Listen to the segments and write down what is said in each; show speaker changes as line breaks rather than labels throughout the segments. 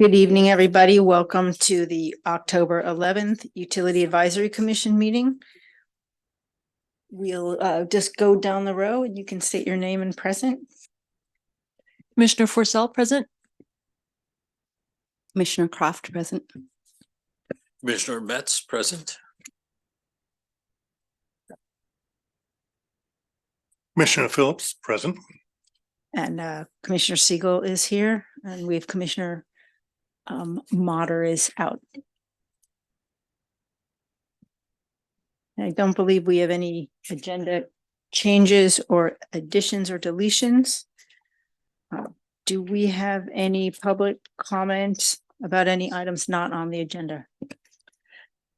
Good evening, everybody. Welcome to the October 11th Utility Advisory Commission meeting. We'll just go down the row and you can state your name and present.
Commissioner Forcell, present.
Commissioner Croft, present.
Commissioner Metz, present.
Commissioner Phillips, present.
And Commissioner Siegel is here, and we have Commissioner Motter is out. I don't believe we have any agenda changes or additions or deletions. Do we have any public comment about any items not on the agenda?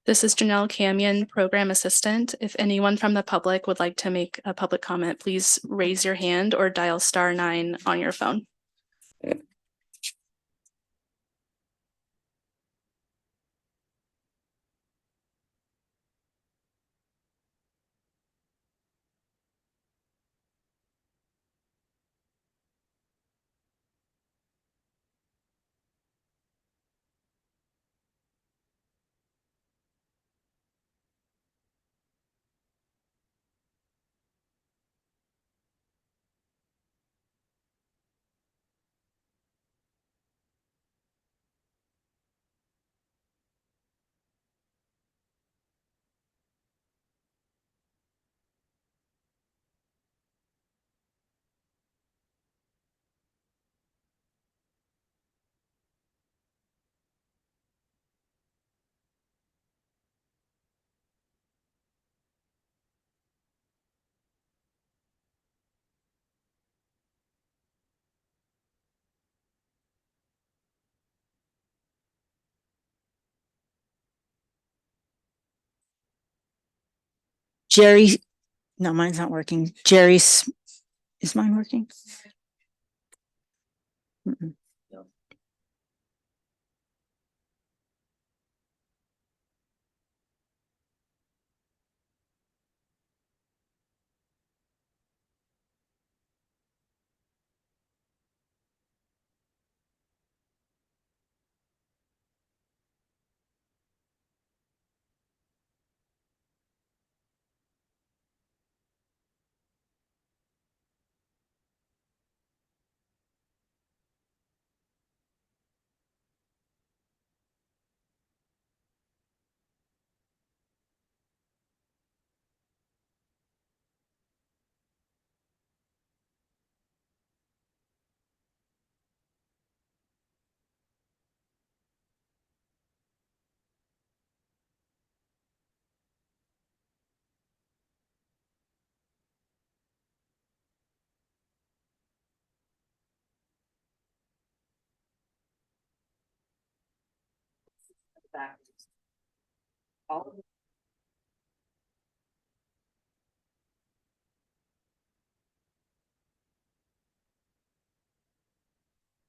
This is Janelle Camion, Program Assistant. If anyone from the public would like to make a public comment, please raise your hand or dial *9 on your phone.
Jerry, no, mine's not working. Jerry's, is mine working? Mm-mm.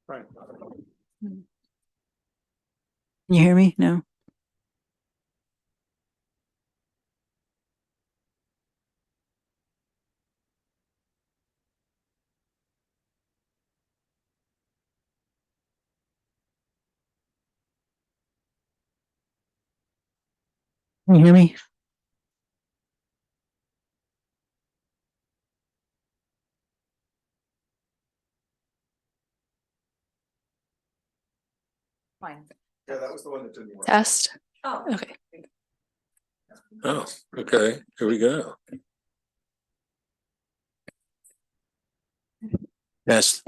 Right.
Can you hear me? No. Can you hear me? Fine.
Yeah, that was the one that didn't work.
Test.
Oh.
Okay.
Oh, okay, here we go. Yes.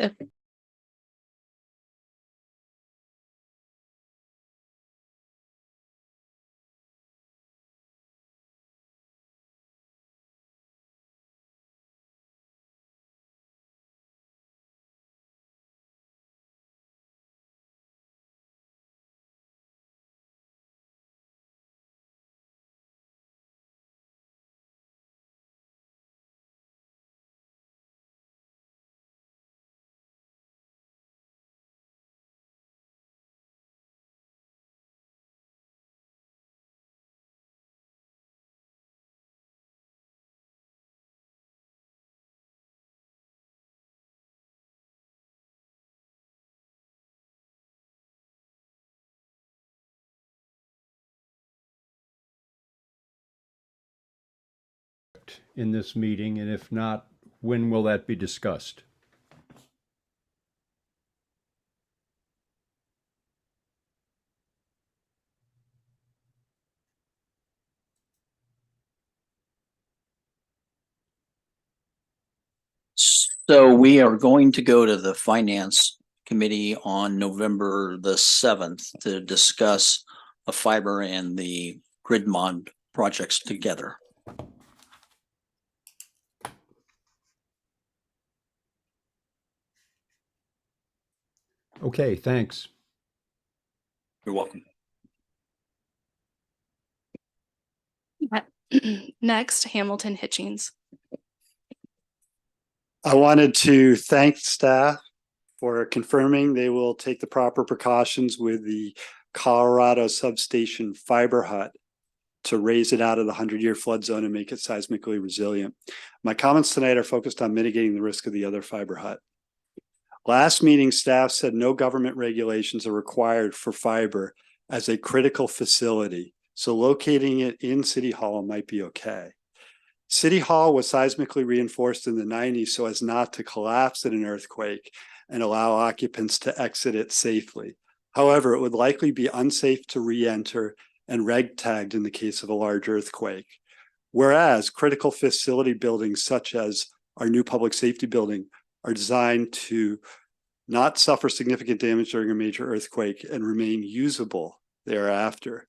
in this meeting? And if not, when will that be discussed?
So we are going to go to the Finance Committee on November the 7th to discuss a fiber and the grid mod projects together.
Okay, thanks.
You're welcome.
Next, Hamilton Hitchings.
I wanted to thank staff for confirming they will take the proper precautions with the Colorado substation fiber hut to raise it out of the 100-year flood zone and make it seismically resilient. My comments tonight are focused on mitigating the risk of the other fiber hut. Last meeting, staff said no government regulations are required for fiber as a critical facility, so locating it in City Hall might be okay. City Hall was seismically reinforced in the 90s so as not to collapse in an earthquake and allow occupants to exit it safely. However, it would likely be unsafe to re-enter and reg tagged in the case of a large earthquake. Whereas critical facility buildings such as our new public safety building are designed to not suffer significant damage during a major earthquake and remain usable thereafter.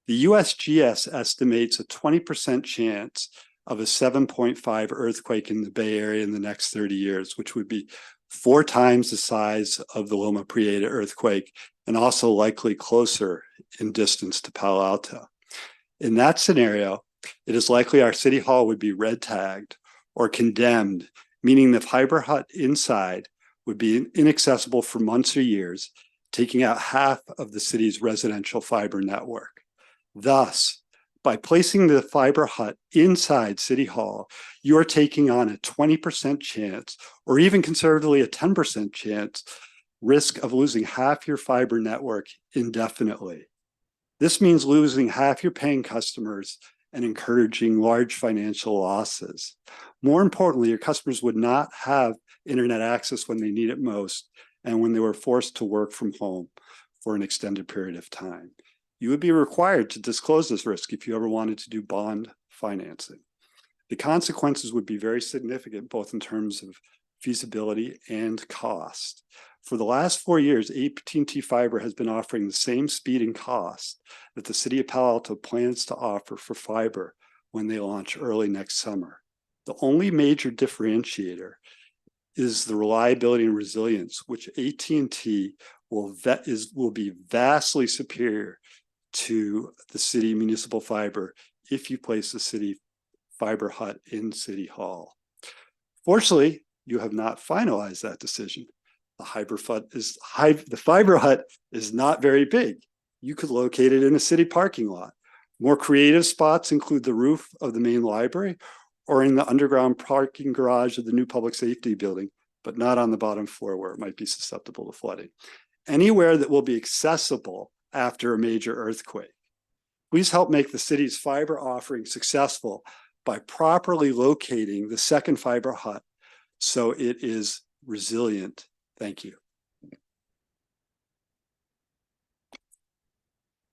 The USGS estimates a 20% chance of a 7.5 earthquake in the Bay Area in the next 30 years, which would be 4 times the size of the Loma Prieta earthquake and also likely closer in distance to Palo Alto. In that scenario, it is likely our City Hall would be red tagged or condemned, meaning the fiber hut inside would be inaccessible for months or years, taking out half of the city's residential fiber network. Thus, by placing the fiber hut inside City Hall, you are taking on a 20% chance, or even conservatively a 10% chance, risk of losing half your fiber network indefinitely. This means losing half your paying customers and encouraging large financial losses. More importantly, your customers would not have internet access when they need it most and when they were forced to work from home for an extended period of time. You would be required to disclose this risk if you ever wanted to do bond financing. The consequences would be very significant, both in terms of feasibility and cost. For the last 4 years, AT&T Fiber has been offering the same speed and cost that the City of Palo Alto plans to offer for fiber when they launch early next summer. The only major differentiator is the reliability and resilience, which AT&T will be vastly superior to the city municipal fiber if you place the city fiber hut in City Hall. Fortunately, you have not finalized that decision. The fiber hut is not very big. You could locate it in a city parking lot. More creative spots include the roof of the main library or in the underground parking garage of the new public safety building, but not on the bottom floor where it might be susceptible to flooding. Anywhere that will be accessible after a major earthquake. Please help make the city's fiber offering successful by properly locating the second fiber hut so it is resilient. Thank you.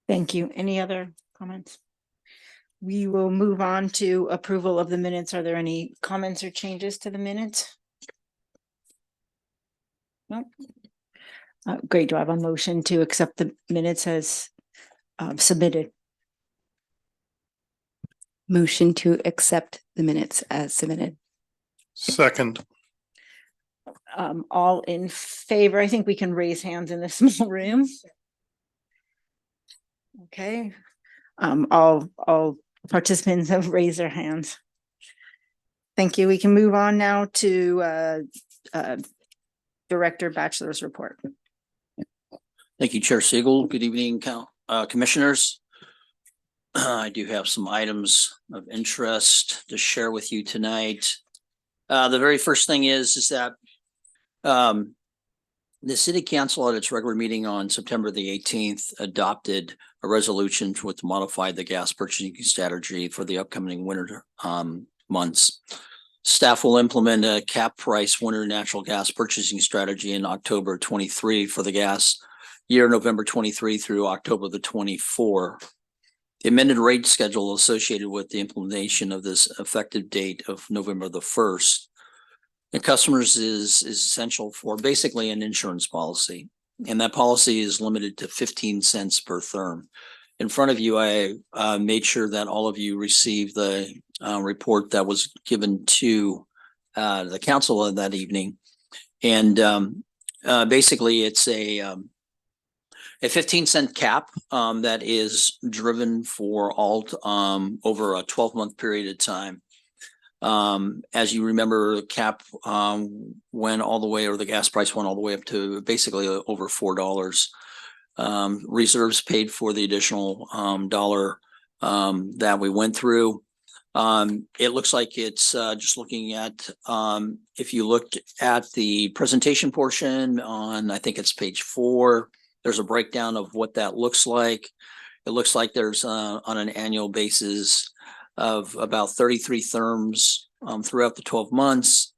Thank you. Any other comments? We will move on to approval of the minutes. Are there any comments or changes to the minutes? No. Great. Do I have a motion to accept the minutes as submitted?
Motion to accept the minutes as submitted.
Second.
All in favor? I think we can raise hands in this small room. Okay. All participants have raised their hands. Thank you. We can move on now to Director Bachelor's report.
Thank you, Chair Siegel. Good evening, Commissioners. I do have some items of interest to share with you tonight. The very first thing is that the City Council at its regular meeting on September the 18th adopted a resolution to modify the gas purchasing strategy for the upcoming winter months. Staff will implement a cap price winter natural gas purchasing strategy in October 23 for the gas year November 23 through October the 24. The amended rate schedule associated with the implementation of this effective date of November the 1st. The customers is essential for basically an insurance policy. And that policy is limited to 15 cents per therm. In front of you, I made sure that all of you received the report that was given to the council that evening. And basically it's a 15-cent cap that is driven for all over a 12-month period of time. As you remember, the cap went all the way, or the gas price went all the way up to basically over $4. Reserves paid for the additional dollar that we went through. It looks like it's just looking at, if you looked at the presentation portion on, I think it's page 4, there's a breakdown of what that looks like. It looks like there's on an annual basis of about 33 therms throughout the 12 months.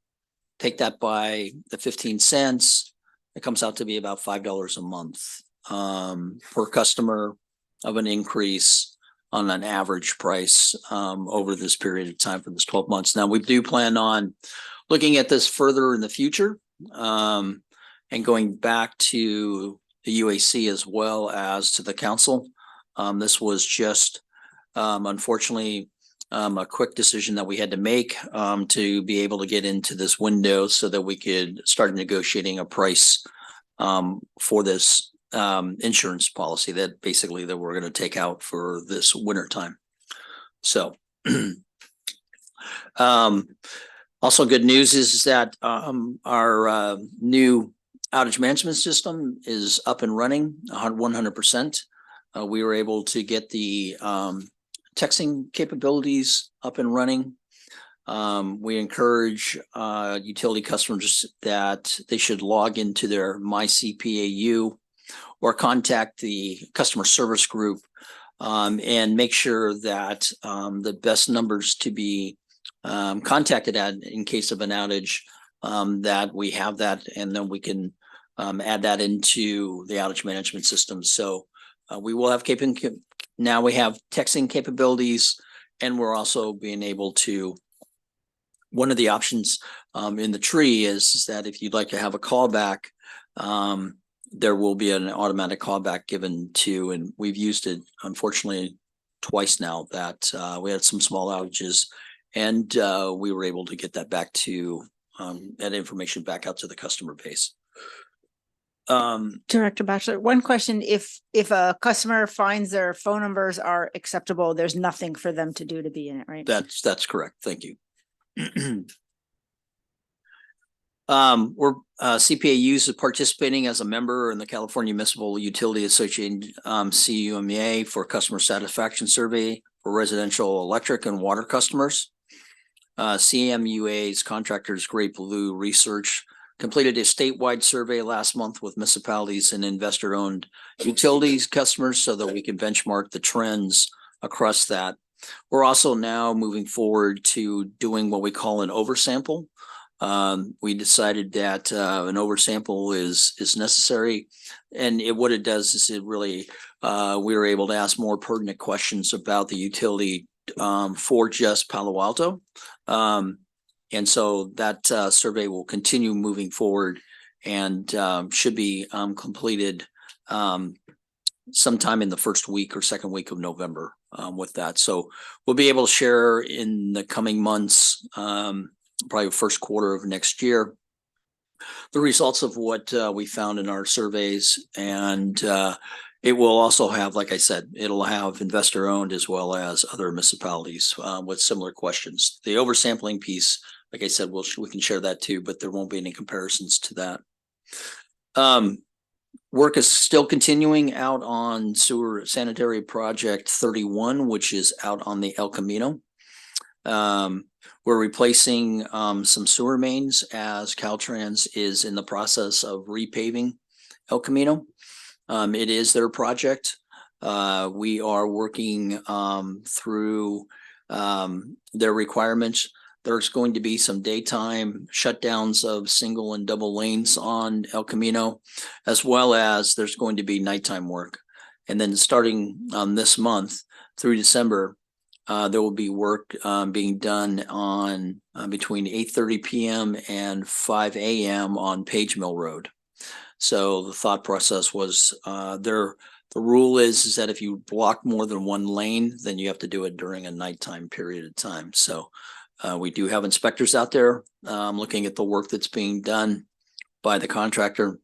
Take that by the 15 cents, it comes out to be about $5 a month per customer of an increase on an average price over this period of time for this 12 months. Now, we do plan on looking at this further in the future and going back to the UAC as well as to the council. This was just unfortunately a quick decision that we had to make to be able to get into this window so that we could start negotiating a price for this insurance policy that basically that we're going to take out for this winter time. So also good news is that our new outage management system is up and running 100%. We were able to get the texting capabilities up and running. We encourage utility customers that they should log into their MyCPAU or contact the customer service group and make sure that the best numbers to be contacted at in case of an outage, that we have that, and then we can add that into the outage management system. So we will have now we have texting capabilities, and we're also being able to, one of the options in the tree is that if you'd like to have a callback, there will be an automatic callback given to, and we've used it unfortunately twice now that we had some small outages, and we were able to get that back to that information back out to the customer base.
Director Batchelor, one question, if a customer finds their phone numbers are acceptable, there's nothing for them to do to be in it, right?
That's correct. Thank you. We're CPAUs is participating as a member in the California Municipal Utility Association CUMA for customer satisfaction survey for residential electric and water customers. CMUA's contractors Great Blue Research completed a statewide survey last month with municipalities and investor-owned utilities customers so that we can benchmark the trends across that. We're also now moving forward to doing what we call an oversample. We decided that an oversample is necessary, and what it does is it really we were able to ask more pertinent questions about the utility for just Palo Alto. And so that survey will continue moving forward and should be completed sometime in the first week or second week of November with that. So we'll be able to share in the coming months, probably first quarter of next year, the results of what we found in our surveys. And it will also have, like I said, it'll have investor owned as well as other municipalities with similar questions. The oversampling piece, like I said, we can share that too, but there won't be any comparisons to that. Work is still continuing out on sewer sanitary project 31, which is out on the El Camino. We're replacing some sewer mains as Caltrans is in the process of repaving El Camino. It is their project. We are working through their requirements. There's going to be some daytime shutdowns of single and double lanes on El Camino, as well as there's going to be nighttime work. And then starting this month through December, there will be work being done on between 8:30 p.m. and 5 a.m. on Page Mill Road. So the thought process was the rule is that if you block more than one lane, then you have to do it during a nighttime period of time. So we do have inspectors out there looking at the work that's being done by the contractor.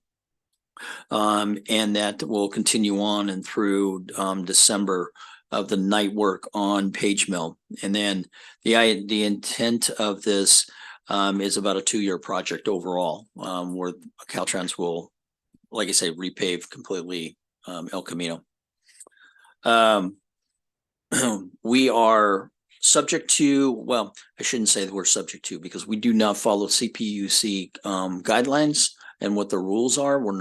And that will continue on and through December of the night work on Page Mill. And then the intent of this is about a 2-year project overall, where Caltrans will, like I say, repave completely El Camino. We are subject to, well, I shouldn't say that we're subject to, because we do not follow CPUC guidelines and what the rules are. We're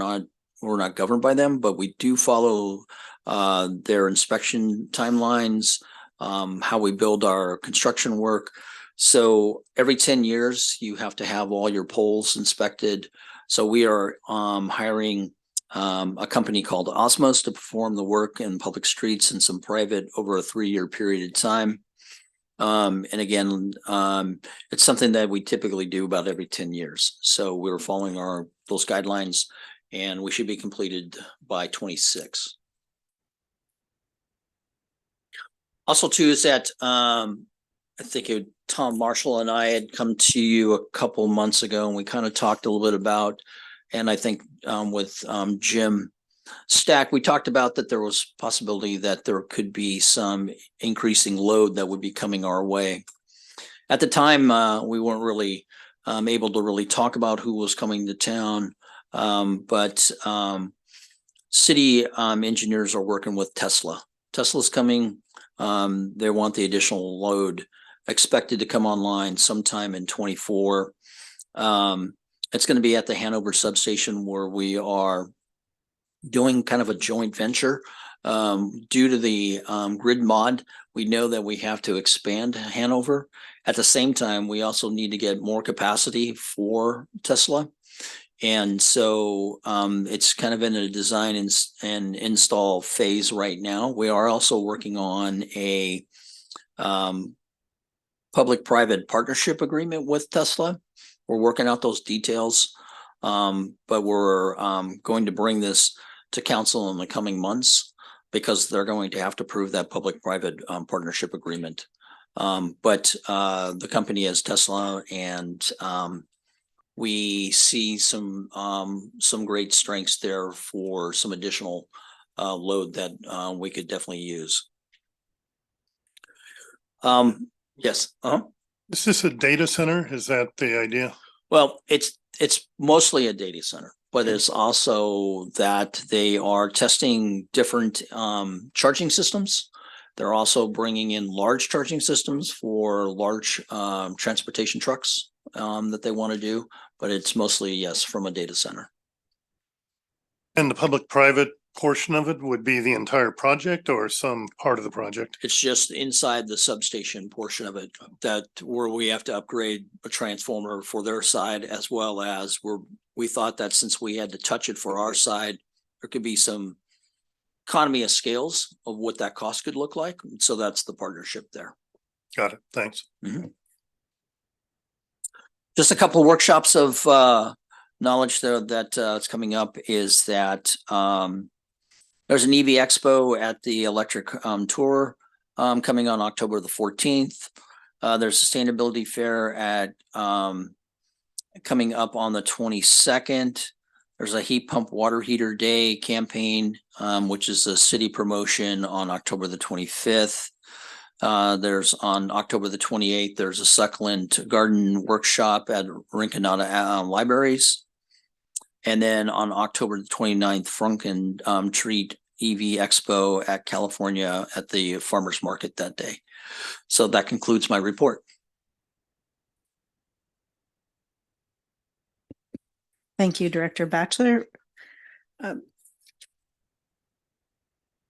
not governed by them, but we do follow their inspection timelines, how we build our construction work. So every 10 years, you have to have all your poles inspected. So we are hiring a company called Osmos to perform the work in public streets and some private over a 3-year period of time. And again, it's something that we typically do about every 10 years. So we're following those guidelines, and we should be completed by 26. Also, too, is that I think Tom Marshall and I had come to you a couple months ago, and we kind of talked a little bit about, and I think with Jim Stack, we talked about that there was possibility that there could be some increasing load that would be coming our way. At the time, we weren't really able to really talk about who was coming to town, but city engineers are working with Tesla. Tesla's coming. They want the additional load expected to come online sometime in 24. It's going to be at the Hanover substation, where we are doing kind of a joint venture. Due to the grid mod, we know that we have to expand Hanover. At the same time, we also need to get more capacity for Tesla. And so it's kind of in a design and install phase right now. We are also working on a public-private partnership agreement with Tesla. We're working out those details, but we're going to bring this to council in the coming months, because they're going to have to prove that public-private partnership agreement. But the company is Tesla, and we see some great strengths there for some additional load that we could definitely use. Yes.
Is this a data center? Is that the idea?
Well, it's mostly a data center, but it's also that they are testing different charging systems. They're also bringing in large charging systems for large transportation trucks that they want to do, but it's mostly, yes, from a data center.
And the public-private portion of it would be the entire project or some part of the project?
It's just inside the substation portion of it that where we have to upgrade a transformer for their side, as well as we thought that since we had to touch it for our side, there could be some economy of scales of what that cost could look like. So that's the partnership there.
Got it. Thanks.
Just a couple of workshops of knowledge there that it's coming up is that there's an EV Expo at the Electric Tour coming on October the 14th. There's Sustainability Fair at coming up on the 22nd. There's a Heat Pump Water Heater Day campaign, which is a city promotion on October the 25th. There's on October the 28th, there's a Succulent Garden Workshop at Rinconada Libraries. And then on October the 29th, Frunken Treat EV Expo at California at the Farmers Market that day. So that concludes my report.
Thank you, Director Batchelor.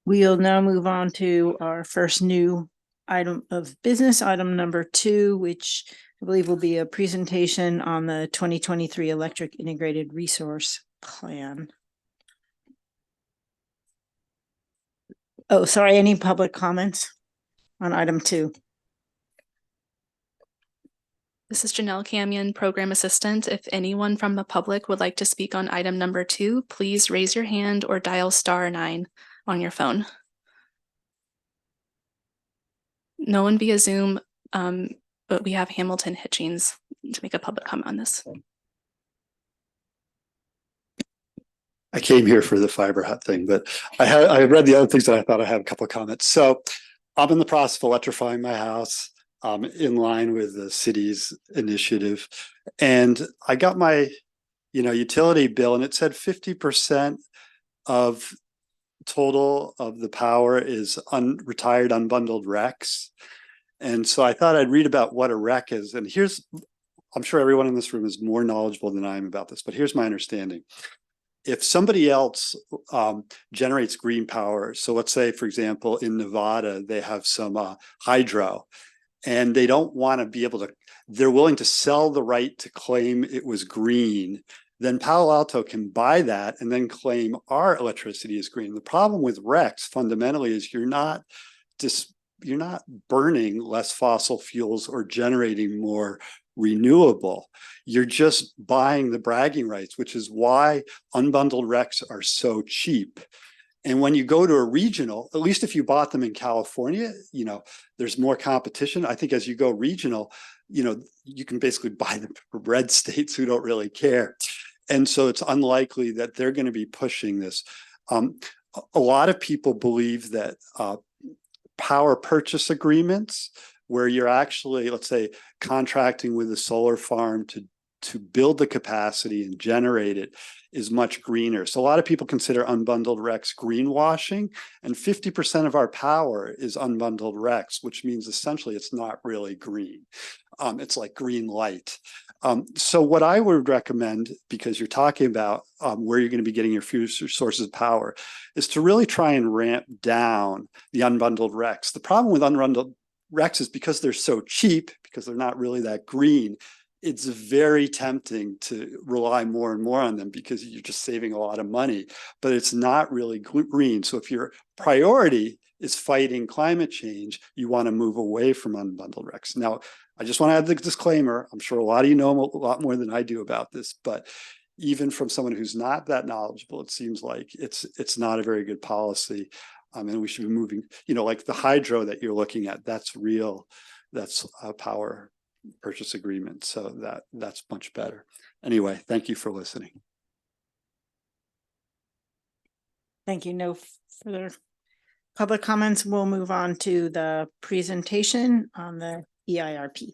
We'll now move on to our first new item of business, item number 2, which I believe will be a presentation on the 2023 Electric Integrated Resource Plan. Oh, sorry, any public comments on item 2?
This is Janelle Camion, Program Assistant. If anyone from the public would like to speak on item number 2, please raise your hand or dial *9 on your phone. No one via Zoom, but we have Hamilton Hitchings to make a public comment on this.
I came here for the fiber hut thing, but I read the other things and I thought I had a couple of comments. So I'm in the process of electrifying my house, in line with the city's initiative. And I got my, utility bill and it said 50% of total of the power is retired unbundled RECs. And so I thought I'd read about what a REC is. And I'm sure everyone in this room is more knowledgeable than I am about this, but here's my understanding. If somebody else generates green power, so let's say, for example, in Nevada, they have some hydro, and they don't want to be able to, they're willing to sell the right to claim it was green, then Palo Alto can buy that and then claim our electricity is green. The problem with RECs fundamentally is you're not burning less fossil fuels or generating more renewable. You're just buying the bragging rights, which is why unbundled RECs are so cheap. And when you go to a regional, at least if you bought them in California, there's more competition. I think as you go regional, you can basically buy them from red states who don't really care. And so it's unlikely that they're going to be pushing this. A lot of people believe that power purchase agreements, where you're actually, let's say, contracting with a solar farm to build the capacity and generate it, is much greener. So a lot of people consider unbundled RECs greenwashing, and 50% of our power is unbundled RECs, which means essentially it's not really green. It's like green light. So what I would recommend, because you're talking about where you're going to be getting your future sources of power, is to really try and ramp down the unbundled RECs. The problem with unbundled RECs is because they're so cheap, because they're not really that green, it's very tempting to rely more and more on them because you're just saving a lot of money, but it's not really green. So if your priority is fighting climate change, you want to move away from unbundled RECs. Now, I just want to add the disclaimer. I'm sure a lot of you know a lot more than I do about this, but even from someone who's not that knowledgeable, it seems like it's not a very good policy. And we should be moving, like the hydro that you're looking at, that's real, that's a power purchase agreement. So that's much better. Anyway, thank you for listening.
Thank you. No further public comments. We'll move on to the presentation on the EIRP.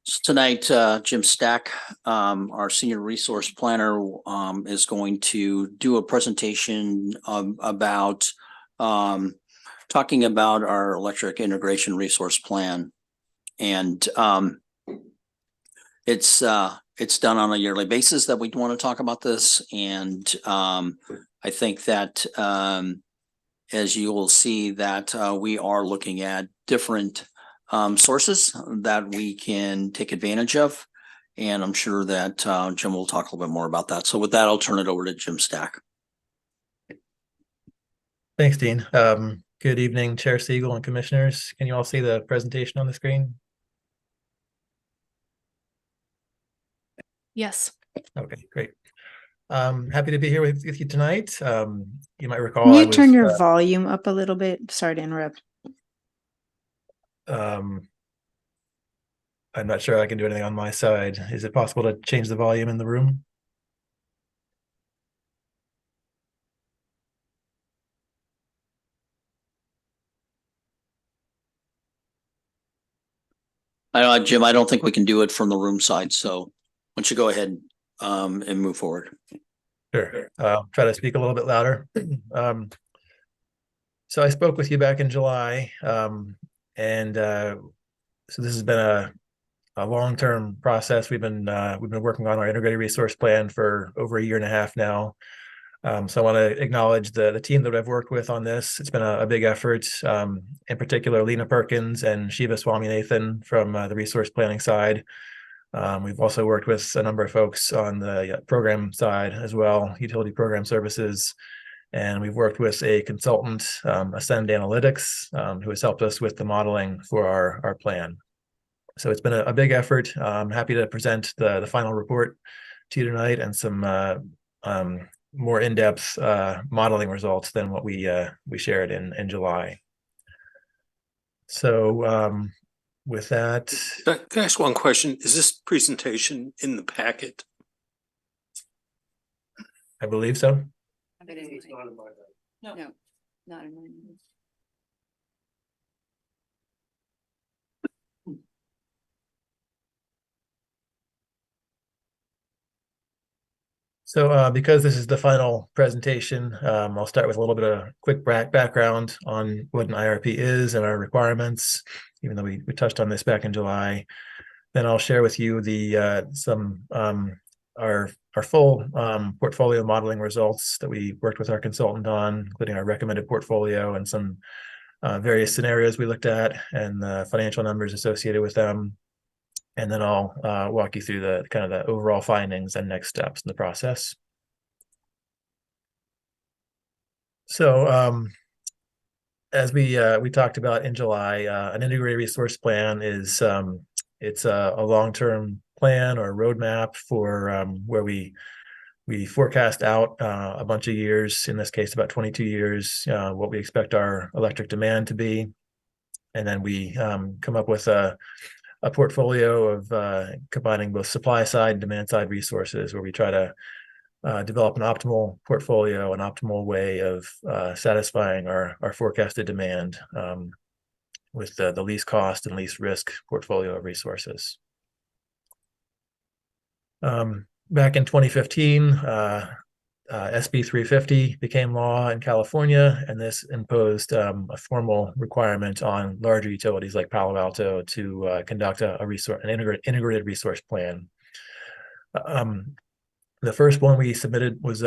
So tonight, Jim Stack, our senior resource planner, is going to do a presentation about talking about our electric integration resource plan. And it's done on a yearly basis that we want to talk about this. And I think that as you will see that we are looking at different sources that we can take advantage of. And I'm sure that Jim will talk a little bit more about that. So with that, I'll turn it over to Jim Stack.
Thanks, Dean. Good evening, Chair Siegel and commissioners. Can you all see the presentation on the screen?
Yes.
Okay, great. Happy to be here with you tonight. You might recall
Can you turn your volume up a little bit? Sorry to interrupt.
I'm not sure I can do anything on my side. Is it possible to change the volume in the room?
Jim, I don't think we can do it from the room side. So why don't you go ahead and move forward.
Sure. I'll try to speak a little bit louder. So I spoke with you back in July, and so this has been a long-term process. We've been working on our integrated resource plan for over a year and a half now. So I want to acknowledge the team that I've worked with on this. It's been a big effort, in particular, Lena Perkins and Shiva Swaminathan from the resource planning side. We've also worked with a number of folks on the program side as well, utility program services. And we've worked with a consultant, Ascend Analytics, who has helped us with the modeling for our plan. So it's been a big effort. I'm happy to present the final report to you tonight and some more in-depth modeling results than what we shared in July. So with that,
Can I ask one question? Is this presentation in the packet?
I believe so.
No, not in mine.
So because this is the final presentation, I'll start with a little bit of quick background on what an IRP is and our requirements, even though we touched on this back in July. Then I'll share with you the our full portfolio modeling results that we worked with our consultant on, including our recommended portfolio and some various scenarios we looked at and the financial numbers associated with them. And then I'll walk you through the kind of the overall findings and next steps in the process. So as we talked about in July, an integrated resource plan is it's a long-term plan or roadmap for where we forecast out a bunch of years, in this case about 22 years, what we expect our electric demand to be. And then we come up with a portfolio of combining both supply side and demand side resources, where we try to develop an optimal portfolio, an optimal way of satisfying our forecasted demand with the least cost and least risk portfolio of resources. Back in 2015, SB 350 became law in California, and this imposed a formal requirement on larger utilities like Palo Alto to conduct an integrated resource plan. The first one we submitted was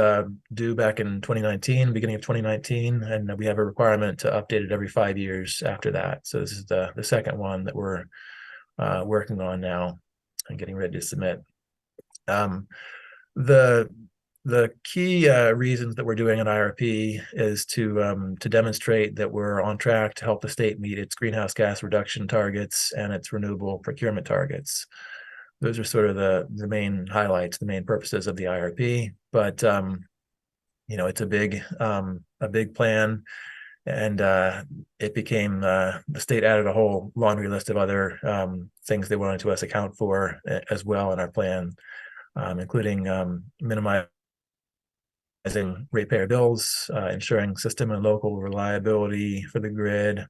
due back in 2019, beginning of 2019, and we have a requirement to update it every 5 years after that. So this is the second one that we're working on now and getting ready to submit. The key reasons that we're doing an IRP is to demonstrate that we're on track to help the state meet its greenhouse gas reduction targets and its renewable procurement targets. Those are sort of the main highlights, the main purposes of the IRP. But it's a big plan, and it became the state added a whole laundry list of other things they wanted to us account for as well in our plan, including minimizing ratepayer bills, ensuring system and local reliability for the grid,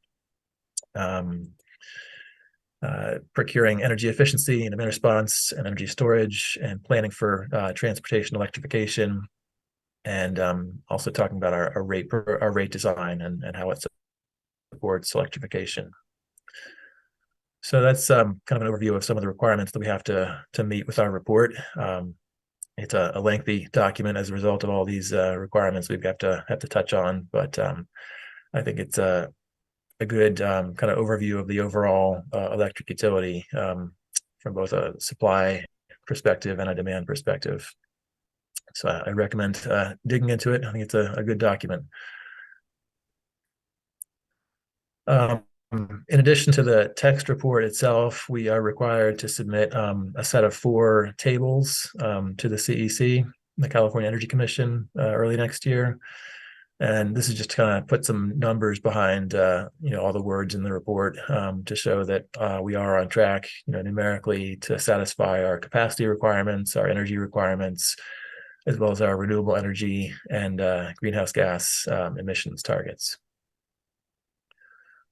procuring energy efficiency and demand response and energy storage, and planning for transportation electrification, and also talking about our rate design and how it supports electrification. So that's kind of an overview of some of the requirements that we have to meet with our report. It's a lengthy document as a result of all these requirements we've got to have to touch on, but I think it's a good kind of overview of the overall electric utility from both a supply perspective and a demand perspective. So I recommend digging into it. I think it's a good document. In addition to the text report itself, we are required to submit a set of 4 tables to the CEC, the California Energy Commission, early next year. And this is just to kind of put some numbers behind, all the words in the report to show that we are on track, numerically to satisfy our capacity requirements, our energy requirements, as well as our renewable energy and greenhouse gas emissions targets.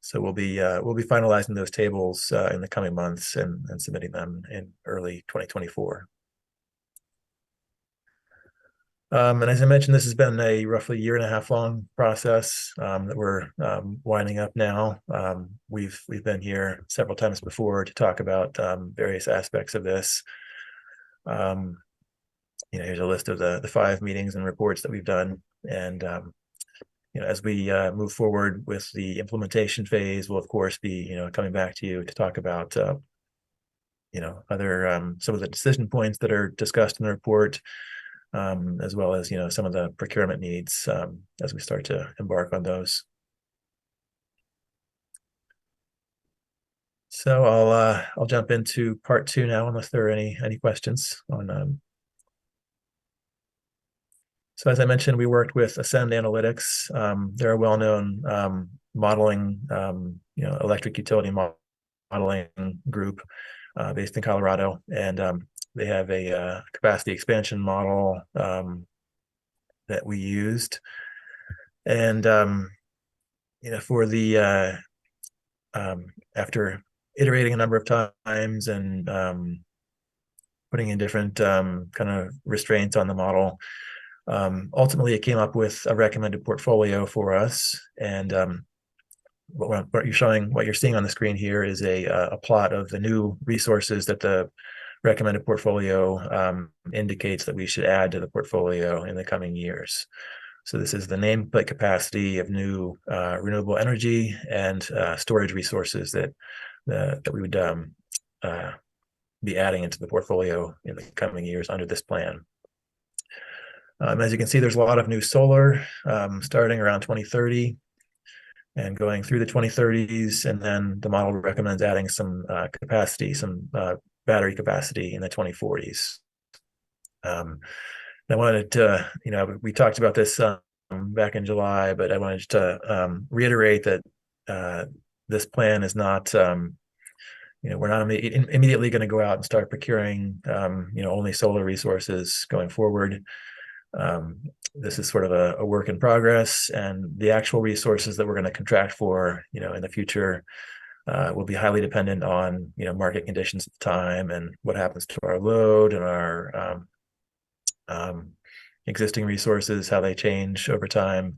So we'll be finalizing those tables in the coming months and submitting them in early 2024. And as I mentioned, this has been a roughly 1.5 year long process that we're winding up now. We've been here several times before to talk about various aspects of this. here's a list of the 5 meetings and reports that we've done. And, as we move forward with the implementation phase, we'll of course be, coming back to you to talk about, other, some of the decision points that are discussed in the report, as well as, some of the procurement needs as we start to embark on those. So I'll jump into part 2 now, unless there are any questions on. So as I mentioned, we worked with Ascend Analytics. They're a well-known modeling, electric utility modeling group based in Colorado, and they have a capacity expansion model that we used, and for the after iterating a number of times and putting in different kind of restraints on the model, ultimately it came up with a recommended portfolio for us. And what you're seeing on the screen here is a plot of the new resources that the recommended portfolio indicates that we should add to the portfolio in the coming years. So this is the nameplate capacity of new renewable energy and storage resources that we would be adding into the portfolio in the coming years under this plan. As you can see, there's a lot of new solar starting around 2030 and going through the 2030s, and then the model recommends adding some capacity, some battery capacity in the 2040s. I wanted to, we talked about this back in July, but I wanted to reiterate that this plan is not, we're not immediately going to go out and start procuring, only solar resources going forward. This is sort of a work in progress, and the actual resources that we're going to contract for, in the future, will be highly dependent on, market conditions at the time and what happens to our load and our existing resources, how they change over time,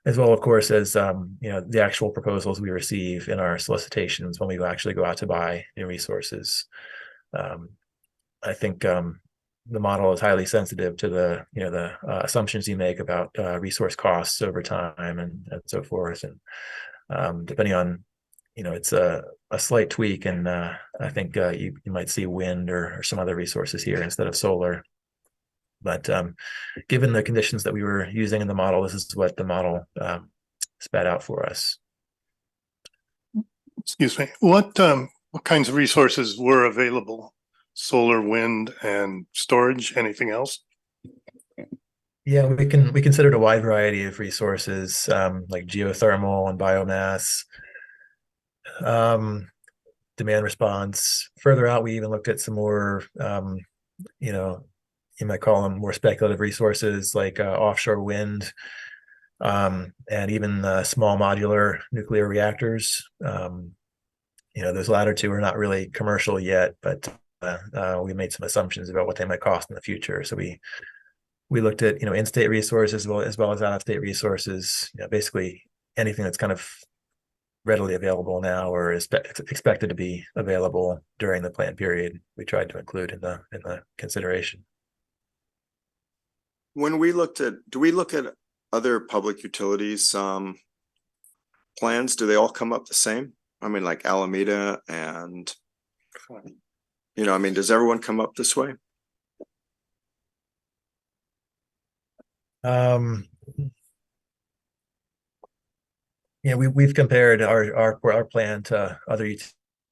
as well, of course, as the actual proposals we receive in our solicitations when we actually go out to buy new resources. I think the model is highly sensitive to the assumptions you make about resource costs over time and so forth, and depending on, it's a slight tweak, and I think you might see wind or some other resources here instead of solar. But given the conditions that we were using in the model, this is what the model spat out for us.
Excuse me, what kinds of resources were available? Solar, wind, and storage, anything else?
Yeah, we considered a wide variety of resources, like geothermal and biomass, demand response. Further out, we even looked at some more, you might call them more speculative resources, like offshore wind, and even small modular nuclear reactors. Those latter two are not really commercial yet, but we made some assumptions about what they might cost in the future. So we looked at, in-state resources as well as out-of-state resources, basically anything that's kind of readily available now or is expected to be available during the plan period. We tried to include in the consideration.
When we do we look at other public utilities plans? Do they all come up the same? I mean, like Alameda and, does everyone come up this way?
Yeah, we've compared our plan to other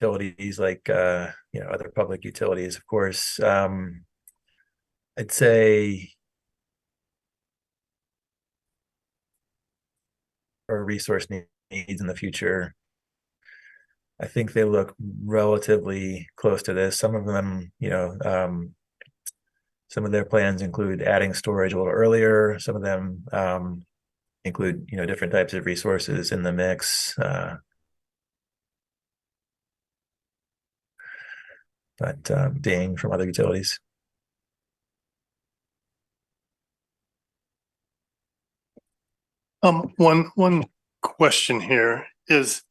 utilities, like other public utilities, of course. I'd say for resource needs in the future, I think they look relatively close to this. Some of them, some of their plans include adding storage a little earlier. Some of them include, different types of resources in the mix. But being from other utilities.
One question here is,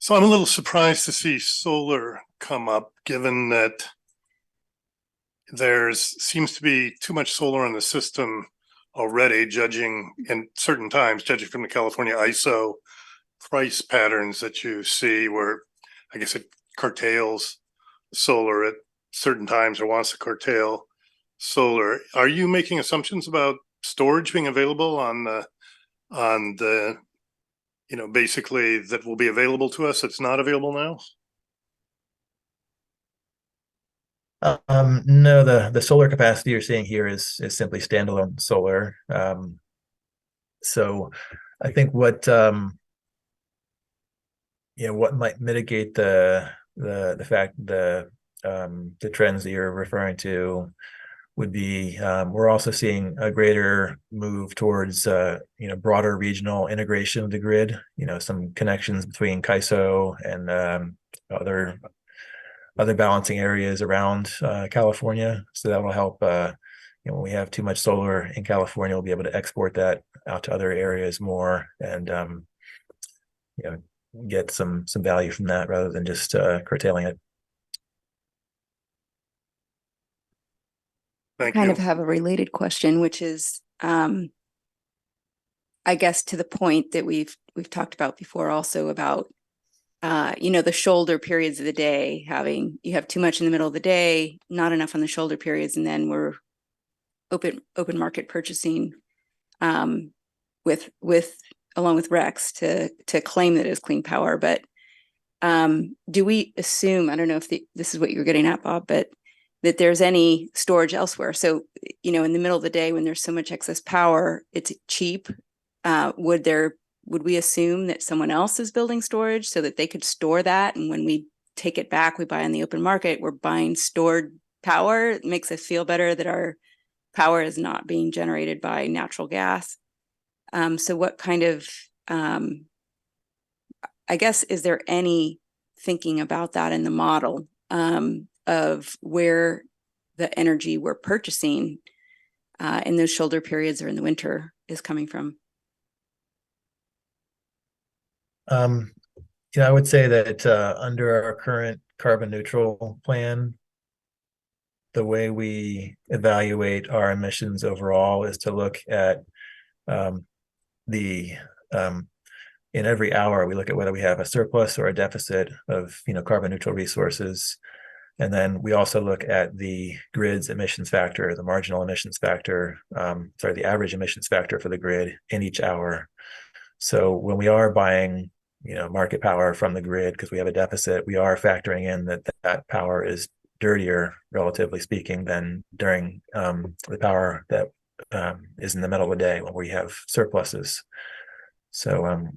so I'm a little surprised to see solar come up, given that there's seems to be too much solar on the system already, judging in certain times, judging from the California ISO price patterns that you see where I guess it curtails solar at certain times or wants to curtail solar. Are you making assumptions about storage being available on the basically that will be available to us that's not available now?
No, the solar capacity you're seeing here is simply standalone solar. So I think what what might mitigate the fact the trends that you're referring to would be we're also seeing a greater move towards broader regional integration of the grid. Some connections between CAISO and other balancing areas around California. So that will help. When we have too much solar in California, we'll be able to export that out to other areas more, and get some value from that rather than just curtailing it.
Thank
Kind
you.
of have a related question, which is, I guess to the point that we've talked about before, also about the shoulder periods of the day, you have too much in the middle of the day, not enough on the shoulder periods, and then we're open market purchasing with along with Rex to claim that it's clean power. But do we assume, I don't know if this is what you're getting at, Bob, but that there's any storage elsewhere? So, in the middle of the day when there's so much excess power, it's cheap. Would we assume that someone else is building storage so that they could store that? And when we take it back, we buy on the open market, we're buying stored power. It makes us feel better that our power is not being generated by natural gas. So what kind of, I guess, is there any thinking about that in the model of where the energy we're purchasing in those shoulder periods or in the winter is coming from?
I would say that under our current carbon neutral plan, the way we evaluate our emissions overall is to look at in every hour, we look at whether we have a surplus or a deficit of carbon neutral resources. And then we also look at the grid's emissions factor, the marginal emissions factor, the average emissions factor for the grid in each hour. So when we are buying market power from the grid because we have a deficit, we are factoring in that power is dirtier, relatively speaking, than during the power that is in the middle of the day when we have surpluses. So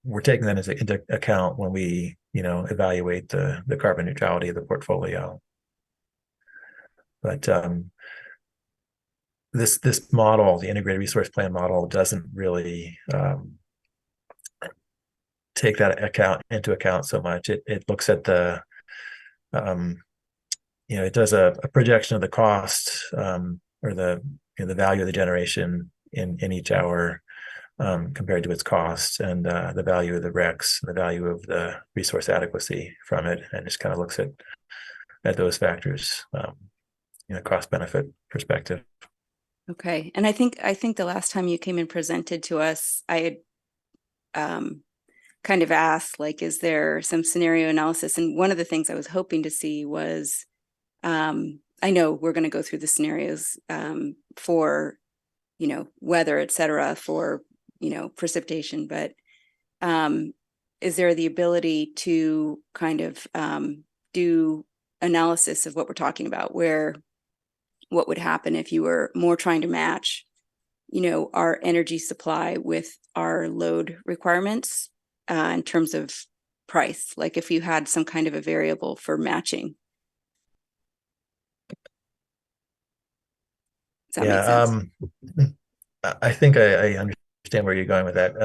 we're taking that into account when we evaluate the carbon neutrality of the portfolio. But this model, the integrated resource plan model, doesn't really take that into account so much. It looks at the it does a projection of the cost or the value of the generation in each hour compared to its cost, and the value of the RECs, the value of the resource adequacy from it, and just kind of looks at those factors, cost benefit perspective.
Okay, and I think the last time you came and presented to us, I had kind of asked, like, is there some scenario analysis? And one of the things I was hoping to see was, I know we're going to go through the scenarios for, weather, et cetera, for, precipitation, but is there the ability to kind of do analysis of what we're talking about, where what would happen if you were more trying to match, our energy supply with our load requirements in terms of price, like if you had some kind of a variable for matching? Does that make sense?
I think I understand where you're going with that.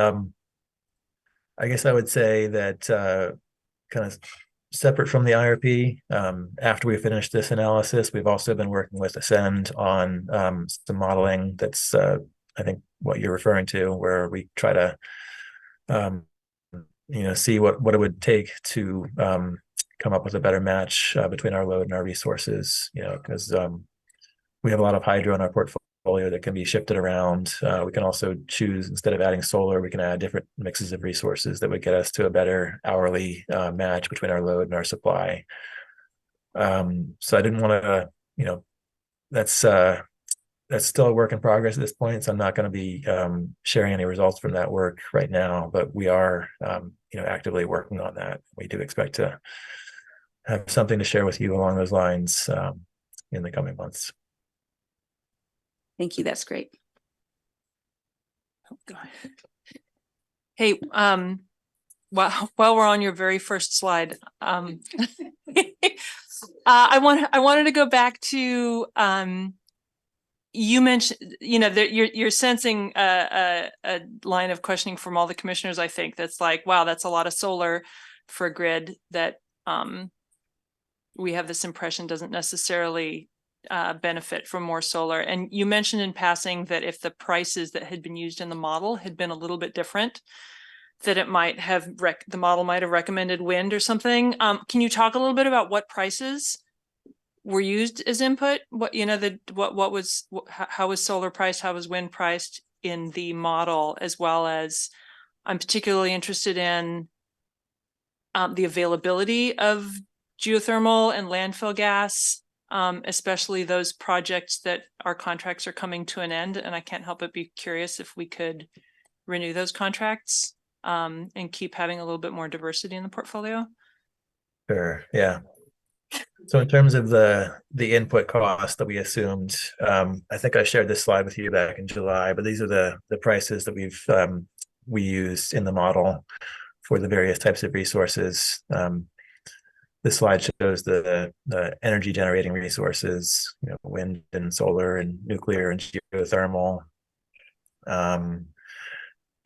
I guess I would say that kind of separate from the IRP, after we finish this analysis, we've also been working with Ascend on some modeling that's, I think, what you're referring to, where we try to, see what it would take to come up with a better match between our load and our resources, because we have a lot of hydro in our portfolio that can be shifted around. We can also choose, instead of adding solar, we can add different mixes of resources that would get us to a better hourly match between our load and our supply. So I didn't want to, that's still a work in progress at this point. So I'm not going to be sharing any results from that work right now, but we are, actively working on that. We do expect to have something to share with you along those lines in the coming months.
Thank you. That's great.
Hey, while we're on your very first slide, I wanted to go back to you mentioned, that you're sensing a line of questioning from all the commissioners. I think that's like, wow, that's a lot of solar for a grid that we have this impression doesn't necessarily benefit from more solar. And you mentioned in passing that if the prices that had been used in the model had been a little bit different, that it might have the model might have recommended wind or something. Can you talk a little bit about what prices were used as input? What how was solar priced? How was wind priced in the model? As well as, I'm particularly interested in the availability of geothermal and landfill gas, especially those projects that our contracts are coming to an end. And I can't help but be curious if we could renew those contracts and keep having a little bit more diversity in the portfolio.
Sure. Yeah. So in terms of the input cost that we assumed, I think I shared this slide with you back in July, but these are the prices that we used in the model for the various types of resources. This slide shows the energy generating resources, wind and solar and nuclear and geothermal, and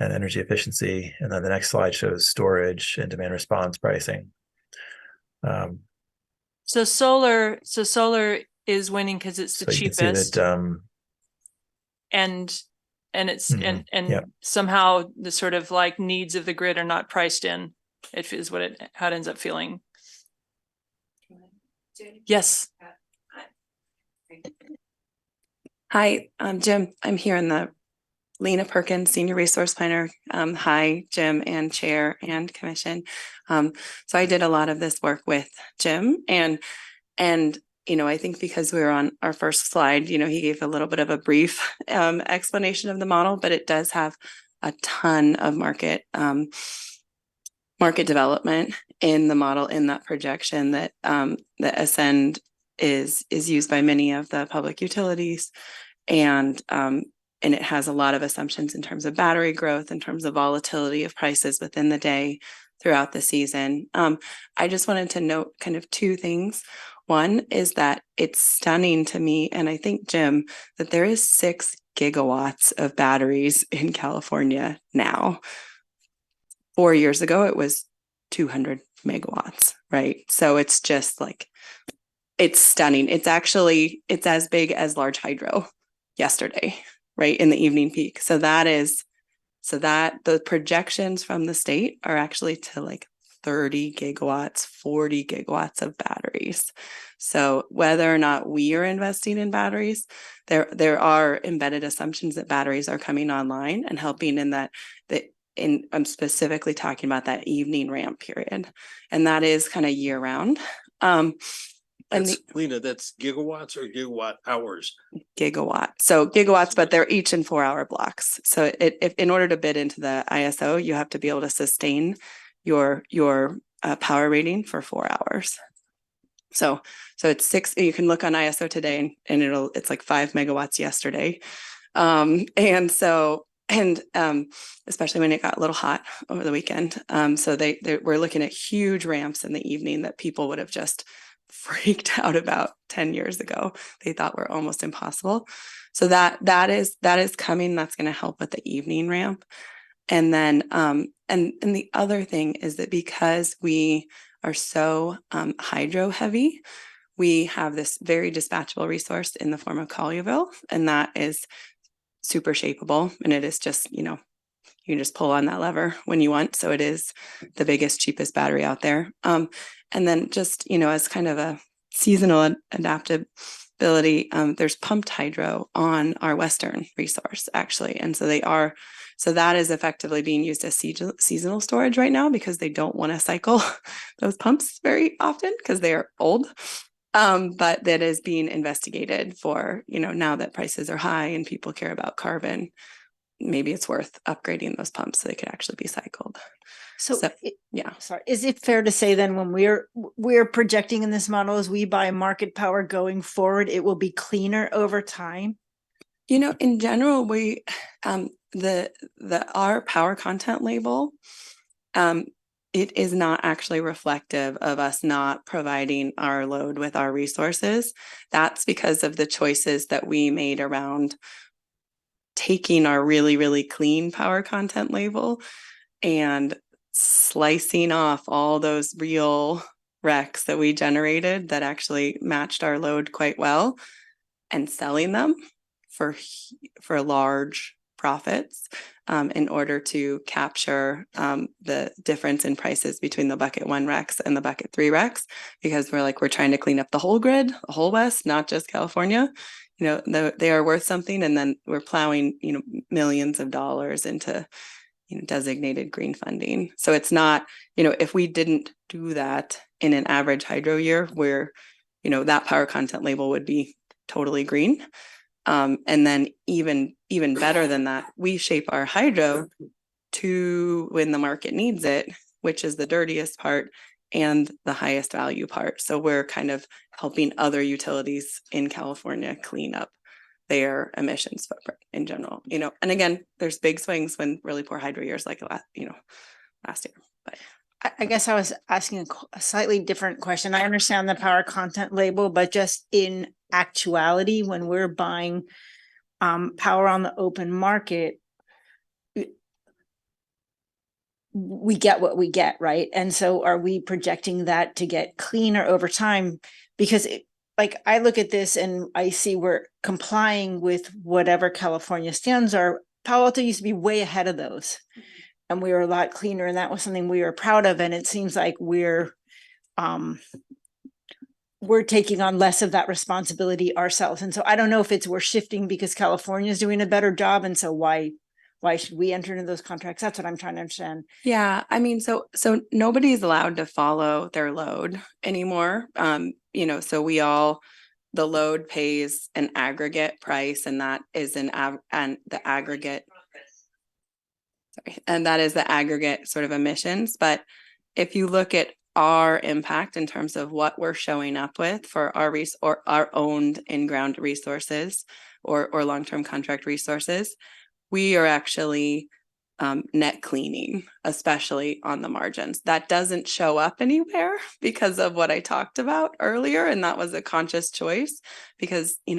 energy efficiency. And then the next slide shows storage and demand response pricing.
So solar is winning because it's the cheapest. And it's and
yep.
Somehow the sort of like needs of the grid are not priced in. It is how it ends up feeling. Yes.
Hi, I'm Jim. I'm here in the Lena Perkins, Senior Resource Planner. Hi, Jim and Chair and Commission. So I did a lot of this work with Jim, and I think because we were on our first slide, he gave a little bit of a brief explanation of the model, but it does have a ton of market development in the model, in that projection that Ascend is used by many of the public utilities, and it has a lot of assumptions in terms of battery growth, in terms of volatility of prices within the day throughout the season. I just wanted to note kind of two things. One is that it's stunning to me, and I think, Jim, that there is 6 gigawatts of batteries in California now. 4 years ago, it was 200 megawatts, right? So it's just like, it's stunning. It's as big as large hydro yesterday, right, in the evening peak. So the projections from the state are actually to like 30 gigawatts, 40 gigawatts of batteries. So whether or not we are investing in batteries, there are embedded assumptions that batteries are coming online and helping in that. I'm specifically talking about that evening ramp period, and that is kind of year round.
Lena, that's gigawatts or gigawatt hours?
Gigawatt. So gigawatts, but they're each in 4-hour blocks. So if in order to bid into the ISO, you have to be able to sustain your power rating for 4 hours. So it's 6. You can look on ISO today, and it's like 5 megawatts yesterday, especially when it got a little hot over the weekend. So we're looking at huge ramps in the evening that people would have just freaked out about 10 years ago. They thought were almost impossible. So that is coming. That's going to help with the evening ramp. And then and the other thing is that because we are so hydro heavy, we have this very dispatchable resource in the form of Collierville, and that is super shapeable, and it is just, you can just pull on that lever when you want. So it is the biggest, cheapest battery out there. And then just, as kind of a seasonal adaptability ability, there's pumped hydro on our western resource actually. And so so that is effectively being used as seasonal storage right now because they don't want to cycle those pumps very often because they are old. But that is being investigated for, now that prices are high and people care about carbon, maybe it's worth upgrading those pumps so they could actually be cycled.
So,
Yeah.
sorry, is it fair to say then when we're projecting in this model as we buy market power going forward, it will be cleaner over time?
In general, we our power content label, it is not actually reflective of us not providing our load with our resources. That's because of the choices that we made around taking our really, really clean power content label and slicing off all those real RECs that we generated that actually matched our load quite well and selling them for large profits in order to capture the difference in prices between the bucket 1 RECs and the bucket 3 RECs, because we're trying to clean up the whole grid, the whole West, not just California. They are worth something, and then we're plowing millions of dollars into designated green funding. So it's not, if we didn't do that in an average hydro year where that power content label would be totally green. And then even better than that, we shape our hydro to when the market needs it, which is the dirtiest part and the highest value part. So we're kind of helping other utilities in California clean up their emissions footprint in general. And again, there's big swings when really poor hydro years like last year. But
I guess I was asking a slightly different question. I understand the power content label, but just in actuality, when we're buying power on the open market, we get what we get, right? And so are we projecting that to get cleaner over time? Because I look at this and I see we're complying with whatever California standards are. Palo Alto used to be way ahead of those. And we were a lot cleaner, and that was something we were proud of. And it seems like we're taking on less of that responsibility ourselves. And so I don't know if we're shifting because California is doing a better job, and so why should we enter into those contracts? That's what I'm trying to understand.
Yeah, I mean, so nobody's allowed to follow their load anymore. So the load pays an aggregate price, and that is the aggregate. Sorry, and that is the aggregate sort of emissions. But if you look at our impact in terms of what we're showing up with for our owned in-ground resources or long-term contract resources, we are actually net cleaning, especially on the margins. That doesn't show up anywhere because of what I talked about earlier. And that was a conscious choice because, in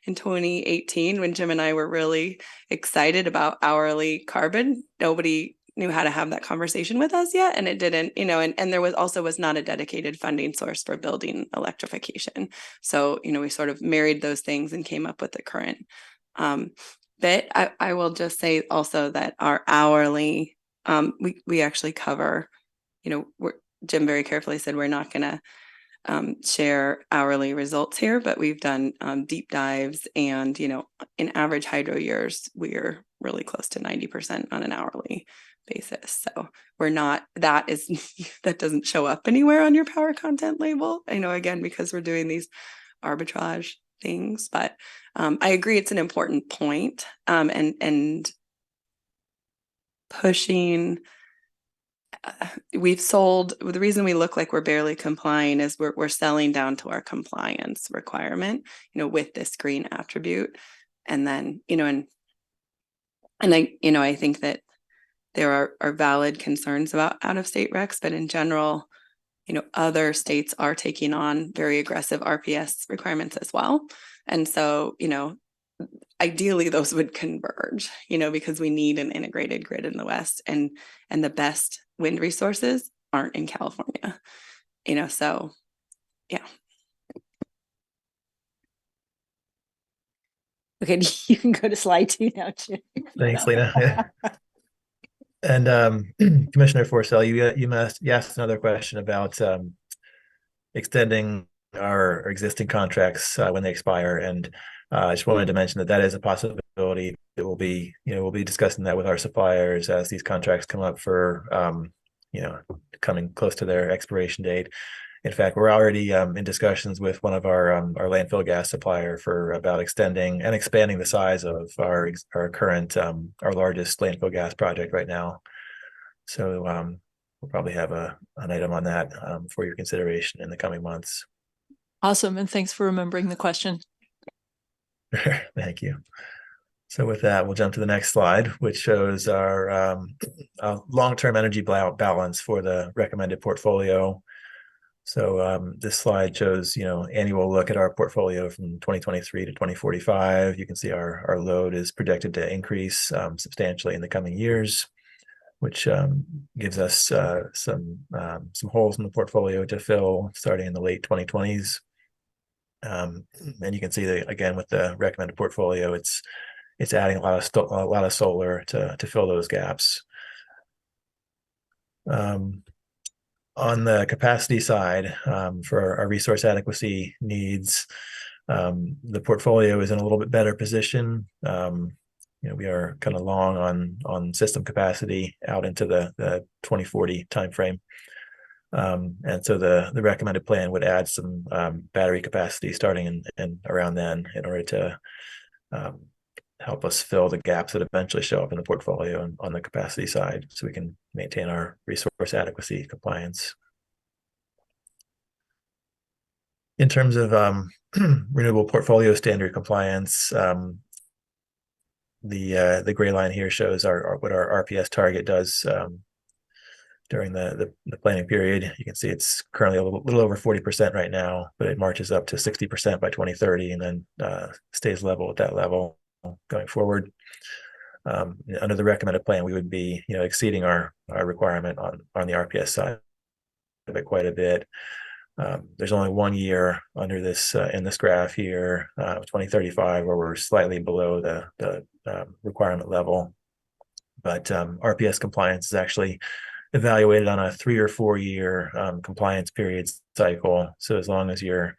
2018, when Jim and I were really excited about hourly carbon, nobody knew how to have that conversation with us yet. And it didn't, and there was not a dedicated funding source for building electrification. So, we sort of married those things and came up with the current bit. I will just say also that our hourly, we actually cover, Jim very carefully said we're not going to share hourly results here, but we've done deep dives, and in average hydro years, we're really close to 90% on an hourly basis. So we're not, that doesn't show up anywhere on your power content label. I know, again, because we're doing these arbitrage things, but I agree it's an important point, and pushing. We've sold. The reason we look like we're barely complying is we're selling down to our compliance requirement, with this green attribute, and then and I think that there are valid concerns about out-of-state RECs, but in general, other states are taking on very aggressive RPS requirements as well. And so, ideally those would converge, because we need an integrated grid in the West, and the best wind resources aren't in California, so yeah.
Okay, you can go to slide 2 now, Jim.
Thanks, Lena. And Commissioner Forcell, you asked another question about extending our existing contracts when they expire. And I just wanted to mention that that is a possibility. It will be, we'll be discussing that with our suppliers as these contracts come up for, coming close to their expiration date. In fact, we're already in discussions with one of our landfill gas supplier for about extending and expanding the size of our current our largest landfill gas project right now. So we'll probably have an item on that for your consideration in the coming months.
Awesome. And thanks for remembering the question.
Thank you. So with that, we'll jump to the next slide, which shows our long-term energy balance for the recommended portfolio. So this slide shows, annual look at our portfolio from 2023 to 2045. You can see our load is projected to increase substantially in the coming years, which gives us some holes in the portfolio to fill starting in the late 2020s. And you can see that again with the recommended portfolio, it's adding a lot of solar to fill those gaps. On the capacity side, for our resource adequacy needs, the portfolio is in a little bit better position. We are kind of long on system capacity out into the 2040 timeframe. And so the recommended plan would add some battery capacity starting in around then in order to help us fill the gaps that eventually show up in the portfolio on the capacity side, so we can maintain our resource adequacy compliance. In terms of renewable portfolio standard compliance, the gray line here shows what our RPS target does during the planning period. You can see it's currently a little over 40% right now, but it marches up to 60% by 2030 and then stays level at that level going forward. Under the recommended plan, we would be exceeding our requirement on the RPS side of it quite a bit. There's only 1 year under this in this graph here, 2035, where we're slightly below the requirement level. But RPS compliance is actually evaluated on a 3 or 4 year compliance period cycle. So as long as you're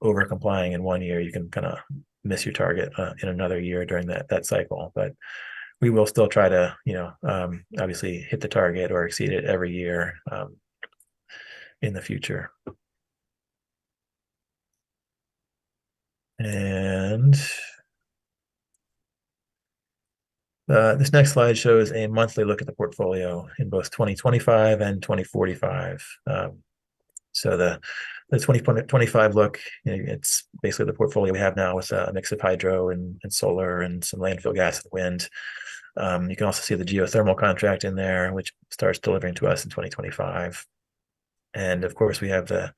over complying in 1 year, you can kind of miss your target in another year during that cycle. But we will still try to obviously hit the target or exceed it every year in the future. And this next slide shows a monthly look at the portfolio in both 2025 and 2045. So the 2025 look, it's basically the portfolio we have now with a mix of hydro and solar and some landfill gas and wind. You can also see the geothermal contract in there, which starts delivering to us in 2025. And of course, we have the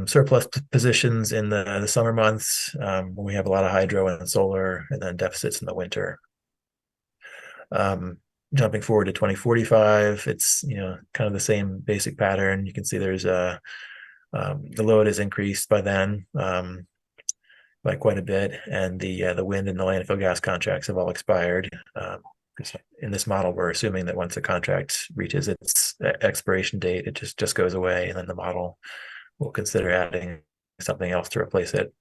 surplus positions in the summer months when we have a lot of hydro and solar, and then deficits in the winter. Jumping forward to 2045, it's kind of the same basic pattern. You can see there's the load is increased by then by quite a bit, and the wind and the landfill gas contracts have all expired. In this model, we're assuming that once the contract reaches its expiration date, it just goes away, and then the model will consider adding something else to replace it.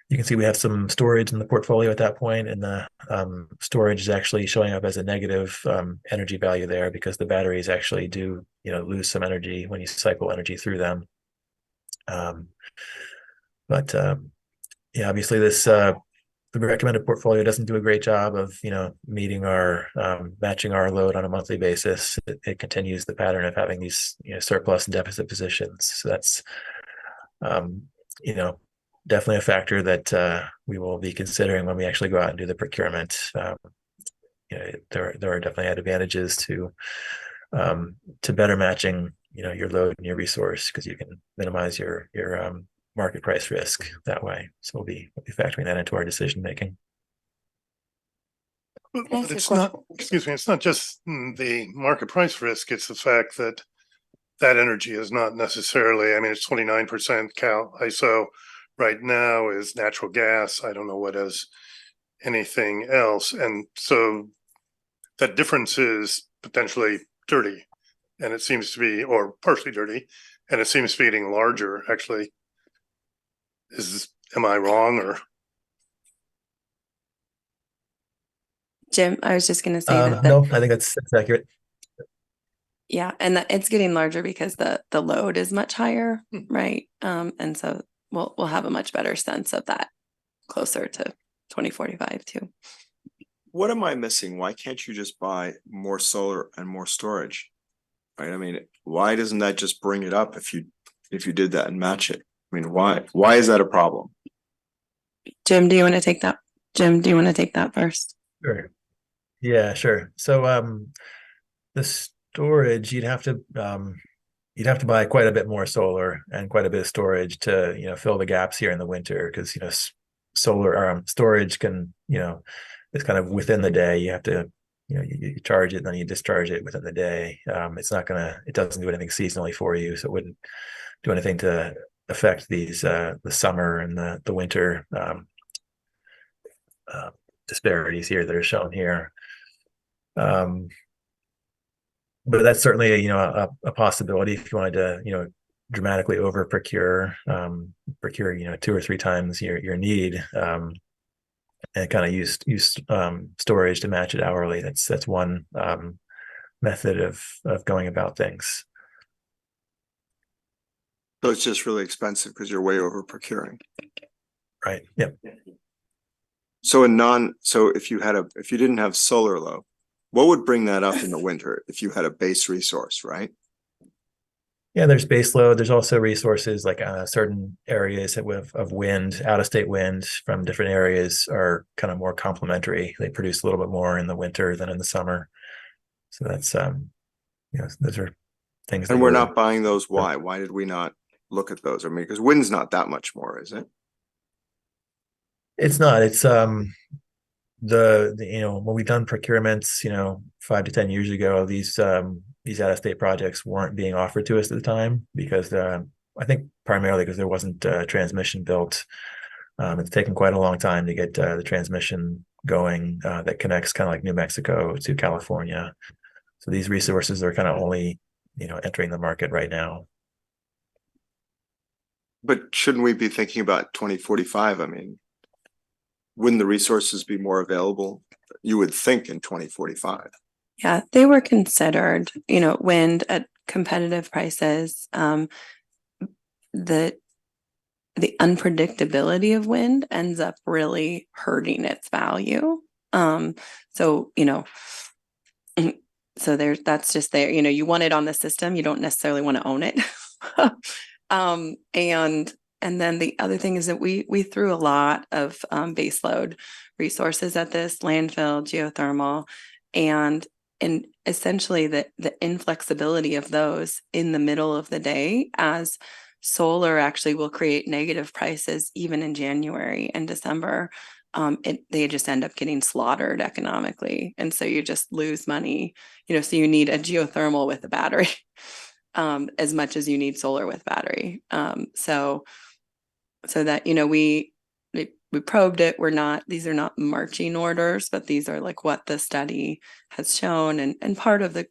You can see we have some storage in the portfolio at that point, and the storage is actually showing up as a negative energy value there because the batteries actually do lose some energy when you cycle energy through them. But obviously this the recommended portfolio doesn't do a great job of meeting our matching our load on a monthly basis. It continues the pattern of having these surplus and deficit positions. So that's definitely a factor that we will be considering when we actually go out and do the procurement. There are definitely advantages to better matching your load and your resource, because you can minimize your market price risk that way. So we'll be factoring that into our decision making.
But it's not, excuse me, it's not just the market price risk. It's the fact that energy is not necessarily, it's 29% Cal ISO right now is natural gas. I don't know what is anything else. And so that difference is potentially dirty, and it seems to be, or partially dirty. and it seems to be getting larger, actually. Am I wrong or?
Jim, I was just gonna say that,
No, I think that's accurate.
yeah, and that it's getting larger because the load is much higher, right? And so we'll have a much better sense of that closer to 2045 too.
What am I missing? Why can't you just buy more solar and more storage? Right? I mean, why doesn't that just bring it up if you did that and match it? I mean, why is that a problem?
Jim, do you want to take that? Jim, do you want to take that first?
Sure. Yeah, sure. So the storage, you'd have to buy quite a bit more solar and quite a bit of storage to, fill the gaps here in the winter, because, solar storage can, it's kind of within the day. You have to, you charge it and then you discharge it within the day. It doesn't do anything seasonally for you, so it wouldn't do anything to affect these the summer and the winter disparities here that are shown here. But that's certainly a possibility if you wanted to dramatically over procure 2 or 3 times your need, and kind of use storage to match it hourly. That's one method of going about things.
So it's just really expensive because you're way over procuring.
Right. Yep.
So if you didn't have solar load, what would bring that up in the winter if you had a base resource, right?
Yeah, there's base load. There's also resources like certain areas of wind, out-of-state wind from different areas are kind of more complementary. They produce a little bit more in the winter than in the summer. So that's those are things.
And we're not buying those. Why? Why did we not look at those? I mean, because wind's not that much more, is it?
It's not. It's when we've done procurements 5 to 10 years ago, these out-of-state projects weren't being offered to us at the time because I think primarily because there wasn't transmission built. It's taken quite a long time to get the transmission going that connects kind of like New Mexico to California. So these resources are kind of only entering the market right now.
But shouldn't we be thinking about 2045? I mean, wouldn't the resources be more available? You would think in 2045.
Yeah, they were considered, wind at competitive prices. The unpredictability of wind ends up really hurting its value. That's just there. You want it on the system. You don't necessarily want to own it. And then the other thing is that we threw a lot of baseload resources at this, landfill, geothermal, and essentially the inflexibility of those in the middle of the day, as solar actually will create negative prices even in January and December. They just end up getting slaughtered economically, and so you just lose money. So you need a geothermal with a battery as much as you need solar with battery. So that we probed it. These are not marching orders, but these are like what the study has shown, and part of the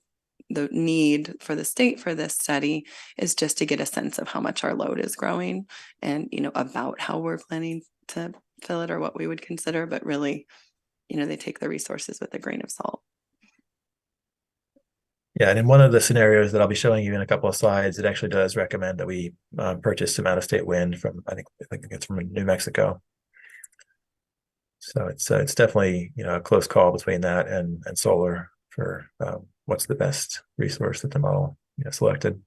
need for the state for this study is just to get a sense of how much our load is growing and about how we're planning to fill it or what we would consider, but really they take the resources with a grain of salt.
Yeah, and in one of the scenarios that I'll be showing you in a couple of slides, it actually does recommend that we purchase some out-of-state wind from, I think it's from New Mexico. So it's definitely a close call between that and solar for what's the best resource that the model selected.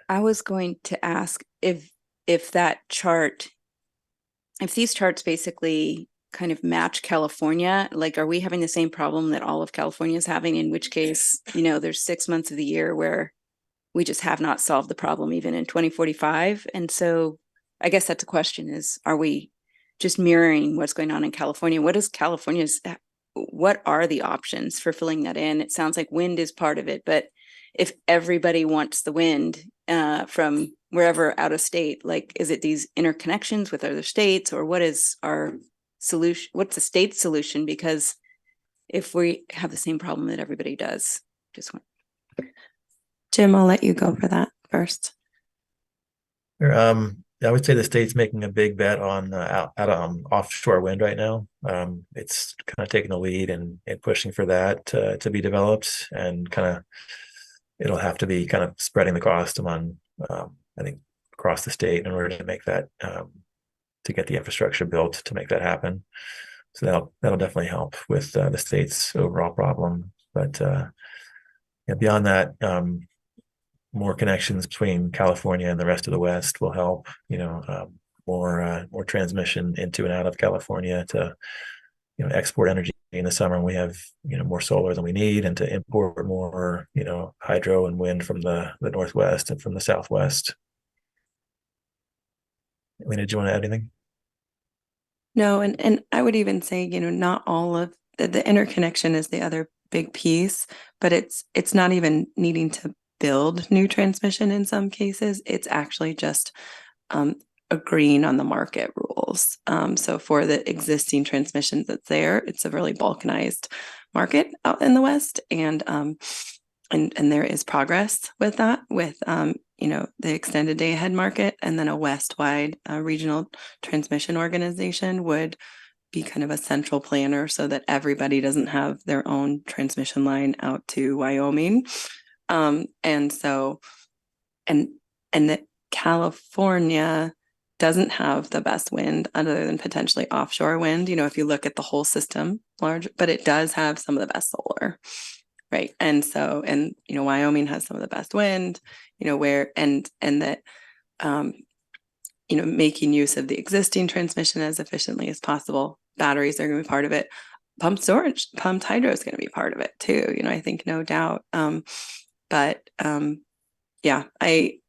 I was going to ask if that chart, if these charts basically kind of match California, like, are we having the same problem that all of California is having, in which case, there's 6 months of the year where we just have not solved the problem even in 2045. And so I guess that's a question is, are we just mirroring what's going on in California? What are the options for filling that in? It sounds like wind is part of it, but if everybody wants the wind from wherever out of state, like, is it these interconnections with other states, or what is our solution? What's the state's solution? Because if we have the same problem that everybody does,
Jim, I'll let you go for that first.
I would say the state's making a big bet on offshore wind right now. It's kind of taking the lead and pushing for that to be developed, and kind of it'll have to be kind of spreading the cost among I think across the state in order to make that to get the infrastructure built to make that happen. So that'll definitely help with the state's overall problem. But yeah, beyond that, more connections between California and the rest of the West will help. More transmission into and out of California to export energy in the summer. We have more solar than we need, and to import more hydro and wind from the Northwest and from the Southwest. Lena, did you want to add anything?
No, and I would even say, not all of the interconnection is the other big piece, but it's not even needing to build new transmission in some cases. It's actually just agreeing on the market rules. So for the existing transmission that's there, it's a really balkanized market out in the West, and there is progress with that, with the extended day ahead market, and then a West-wide regional transmission organization would be kind of a central planner so that everybody doesn't have their own transmission line out to Wyoming. And that California doesn't have the best wind other than potentially offshore wind, if you look at the whole system large, but it does have some of the best solar. Right. And so, Wyoming has some of the best wind, making use of the existing transmission as efficiently as possible. Batteries are going to be part of it. Pumped hydro is going to be part of it too. I think no doubt. Yeah, I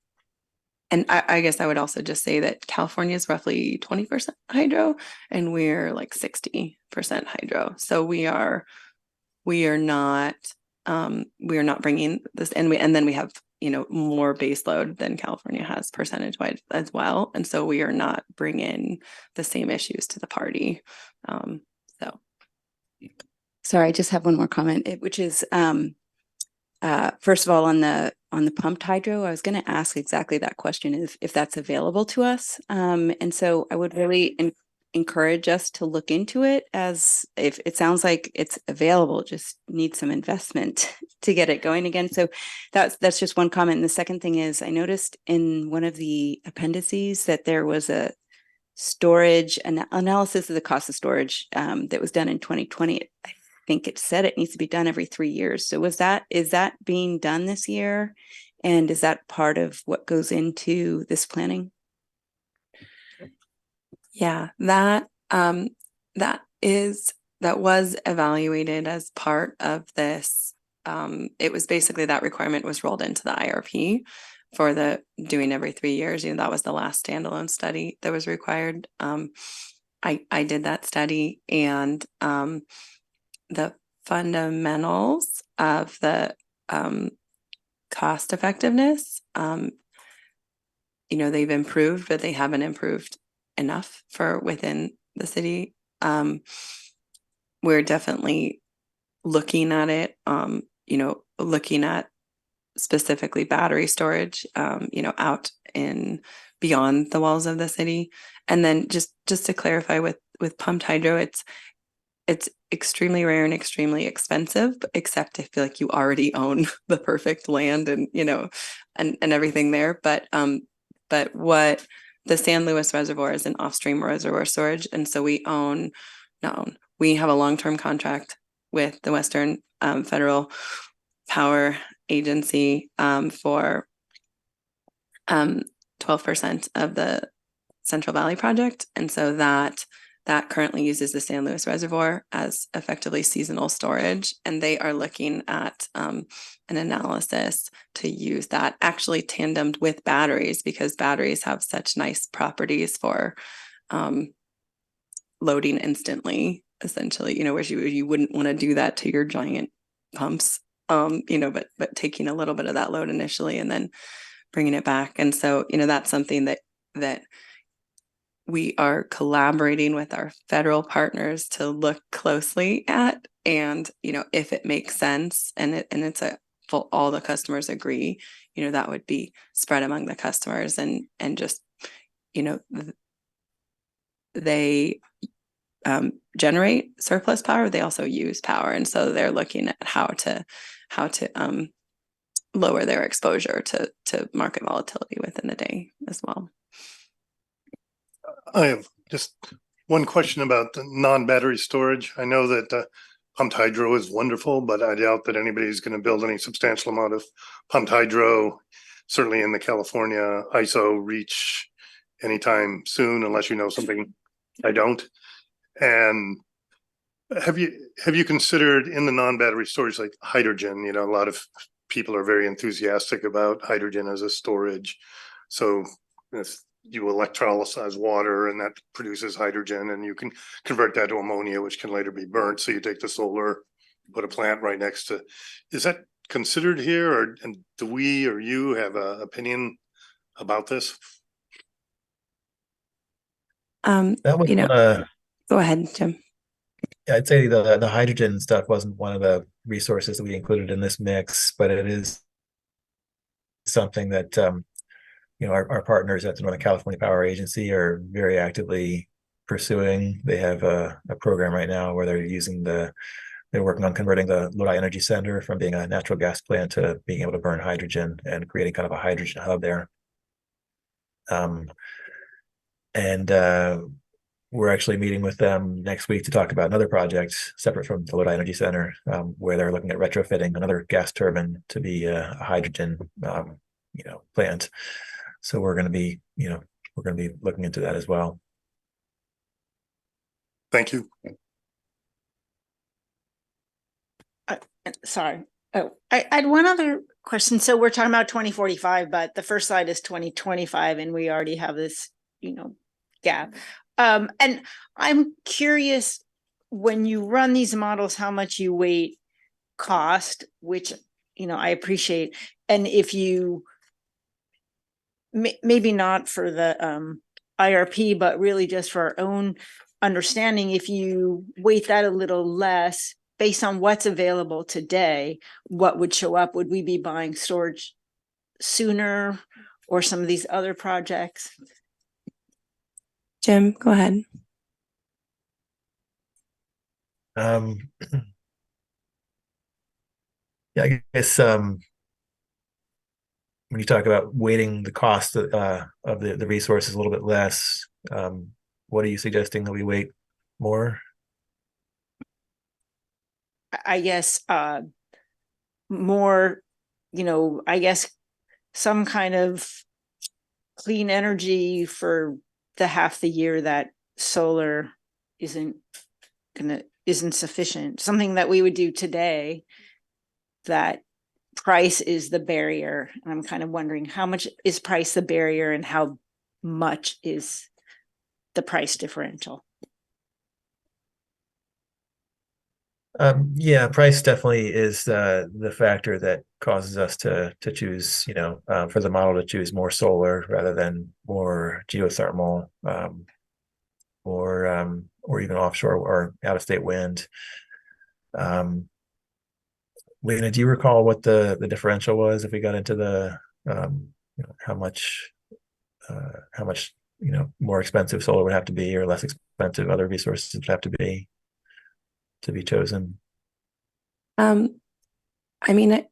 guess I would also just say that California is roughly 20% hydro, and we're like 60% hydro. So we are not bringing this, and then we have more base load than California has percentage wise as well, and so we are not bringing the same issues to the party.
Sorry, I just have one more comment, which is first of all, on the pumped hydro, I was going to ask exactly that question, if that's available to us, and so I would really encourage us to look into it, as if it sounds like it's available, just need some investment to get it going again. So that's just one comment. And the second thing is, I noticed in one of the appendices that there was a storage analysis of the cost of storage that was done in 2020. I think it said it needs to be done every 3 years. So is that being done this year? And is that part of what goes into this planning?
Yeah, that was evaluated as part of this. It was basically that requirement was rolled into the IRP for the doing every 3 years. That was the last standalone study that was required. I did that study, and the fundamentals of the cost effectiveness, they've improved, but they haven't improved enough for within the city. We're definitely looking at it, looking at specifically battery storage, out in beyond the walls of the city. And then just to clarify with pumped hydro, it's extremely rare and extremely expensive, except I feel like you already own the perfect land and and everything there. But what the San Luis Reservoir is an off-stream reservoir storage, and so we have a long-term contract with the Western Federal Power Agency for 12% of the Central Valley project, and so that currently uses the San Luis Reservoir as effectively seasonal storage, and they are looking at an analysis to use that actually tandemed with batteries, because batteries have such nice properties for loading instantly, essentially, where you wouldn't want to do that to your giant pumps, but taking a little bit of that load initially and then bringing it back. And so, that's something that we are collaborating with our federal partners to look closely at, and if it makes sense, and it's a all the customers agree, you know, that would be spread among the customers and just, you know, they generate surplus power, they also use power. And so they're looking at how to lower their exposure to market volatility within the day as well.
I have just one question about the non-battery storage. I know that pumped hydro is wonderful, but I doubt that anybody's going to build any substantial amount of pumped hydro, certainly in the California ISO reach anytime soon, unless you know something I don't. And have you considered in the non-battery storage like hydrogen? You know, a lot of people are very enthusiastic about hydrogen as a storage. So if you electrolyze water and that produces hydrogen, and you can convert that to ammonia, which can later be burnt. So you take the solar, put a plant right next to. Is that considered here, or and do we or you have an opinion about this?
That was
You know, go ahead, Jim.
I'd say the hydrogen stuff wasn't one of the resources that we included in this mix, but it is something that you know, our partners at the Northern California Power Agency are very actively pursuing. They have a program right now where they're working on converting the Lodi Energy Center from being a natural gas plant to being able to burn hydrogen and creating kind of a hydrogen hub there. We're actually meeting with them next week to talk about another project separate from the Lodi Energy Center, where they're looking at retrofitting another gas turbine to be a hydrogen, you know, plant. So we're going to be looking into that as well.
Thank you.
Sorry. Oh, I had one other question. So we're talking about 2045, but the first slide is 2025, and we already have this, you know, gap. And I'm curious, when you run these models, how much you weight cost, which, you know, I appreciate. And if you maybe not for the IRP, but really just for our own understanding, if you weight that a little less based on what's available today, what would show up? Would we be buying storage sooner, or some of these other projects?
Jim, go ahead.
Yeah, I guess when you talk about weighting the cost of the resources a little bit less, what are you suggesting that we weight more?
I guess more, you know, I guess some kind of clean energy for the half the year that solar isn't sufficient. Something that we would do today, that price is the barrier. And I'm kind of wondering, how much is price the barrier and how much is the price differential?
Yeah, price definitely is the factor that causes us to choose, you know, for the model to choose more solar rather than more geothermal, or even offshore or out-of-state wind. Lena, do you recall what the differential was if we got into the you know, how much you know, more expensive solar would have to be or less expensive other resources would have to be chosen?
I mean,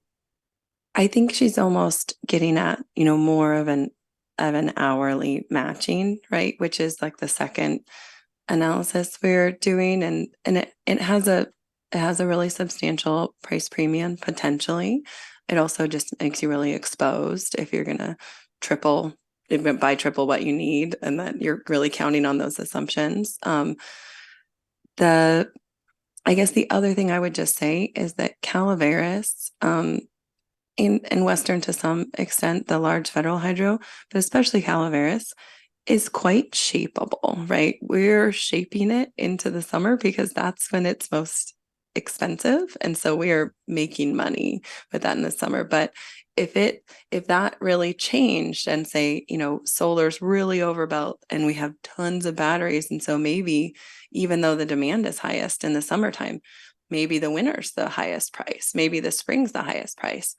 I think she's almost getting at, you know, more of an hourly matching, right? Which is like the second analysis we're doing, and it has a really substantial price premium potentially. It also just makes you really exposed if you're gonna buy triple what you need, and that you're really counting on those assumptions. I guess the other thing I would just say is that Calaveras, in Western to some extent, the large federal hydro, but especially Calaveras, is quite shapeable, right? We're shaping it into the summer because that's when it's most expensive. And so we are making money with that in the summer. But if that really changed and say, you know, solar's really overbuilt and we have tons of batteries, and so maybe even though the demand is highest in the summertime, maybe the winter's the highest price, maybe the spring's the highest price.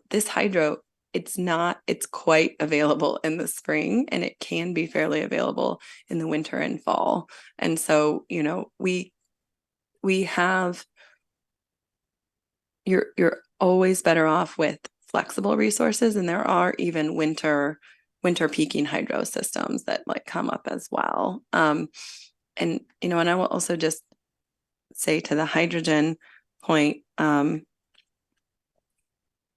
This hydro, it's quite available in the spring, and it can be fairly available in the winter and fall. And so, we have, you're always better off with flexible resources, and there are even winter peaking hydro systems that like come up as well. And I will also just say to the hydrogen point,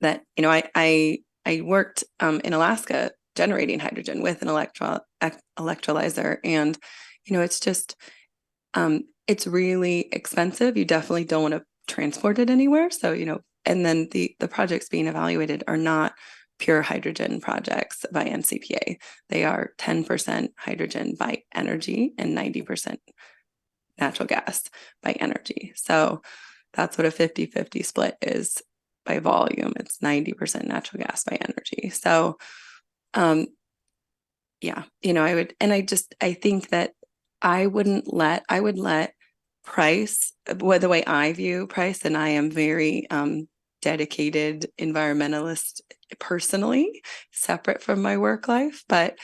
that I worked in Alaska generating hydrogen with an electrolyzer, and it's just it's really expensive. You definitely don't want to transport it anywhere. So and then the projects being evaluated are not pure hydrogen projects by NCPA. They are 10% hydrogen by energy and 90% natural gas by energy. So that's what a 50-50 split is by volume. It's 90% natural gas by energy. So I think that I would let price, the way I view price, and I am very dedicated environmentalist personally, separate from my work life, but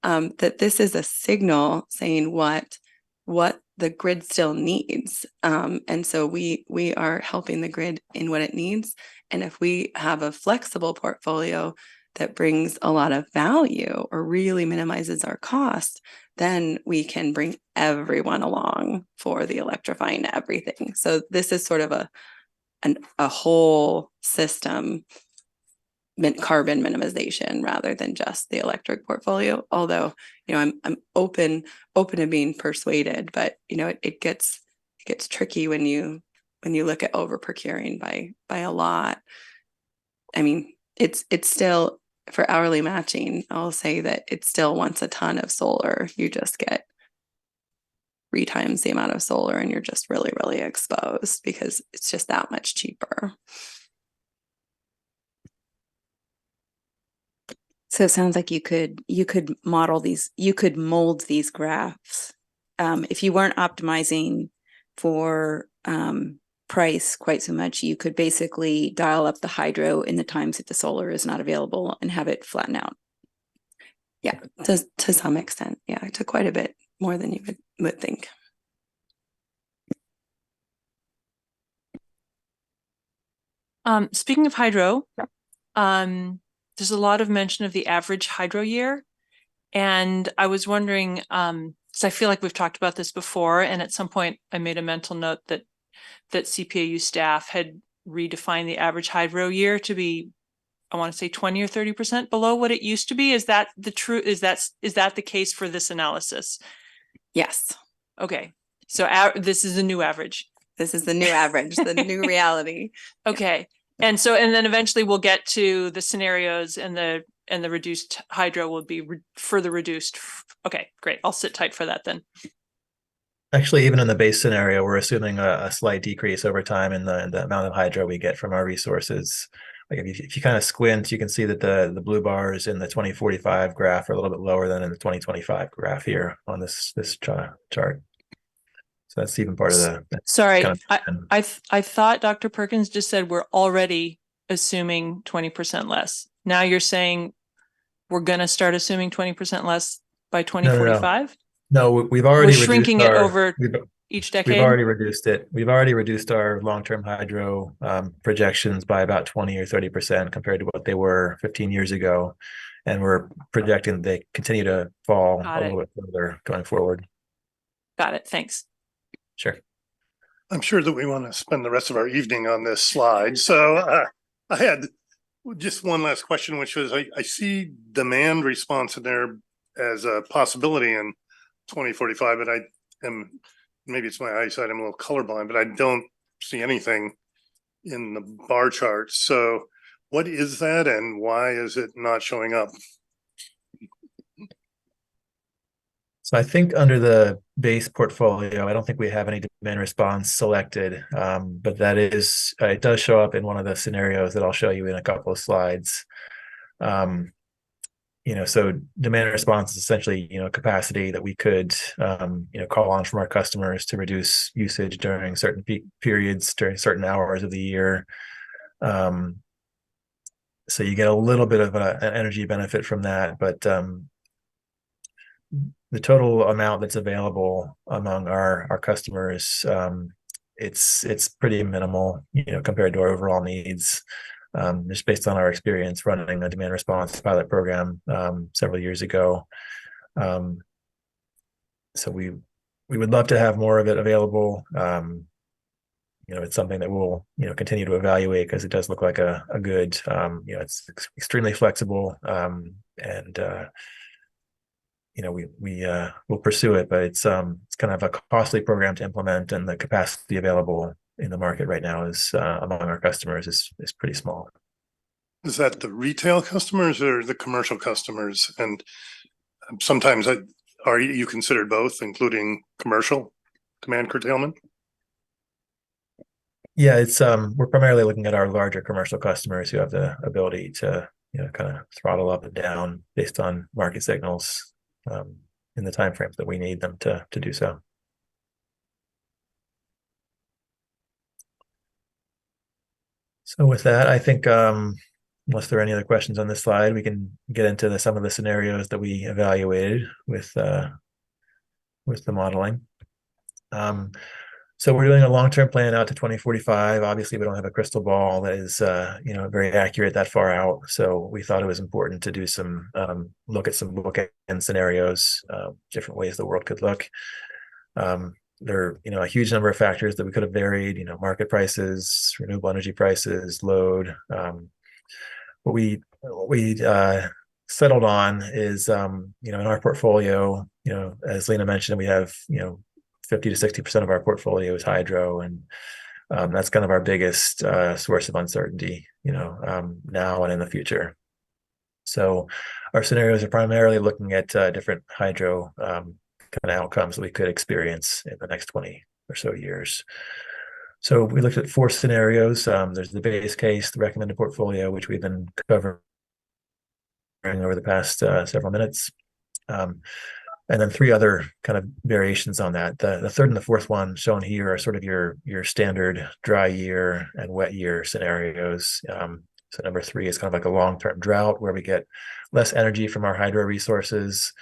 that this is a signal saying what the grid still needs. And so we are helping the grid in what it needs. And if we have a flexible portfolio that brings a lot of value or really minimizes our cost, then we can bring everyone along for the electrifying everything. So this is sort of a whole system carbon minimization rather than just the electric portfolio. Although, I'm open to being persuaded, but it gets tricky when you look at over procuring by a lot. I mean, it's still, for hourly matching, I'll say that it still wants a ton of solar. You just get 3 times the amount of solar, and you're just really, really exposed because it's just that much cheaper.
So it sounds like you could model these, you could mold these graphs. If you weren't optimizing for price quite so much, you could basically dial up the hydro in the times that the solar is not available and have it flatten out.
Yeah, to some extent. Yeah, to quite a bit more than you would think.
Speaking of hydro, there's a lot of mention of the average hydro year. And I was wondering, because I feel like we've talked about this before, and at some point I made a mental note that CPAU staff had redefined the average hydro year to be, I want to say 20 or 30% below what it used to be. Is that the true, is that the case for this analysis?
Yes.
Okay. So this is a new average.
This is the new average, the new reality.
Okay. And then eventually we'll get to the scenarios, and the reduced hydro will be further reduced. Okay, great. I'll sit tight for that then.
Actually, even in the base scenario, we're assuming a slight decrease over time in the amount of hydro we get from our resources. Like if you kind of squint, you can see that the blue bars in the 2045 graph are a little bit lower than in the 2025 graph here on this chart. So that's even part of the.
Sorry,
kind of,
I thought Dr. Perkins just said we're already assuming 20% less. Now you're saying we're going to start assuming 20% less by 2045?
No, we've already
We're shrinking it over each decade.
We've already reduced it. We've already reduced our long-term hydro projections by about 20 or 30% compared to what they were 15 years ago. And we're projecting that they continue to fall a little bit further going forward.
Got it. Thanks.
Sure.
I'm sure that we want to spend the rest of our evening on this slide. So I had just one last question, which was I see demand response in there as a possibility in 2045, but maybe it's my eyesight, I'm a little colorblind, but I don't see anything in the bar chart. So what is that, and why is it not showing up?
So I think under the base portfolio, I don't think we have any demand response selected, but that is, it does show up in one of the scenarios that I'll show you in a couple of slides. so demand response is essentially, capacity that we could, call on from our customers to reduce usage during certain peak periods, during certain hours of the year. So you get a little bit of an energy benefit from that, but the total amount that's available among our customers, it's pretty minimal, compared to our overall needs. Just based on our experience running a demand response pilot program several years ago. So we would love to have more of it available. It's something that we'll continue to evaluate because it does look like a good, it's extremely flexible, and we'll pursue it, but it's kind of a costly program to implement, and the capacity available in the market right now is among our customers is pretty small.
Is that the retail customers or the commercial customers? And sometimes are you considered both, including commercial demand curtailment?
Yeah, it's we're primarily looking at our larger commercial customers who have the ability to kind of throttle up and down based on market signals in the timeframes that we need them to do so. So with that, I think unless there are any other questions on this slide, we can get into some of the scenarios that we evaluated with the modeling. So we're doing a long-term plan out to 2045. Obviously, we don't have a crystal ball that is very accurate that far out. So we thought it was important to do some look at some bookend scenarios, different ways the world could look. There are a huge number of factors that we could have varied, market prices, renewable energy prices, load. What we settled on is in our portfolio, as Lena mentioned, we have 50 to 60% of our portfolio is hydro, and that's kind of our biggest source of uncertainty, now and in the future. So our scenarios are primarily looking at different hydro kind of outcomes that we could experience in the next 20 or so years. So we looked at 4 scenarios. There's the base case, the recommended portfolio, which we've been covering over the past several minutes. And then 3 other kind of variations on that. The third and the fourth one shown here are sort of your standard dry year and wet year scenarios. So number 3 is kind of like a long-term drought where we get less energy from our hydro resources.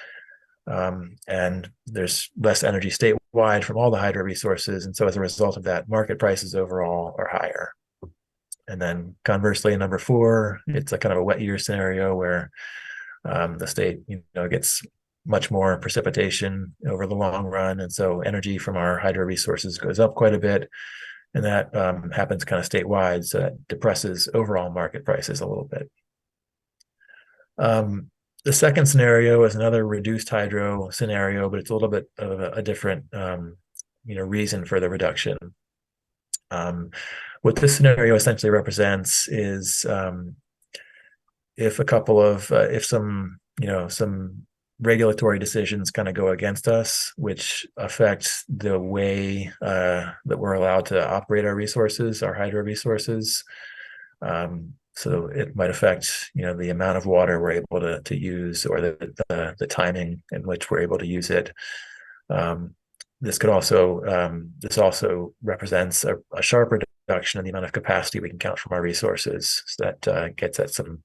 And there's less energy statewide from all the hydro resources. And so as a result of that, market prices overall are higher. And then conversely, number 4, it's a kind of a wet year scenario where the state gets much more precipitation over the long run. And so energy from our hydro resources goes up quite a bit. And that happens kind of statewide. So that depresses overall market prices a little bit. The second scenario is another reduced hydro scenario, but it's a little bit of a different reason for the reduction. What this scenario essentially represents is if some regulatory decisions kind of go against us, which affect the way that we're allowed to operate our resources, our hydro resources. So it might affect, the amount of water we're able to use, or the timing in which we're able to use it. This also represents a sharp reduction in the amount of capacity we can count from our resources. So that gets at some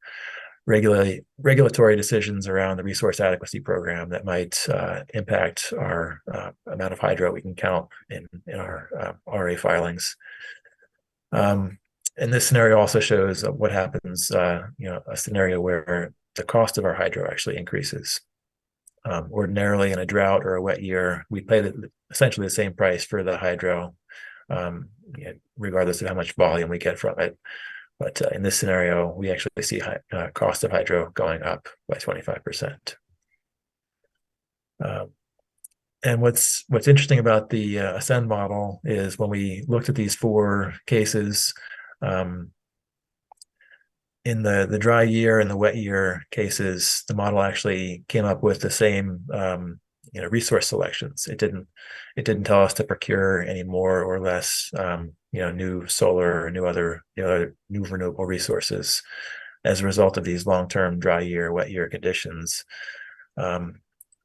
regulatory decisions around the resource adequacy program that might impact our amount of hydro we can count in our RA filings. And this scenario also shows what happens, a scenario where the cost of our hydro actually increases. Ordinarily in a drought or a wet year, we pay essentially the same price for the hydro, regardless of how much volume we get from it. But in this scenario, we actually see cost of hydro going up by 25%. And what's interesting about the Ascend model is when we looked at these 4 cases, in the dry year and the wet year cases, the model actually came up with the same resource selections. It didn't tell us to procure any more or less new solar or new renewable resources. as a result of these long-term dry year, wet year conditions.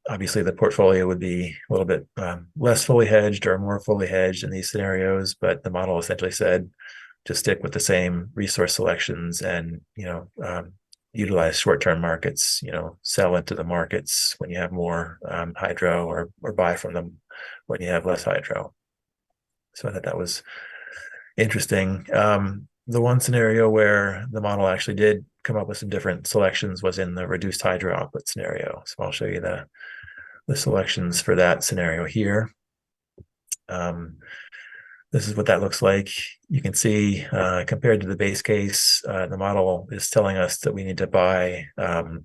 Obviously, the portfolio would be a little bit less fully hedged or more fully hedged in these scenarios, but the model essentially said to stick with the same resource selections and, utilize short-term markets, sell into the markets when you have more hydro or buy from them when you have less hydro. So I thought that was interesting. The one scenario where the model actually did come up with some different selections was in the reduced hydro output scenario. So I'll show you the selections for that scenario here. This is what that looks like. You can see compared to the base case, the model is telling us that we need to buy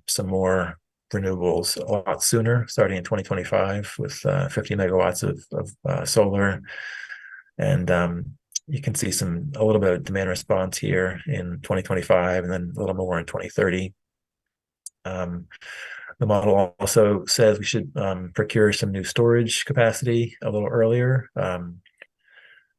some more renewables a lot sooner, starting in 2025 with 50 megawatts of solar. And you can see a little bit of demand response here in 2025 and then a little more in 2030. The model also says we should procure some new storage capacity a little earlier.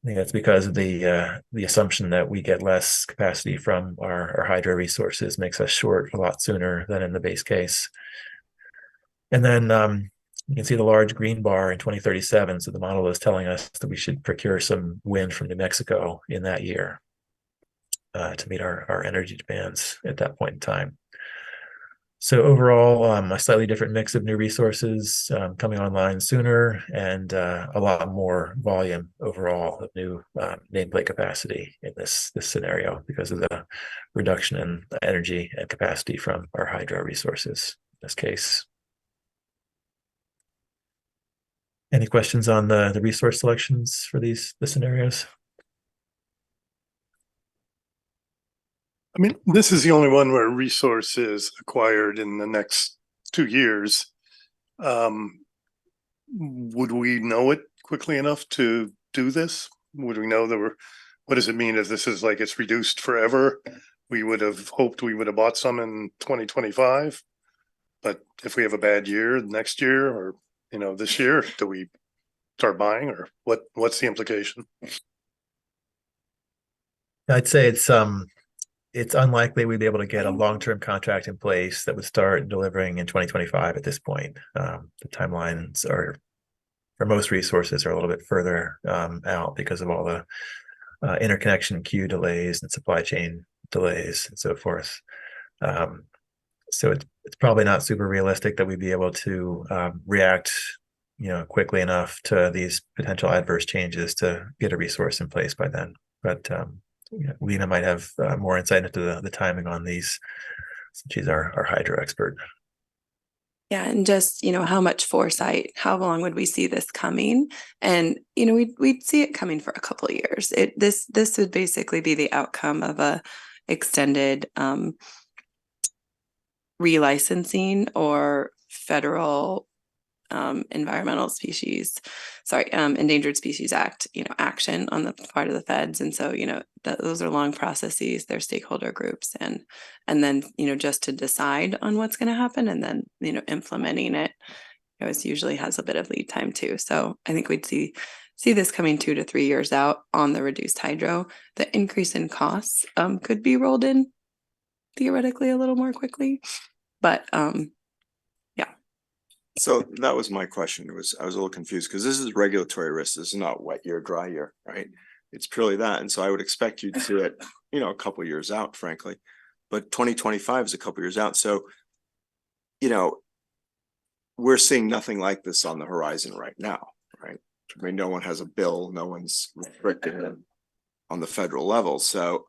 I think that's because of the assumption that we get less capacity from our hydro resources makes us short a lot sooner than in the base case. And then you can see the large green bar in 2037. So the model is telling us that we should procure some wind from New Mexico in that year to meet our energy demands at that point in time. So overall, a slightly different mix of new resources coming online sooner and a lot more volume overall of new nameplate capacity in this scenario because of the reduction in energy and capacity from our hydro resources in this case. Any questions on the resource selections for the scenarios?
I mean, this is the only one where resource is acquired in the next 2 years. Would we know it quickly enough to do this? Would we know what does it mean if this is like it's reduced forever? We would have hoped we would have bought some in 2025. But if we have a bad year next year or, this year, do we start buying or what's the implication?
I'd say it's unlikely we'd be able to get a long-term contract in place that would start delivering in 2025 at this point. The timelines are, for most resources, are a little bit further out because of all the interconnection queue delays and supply chain delays and so forth. So it's probably not super realistic that we'd be able to react, quickly enough to these potential adverse changes to get a resource in place by then. But Lena might have more insight into the timing on these, since she's our hydro expert.
Yeah, and just, how much foresight, how long would we see this coming? And, we'd see it coming for a couple of years. This would basically be the outcome of a extended relicensing or federal endangered species act, action on the part of the feds. And so, those are long processes, they're stakeholder groups and then, just to decide on what's going to happen and then, implementing it, it usually has a bit of lead time too. So I think we'd see this coming 2 to 3 years out on the reduced hydro. The increase in costs could be rolled in theoretically a little more quickly, but
So that was my question. I was a little confused because this is regulatory risk. This is not wet year, dry year, right? It's purely that. And so I would expect you to see it, a couple years out, frankly. But 2025 is a couple years out. So, we're seeing nothing like this on the horizon right now, right? I mean, no one has a bill, no one's restricted on the federal level. So,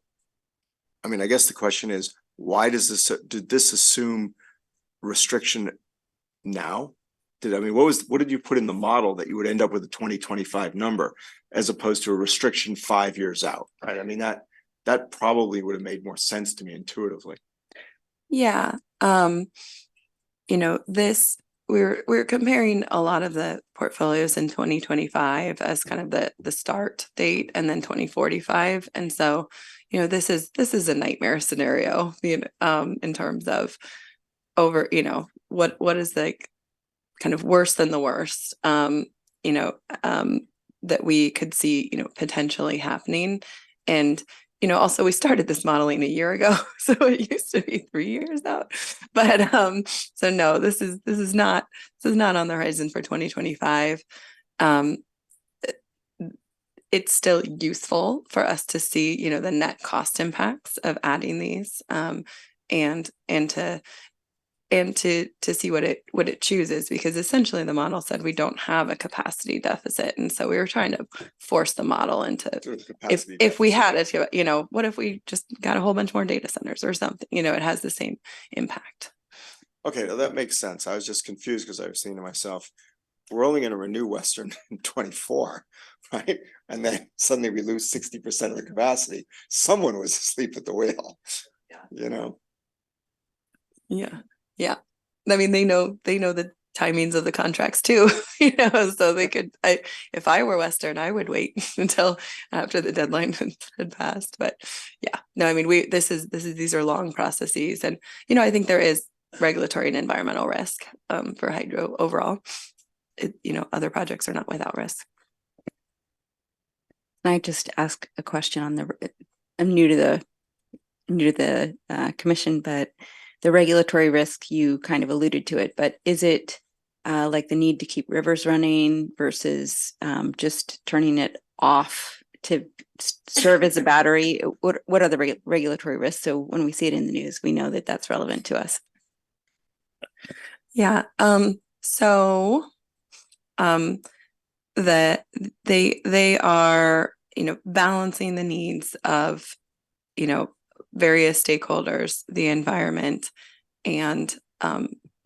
I mean, I guess the question is, did this assume restriction now? What did you put in the model that you would end up with a 2025 number as opposed to a restriction 5 years out, right? I mean, that probably would have made more sense to me intuitively.
Yeah. We're comparing a lot of the portfolios in 2025 as kind of the start date and then 2045. And so, this is a nightmare scenario, in terms of what is like kind of worse than the worst, that we could see, potentially happening. And, also we started this modeling a year ago, so it used to be 3 years out. But so no, this is not on the horizon for 2025. It's still useful for us to see, the net cost impacts of adding these, and to see what it chooses, because essentially the model said we don't have a capacity deficit, and so we were trying to force the model into, if we had it, what if we just got a whole bunch more data centers or something, it has the same impact.
Okay, well, that makes sense. I was just confused because I was saying to myself, we're only gonna renew Western in 24, right? And then suddenly we lose 60% of the capacity. Someone was asleep at the wheel.
Yeah. Yeah. I mean, they know the timings of the contracts too, so they could, if I were Western, I would wait until after the deadline had passed. But yeah, no, I mean, these are long processes, and, I think there is regulatory and environmental risk, for hydro overall. Other projects are not without risk.
Can I just ask a question on I'm new to the commission, but the regulatory risk, you kind of alluded to it, but is it like the need to keep rivers running versus just turning it off to serve as a battery? What are the regulatory risks? So when we see it in the news, we know that that's relevant to us.
Yeah. So that they are, balancing the needs of, various stakeholders, the environment, and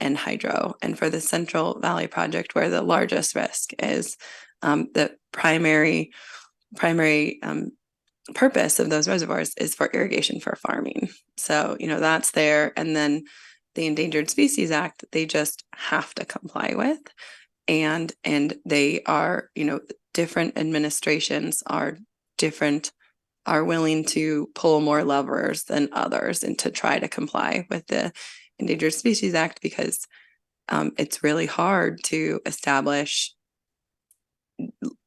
hydro. And for the Central Valley project, where the largest risk is, the primary purpose of those reservoirs is for irrigation for farming. So, that's there. And then the Endangered Species Act, they just have to comply with. And they are, different administrations are willing to pull more levers than others and to try to comply with the Endangered Species Act, because it's really hard to establish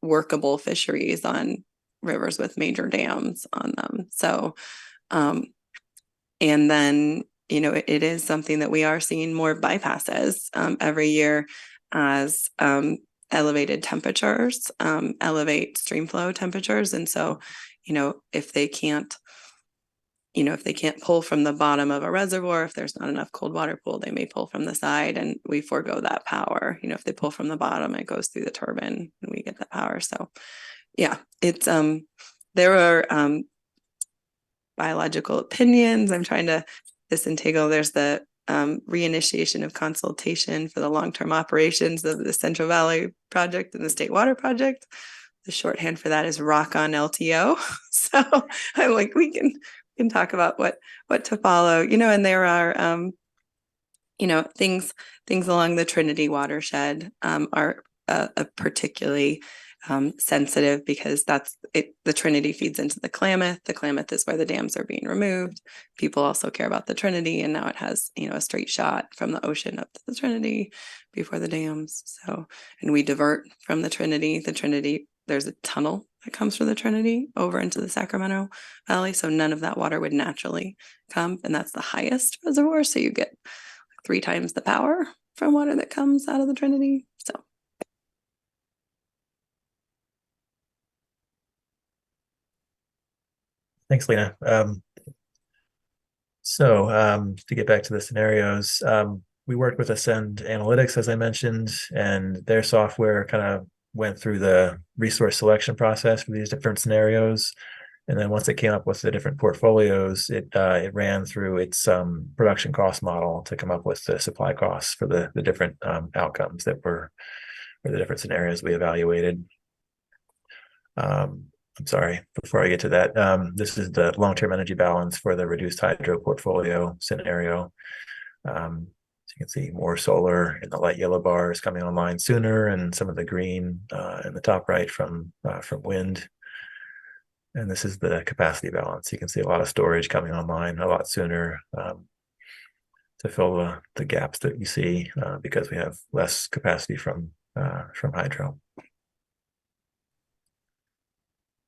workable fisheries on rivers with major dams on them. So, and then, it is something that we are seeing more bypasses every year as elevated temperatures elevate stream flow temperatures. And so, if they can't pull from the bottom of a reservoir, if there's not enough cold water pool, they may pull from the side, and we forego that power. If they pull from the bottom, it goes through the turbine and we get that power. So yeah, it's there are biological opinions. I'm trying to disentangle. There's the reinitiation of consultation for the long-term operations of the Central Valley project and the State Water Project. The shorthand for that is ROC on LTO. So I'm like, we can talk about what to follow, and there are things along the Trinity watershed are particularly sensitive, because that's it. The Trinity feeds into the Klamath. The Klamath is where the dams are being removed. People also care about the Trinity, and now it has, a straight shot from the ocean up to the Trinity before the dams. So, and we divert from the Trinity. There's a tunnel that comes from the Trinity over into the Sacramento Valley. So none of that water would naturally come. And that's the highest reservoir. So you get 3 times the power from water that comes out of the Trinity. So.
Thanks, Lena. To get back to the scenarios, we worked with Ascend Analytics, as I mentioned, and their software kind of went through the resource selection process for these different scenarios. And then once it came up with the different portfolios, it ran through its production cost model to come up with the supply costs for the different outcomes that were for the different scenarios we evaluated. I'm sorry, before I get to that, this is the long-term energy balance for the reduced hydro portfolio scenario. So you can see more solar in the light yellow bars coming online sooner, and some of the green in the top right from wind. And this is the capacity balance. You can see a lot of storage coming online a lot sooner to fill the gaps that you see because we have less capacity from hydro.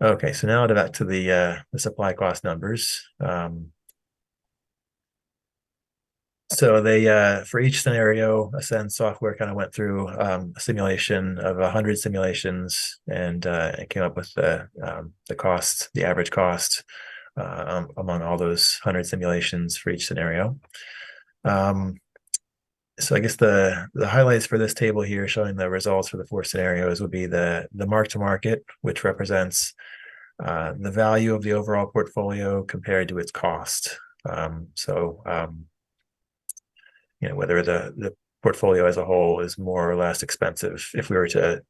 Okay, so now back to the supply cost numbers. So they for each scenario, Ascend software kind of went through a simulation of 100 simulations, and it came up with the cost, the average cost among all those 100 simulations for each scenario. So I guess the highlights for this table here showing the results for the 4 scenarios would be the mark to market, which represents the value of the overall portfolio compared to its cost. Whether the portfolio as a whole is more or less expensive if we were to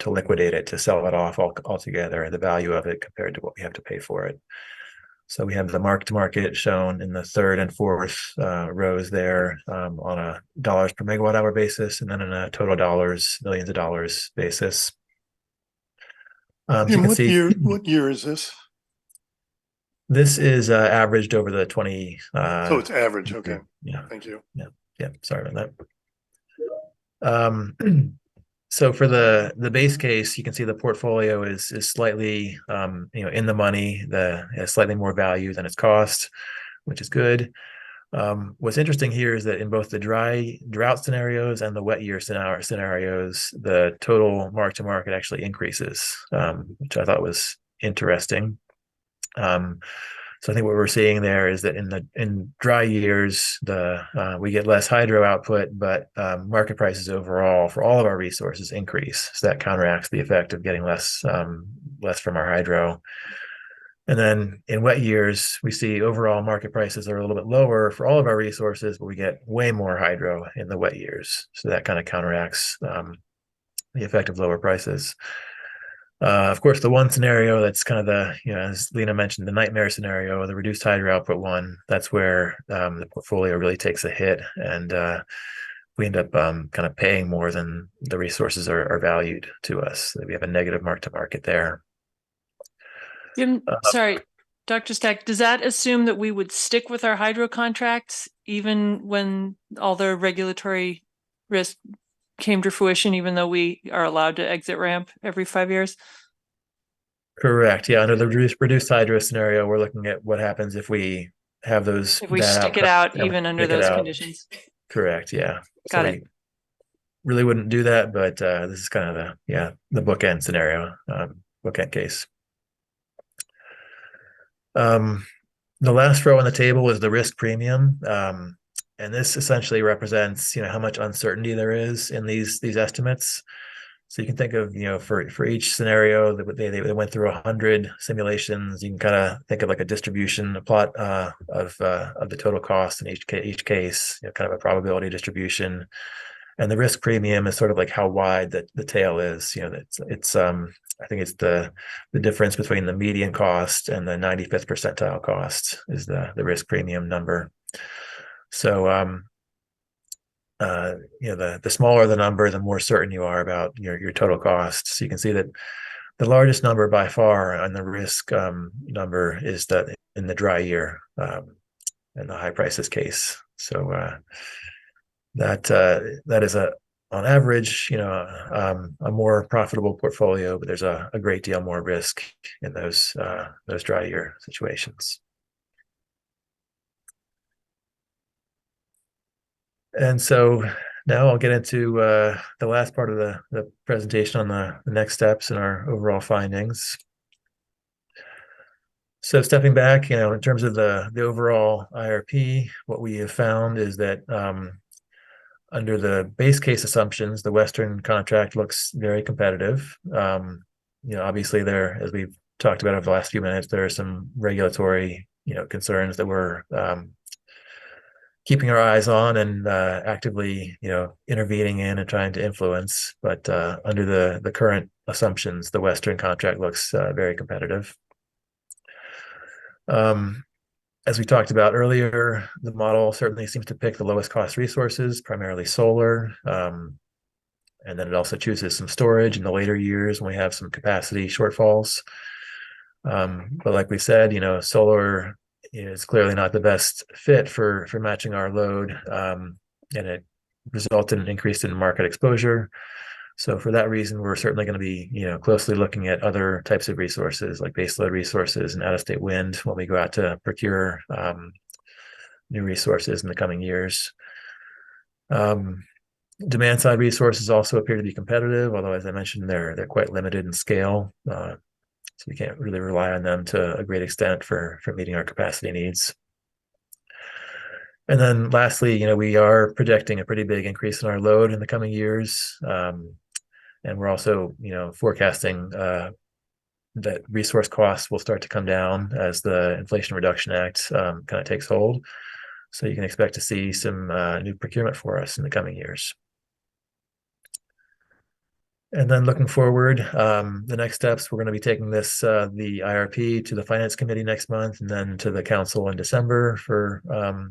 liquidate it, to sell it off altogether, the value of it compared to what we have to pay for it. So we have the mark to market shown in the 3rd and 4th rows there on a dollars per megawatt hour basis, and then in a total dollars, millions of dollars basis.
And what year is this?
This is averaged over the 20.
So it's average. Okay.
Yeah.
Thank you.
Yeah. Sorry about that. So for the base case, you can see the portfolio is slightly in the money, has slightly more value than its cost, which is good. What's interesting here is that in both the drought scenarios and the wet year scenarios, the total mark to market actually increases, which I thought was interesting. So I think what we're seeing there is that in dry years, we get less hydro output, but market prices overall for all of our resources increase. So that counteracts the effect of getting less from our hydro. And then in wet years, we see overall market prices are a little bit lower for all of our resources, but we get way more hydro in the wet years. So that kind of counteracts the effect of lower prices. Of course, the one scenario that's kind of as Lena mentioned, the nightmare scenario, the reduced hydro output one, that's where the portfolio really takes a hit, and we end up kind of paying more than the resources are valued to us. We have a negative mark to market there.
Sorry, Dr. Stack, does that assume that we would stick with our hydro contracts even when all the regulatory risk came to fruition, even though we are allowed to exit ramp every 5 years?
Correct. Yeah. Under the reduced hydro scenario, we're looking at what happens if we have those.
If we stick it out even under those conditions.
Correct. Yeah.
Got it.
We really wouldn't do that, but this is kind of the bookend scenario, bookend case. The last row on the table is the risk premium. And this essentially represents, how much uncertainty there is in these estimates. So you can think of, for each scenario that they went through 100 simulations. You can kind of think of like a distribution, a plot of the total cost in each case, kind of a probability distribution. And the risk premium is sort of like how wide the tail is. It's I think it's the difference between the median cost and the 95th percentile cost is the risk premium number. So, the smaller the number, the more certain you are about your total cost. So you can see that the largest number by far on the risk number is that in the dry year, in the high prices case. So that is on average, a more profitable portfolio, but there's a great deal more risk in those dry year situations. And so now I'll get into the last part of the presentation on the next steps and our overall findings. So stepping back, in terms of the overall IRP, what we have found is that under the base case assumptions, the Western contract looks very competitive. Obviously there, as we've talked about over the last few minutes, there are some regulatory, concerns that we're keeping our eyes on and actively, intervening in and trying to influence. But under the current assumptions, the Western contract looks very competitive. As we talked about earlier, the model certainly seems to pick the lowest cost resources, primarily solar. And then it also chooses some storage in the later years when we have some capacity shortfalls. But like we said, solar is clearly not the best fit for matching our load. And it resulted in an increase in market exposure. So for that reason, we're certainly going to be, closely looking at other types of resources like baseload resources and out-of-state wind when we go out to procure new resources in the coming years. Demand side resources also appear to be competitive, although as I mentioned, they're quite limited in scale. So we can't really rely on them to a great extent for meeting our capacity needs. And then lastly, we are projecting a pretty big increase in our load in the coming years. And we're also, forecasting that resource costs will start to come down as the Inflation Reduction Act kind of takes hold. So you can expect to see some new procurement for us in the coming years. And then looking forward, the next steps, we're going to be taking this, the IRP to the Finance Committee next month and then to the Council in December for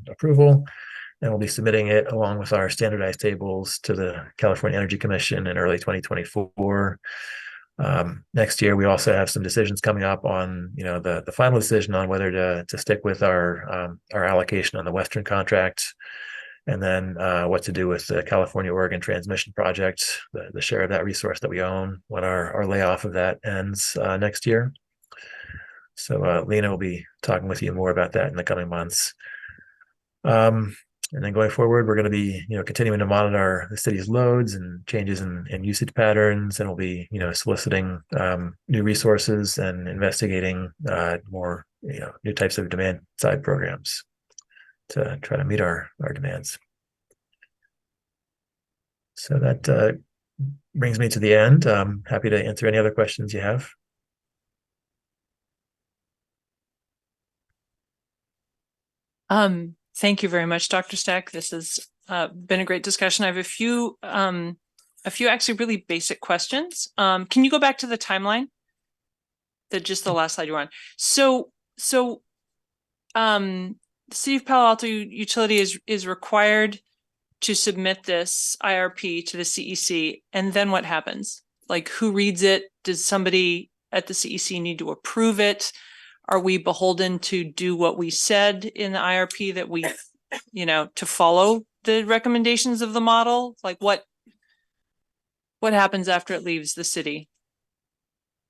approval. And we'll be submitting it along with our standardized tables to the California Energy Commission in early 2024. Next year, we also have some decisions coming up on, the final decision on whether to stick with our allocation on the Western contract, and then what to do with the California-Oregon transmission project, the share of that resource that we own when our layoff of that ends next year. So Lena will be talking with you more about that in the coming months. And then going forward, we're going to be, continuing to monitor the city's loads and changes in usage patterns, and we'll be, soliciting new resources and investigating more, new types of demand side programs to try to meet our demands. So that brings me to the end. I'm happy to answer any other questions you have.
Thank you very much, Dr. Stack. This has been a great discussion. I have a few actually really basic questions. Can you go back to the timeline? Just the last slide you're on. So the City of Palo Alto utility is required to submit this IRP to the CEC, and then what happens? Like, who reads it? Does somebody at the CEC need to approve it? Are we beholden to do what we said in the IRP that we, to follow the recommendations of the model? Like, what happens after it leaves the city?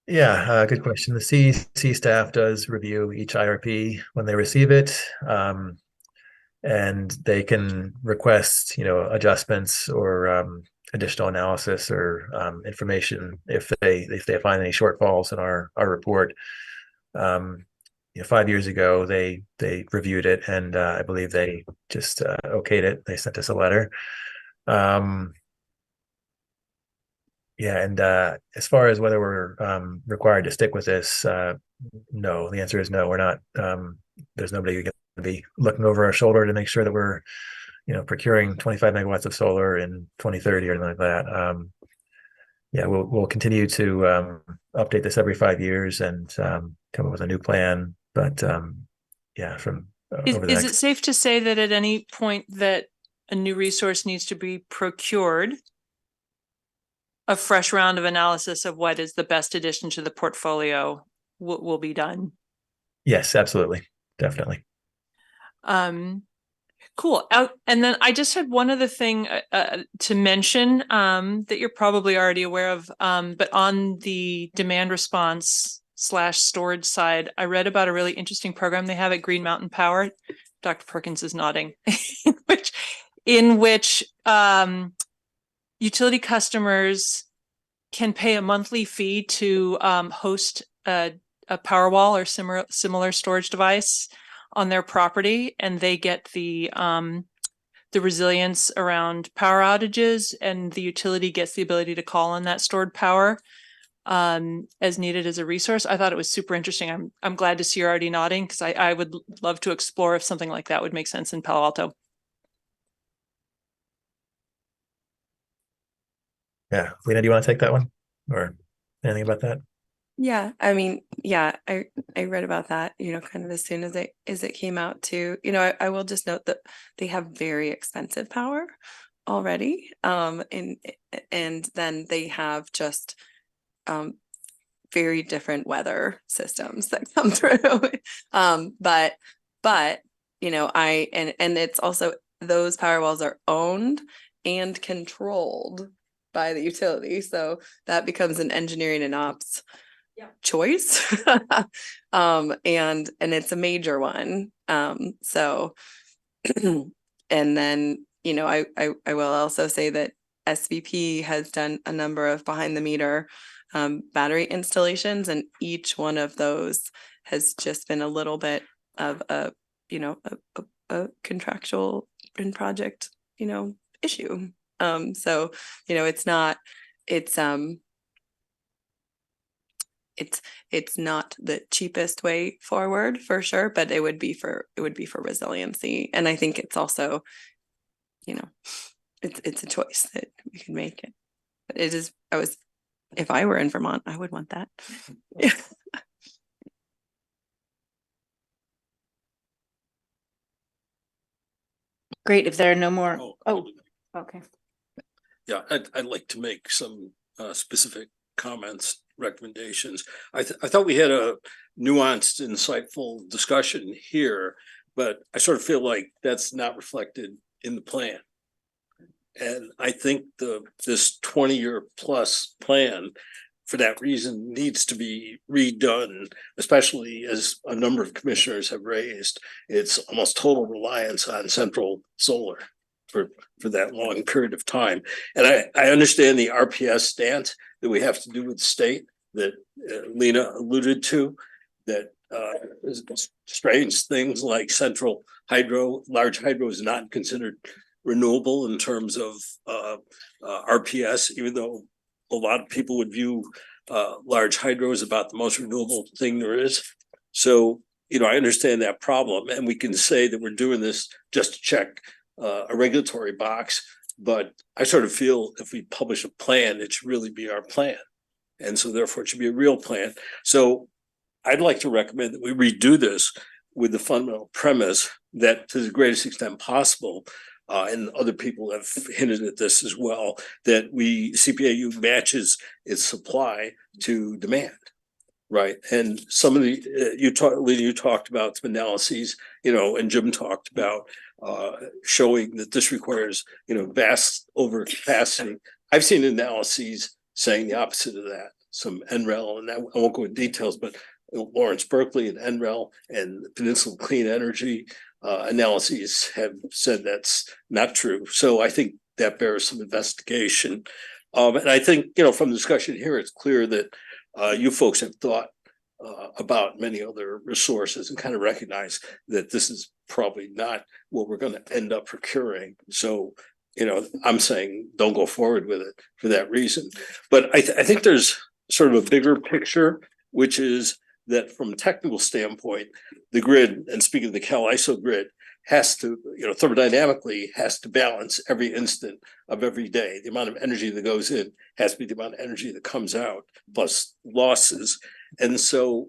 Yeah, good question. The CEC staff does review each IRP when they receive it, and they can request, adjustments or additional analysis or information if they find any shortfalls in our report. 5 years ago, they reviewed it, and I believe they just okayed it. They sent us a letter. Yeah, and as far as whether we're required to stick with this, no. The answer is no. We're not. There's nobody going to be looking over our shoulder to make sure that we're, procuring 25 megawatts of solar in 2030 or anything like that. Yeah, we'll continue to update this every 5 years and come up with a new plan. But yeah, from
Is it safe to say that at any point that a new resource needs to be procured, a fresh round of analysis of what is the best addition to the portfolio will be done?
Yes, absolutely. Definitely.
Cool. And then I just had one other thing to mention that you're probably already aware of, but on the demand response / storage side, I read about a really interesting program they have at Green Mountain Power. Dr. Perkins is nodding, in which utility customers can pay a monthly fee to host a Powerwall or similar storage device on their property, and they get the resilience around power outages, and the utility gets the ability to call on that stored power as needed as a resource. I thought it was super interesting. I'm glad to see you're already nodding, because I would love to explore if something like that would make sense in Palo Alto.
Yeah, Lena, do you want to take that one or anything about that?
Yeah, I mean, yeah, I read about that, kind of as soon as it came out too. I will just note that they have very expensive power already. And then they have just very different weather systems that come through. But and it's also, those Powerwalls are owned and controlled by the utility. So that becomes an engineering and ops choice. And it's a major one. So and then, you know, I will also say that SVP has done a number of behind the meter battery installations, and each one of those has just been a little bit of a, you know, a contractual and project, you know, issue. So, you know, it's not the cheapest way forward for sure, but it would be for resiliency. And I think it's also, you know, it's a choice that we can make it. But it is, if I were in Vermont, I would want that.
Great, if there are no more, okay.
Yeah, I'd like to make some specific comments, recommendations. I thought we had a nuanced, insightful discussion here, but I sort of feel like that's not reflected in the plan. And I think this 20-year plus plan, for that reason, needs to be redone, especially as a number of commissioners have raised. It's almost total reliance on central solar for that long period of time. And I understand the RPS stance that we have to do with the state that Lena alluded to, that strange things like central hydro, large hydro is not considered renewable in terms of RPS, even though a lot of people would view large hydro as about the most renewable thing there is. So, you know, I understand that problem, and we can say that we're doing this just to check a regulatory box, but I sort of feel if we publish a plan, it should really be our plan. And so therefore it should be a real plan. So I'd like to recommend that we redo this with the fundamental premise that to the greatest extent possible, and other people have hinted at this as well, that CPAU matches its supply to demand, right? And some of the, Lena, you talked about some analyses, you know, and Jim talked about showing that this requires, you know, vast overcapacity. I've seen analyses saying the opposite of that. Some NREL, and I won't go into details, but Lawrence Berkeley and NREL and Peninsula Clean Energy analyses have said that's not true. So I think that bears some investigation. And I think, you know, from the discussion here, it's clear that you folks have thought about many other resources and kind of recognize that this is probably not what we're going to end up procuring. So, you know, I'm saying don't go forward with it for that reason. But I think there's sort of a bigger picture, which is that from a technical standpoint, the grid, and speaking of the CalISO grid, has to, you know, thermodynamically has to balance every instant of every day. The amount of energy that goes in has to be the amount of energy that comes out, plus losses. And so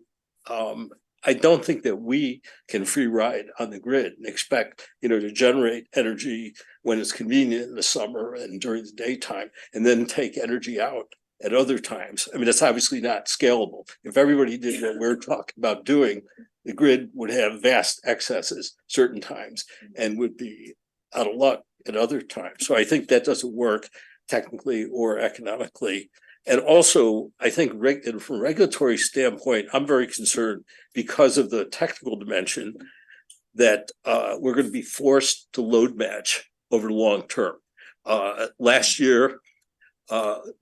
I don't think that we can free ride on the grid and expect, you know, to generate energy when it's convenient in the summer and during the daytime, and then take energy out at other times. I mean, that's obviously not scalable. If everybody did what we're talking about doing, the grid would have vast excesses certain times and would be out of luck at other times. So I think that doesn't work technically or economically. And also, I think from a regulatory standpoint, I'm very concerned because of the technical dimension that we're going to be forced to load match over the long term. Last year,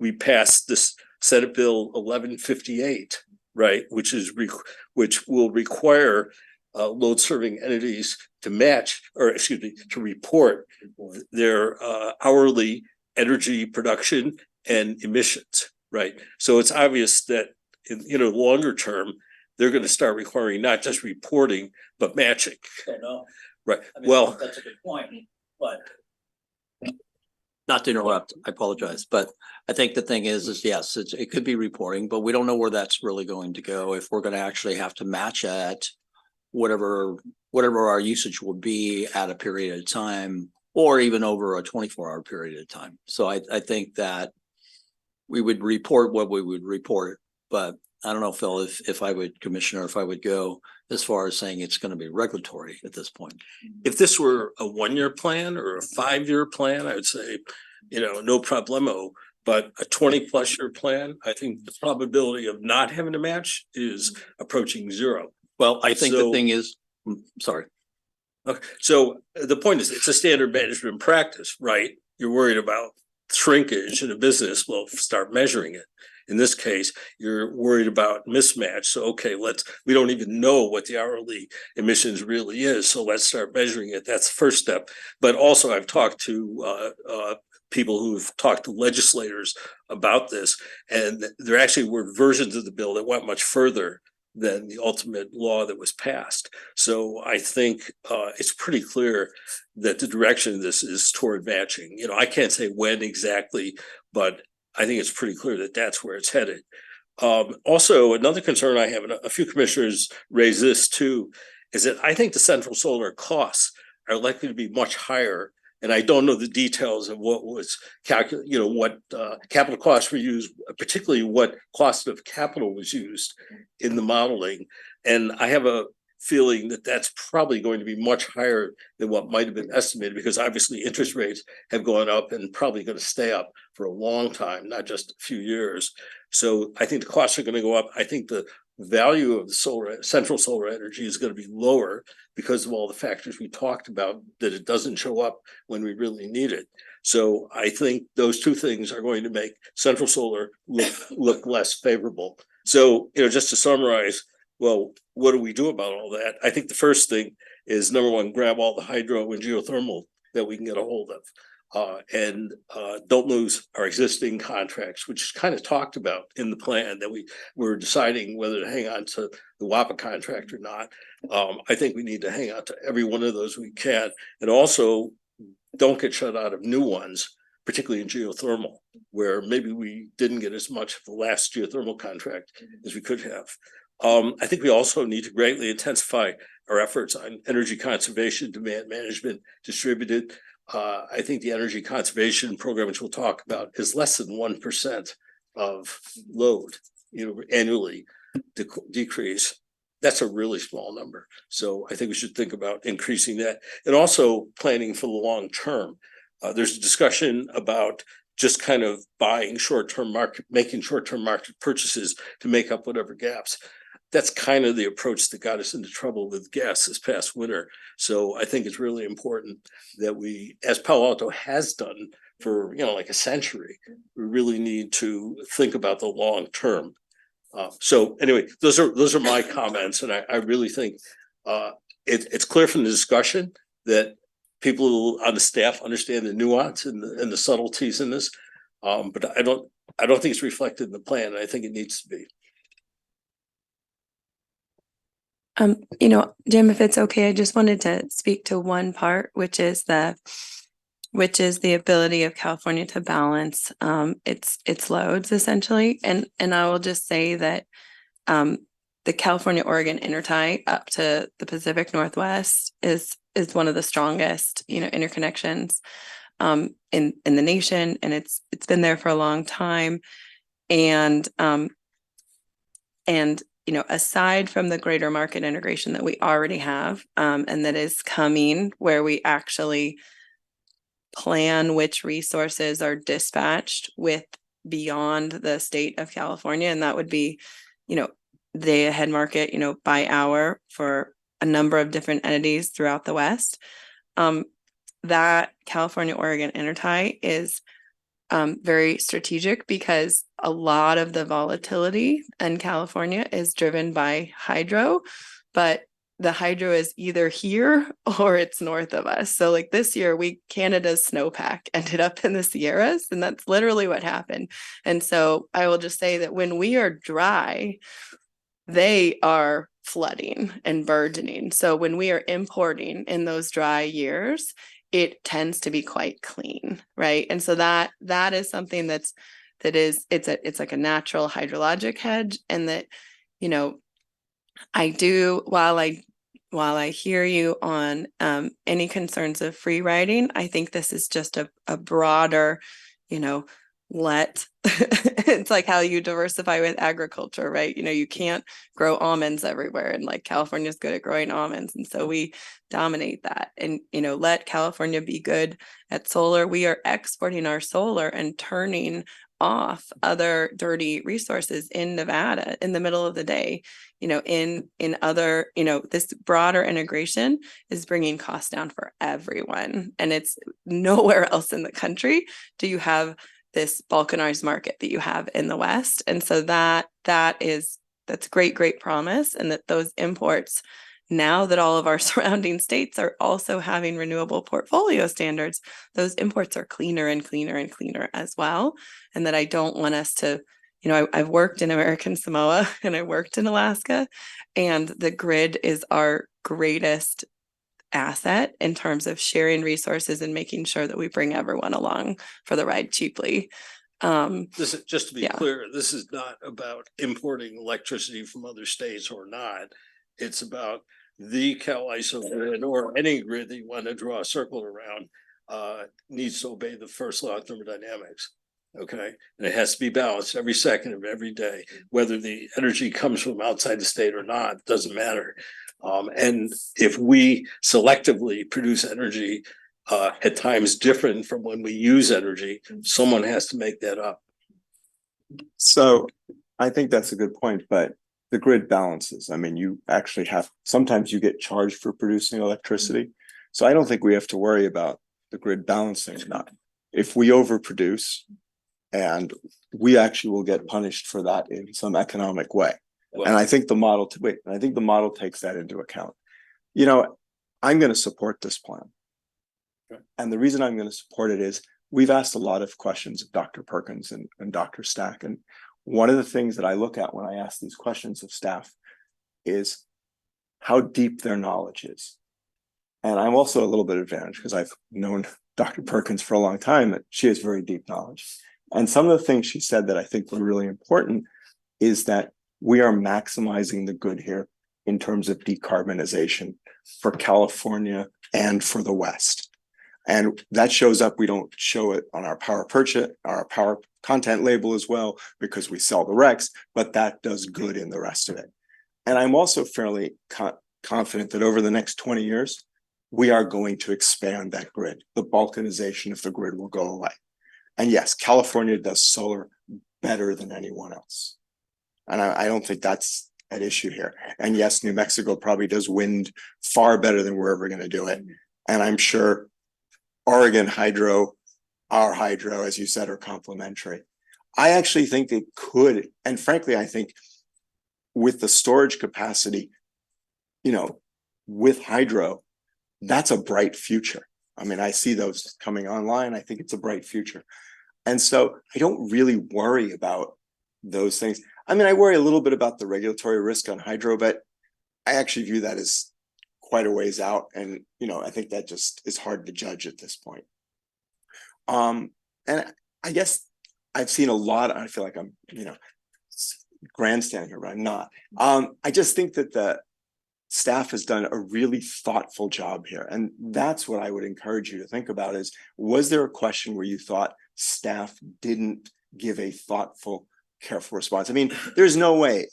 we passed this Senate Bill 1158, right, which will require load serving entities to match, or excuse me, to report their hourly energy production and emissions, right? So it's obvious that in, you know, longer term, they're going to start requiring not just reporting but matching. Right.
I mean, well, that's a good point, but not to interrupt, I apologize, but I think the thing is yes, it could be reporting, but we don't know where that's really going to go. If we're going to actually have to match at whatever our usage will be at a period of time, or even over a 24-hour period of time. So I think that we would report what we would report, but I don't know, Phil, if I would, Commissioner, if I would go as far as saying it's going to be regulatory at this point.
If this were a 1-year plan or a 5-year plan, I would say, you know, no problemo. But a 20+ year plan, I think the probability of not having a match is approaching zero.
Well, I think the
So-
thing is, sorry.
Okay, so the point is, it's a standard management practice, right? You're worried about shrinkage in a business, well, start measuring it. In this case, you're worried about mismatch. So, okay, we don't even know what the hourly emissions really is. So let's start measuring it. That's the first step. But also I've talked to people who've talked to legislators about this, and there actually were versions of the bill that went much further than the ultimate law that was passed. So I think it's pretty clear that the direction of this is toward matching. You know, I can't say when exactly, but I think it's pretty clear that that's where it's headed. Also, another concern I have, and a few commissioners raise this too, is that I think the central solar costs are likely to be much higher. And I don't know the details of what was calculated, you know, what capital costs were used, particularly what cost of capital was used in the modeling. And I have a feeling that that's probably going to be much higher than what might have been estimated, because obviously interest rates have gone up and probably going to stay up for a long time, not just a few years. So I think the costs are going to go up. I think the value of the central solar energy is going to be lower because of all the factors we talked about, that it doesn't show up when we really need it. So I think those two things are going to make central solar look less favorable. So, you know, just to summarize, well, what do we do about all that? I think the first thing is, number one, grab all the hydro and geothermal that we can get a hold of. And don't lose our existing contracts, which is kind of talked about in the plan, that we were deciding whether to hang on to the WAPA contract or not. I think we need to hang on to every one of those we can, and also don't get shut out of new ones, particularly in geothermal, where maybe we didn't get as much of the last geothermal contract as we could have. I think we also need to greatly intensify our efforts on energy conservation, demand management, distributed. I think the energy conservation program, which we'll talk about, is less than 1% of load, you know, annually decrease. That's a really small number. So I think we should think about increasing that, and also planning for the long term. There's a discussion about just kind of making short-term market purchases to make up whatever gaps. That's kind of the approach that got us into trouble with gas this past winter. So I think it's really important that we, as Palo Alto has done for, you know, like a century, we really need to think about the long term. So anyway, those are my comments, and I really think it's clear from the discussion that people on the staff understand the nuance and the subtleties in this, but I don't think it's reflected in the plan, and I think it needs to be.
You know, Jim, if it's okay, I just wanted to speak to one part, which is the ability of California to balance its loads, essentially. And I will just say that the California-Oregon intertie up to the Pacific Northwest is one of the strongest, you know, interconnections in the nation, and it's been there for a long time. And you know, aside from the greater market integration that we already have, and that is coming, where we actually plan which resources are dispatched with beyond the state of California, and that would be, you know, the ahead market, you know, by hour for a number of different entities throughout the West. That California-Oregon intertie is very strategic, because a lot of the volatility in California is driven by hydro, but the hydro is either here or it's north of us. So like this year, Canada's snowpack ended up in the Sierras, and that's literally what happened. And so I will just say that when we are dry, they are flooding and burgeoning. So when we are importing in those dry years, it tends to be quite clean, right? And so that is something it's like a natural hydrologic hedge, and that, you know, while I hear you on any concerns of free riding, I think this is just a broader, you know, it's like how you diversify with agriculture, right? You know, you can't grow almonds everywhere, and like California's good at growing almonds, and so we dominate that. And, you know, let California be good at solar. We are exporting our solar and turning off other dirty resources in Nevada in the middle of the day. In other, this broader integration is bringing costs down for everyone. And it's nowhere else in the country do you have this balkanized market that you have in the West. And so that's great promise. And that those imports, now that all of our surrounding states are also having renewable portfolio standards, those imports are cleaner and cleaner and cleaner as well. And that I don't want us to, I've worked in American Samoa and I worked in Alaska, and the grid is our greatest asset in terms of sharing resources and making sure that we bring everyone along for the ride cheaply.
This is, just to be
Yeah.
clear, this is not about importing electricity from other states or not. It's about the CalISO grid, or any grid that you want to draw a circle around, needs to obey the first law of thermodynamics. Okay, and it has to be balanced every second of every day, whether the energy comes from outside the state or not, doesn't matter. And if we selectively produce energy at times different from when we use energy, someone has to make that up.
So I think that's a good point, but the grid balances. I mean, you actually have, sometimes you get charged for producing electricity. So I don't think we have to worry about the grid balancing. Not if we overproduce, and we actually will get punished for that in some economic way. And I think the model takes that into account. I'm going to support this plan.
Okay.
And the reason I'm going to support it is we've asked a lot of questions of Dr. Perkins and Dr. Stack. And one of the things that I look at when I ask these questions of staff is how deep their knowledge is. And I'm also a little bit advantaged because I've known Dr. Perkins for a long time, and she has very deep knowledge. And some of the things she said that I think were really important is that we are maximizing the good here in terms of decarbonization for California and for the West. And that shows up, we don't show it on our power purchase, our power content label as well, because we sell the RECs, but that does good in the rest of it. And I'm also fairly confident that over the next 20 years, we are going to expand that grid. The balkanization of the grid will go away. And yes, California does solar better than anyone else. And I don't think that's an issue here. And yes, New Mexico probably does wind far better than we're ever going to do it. And I'm sure Oregon hydro, our hydro, as you said, are complementary. I actually think it could. And frankly, I think with the storage capacity, with hydro, that's a bright future. I mean, I see those coming online. I think it's a bright future. And so I don't really worry about those things. I mean, I worry a little bit about the regulatory risk on hydro, but I actually view that as quite a ways out. And, I think that just is hard to judge at this point. And I guess I've seen a lot, I feel like I'm, grandstanding here, but I'm not. I just think that the staff has done a really thoughtful job here. And that's what I would encourage you to think about is, was there a question where you thought staff didn't give a thoughtful, careful response? I mean, there's no way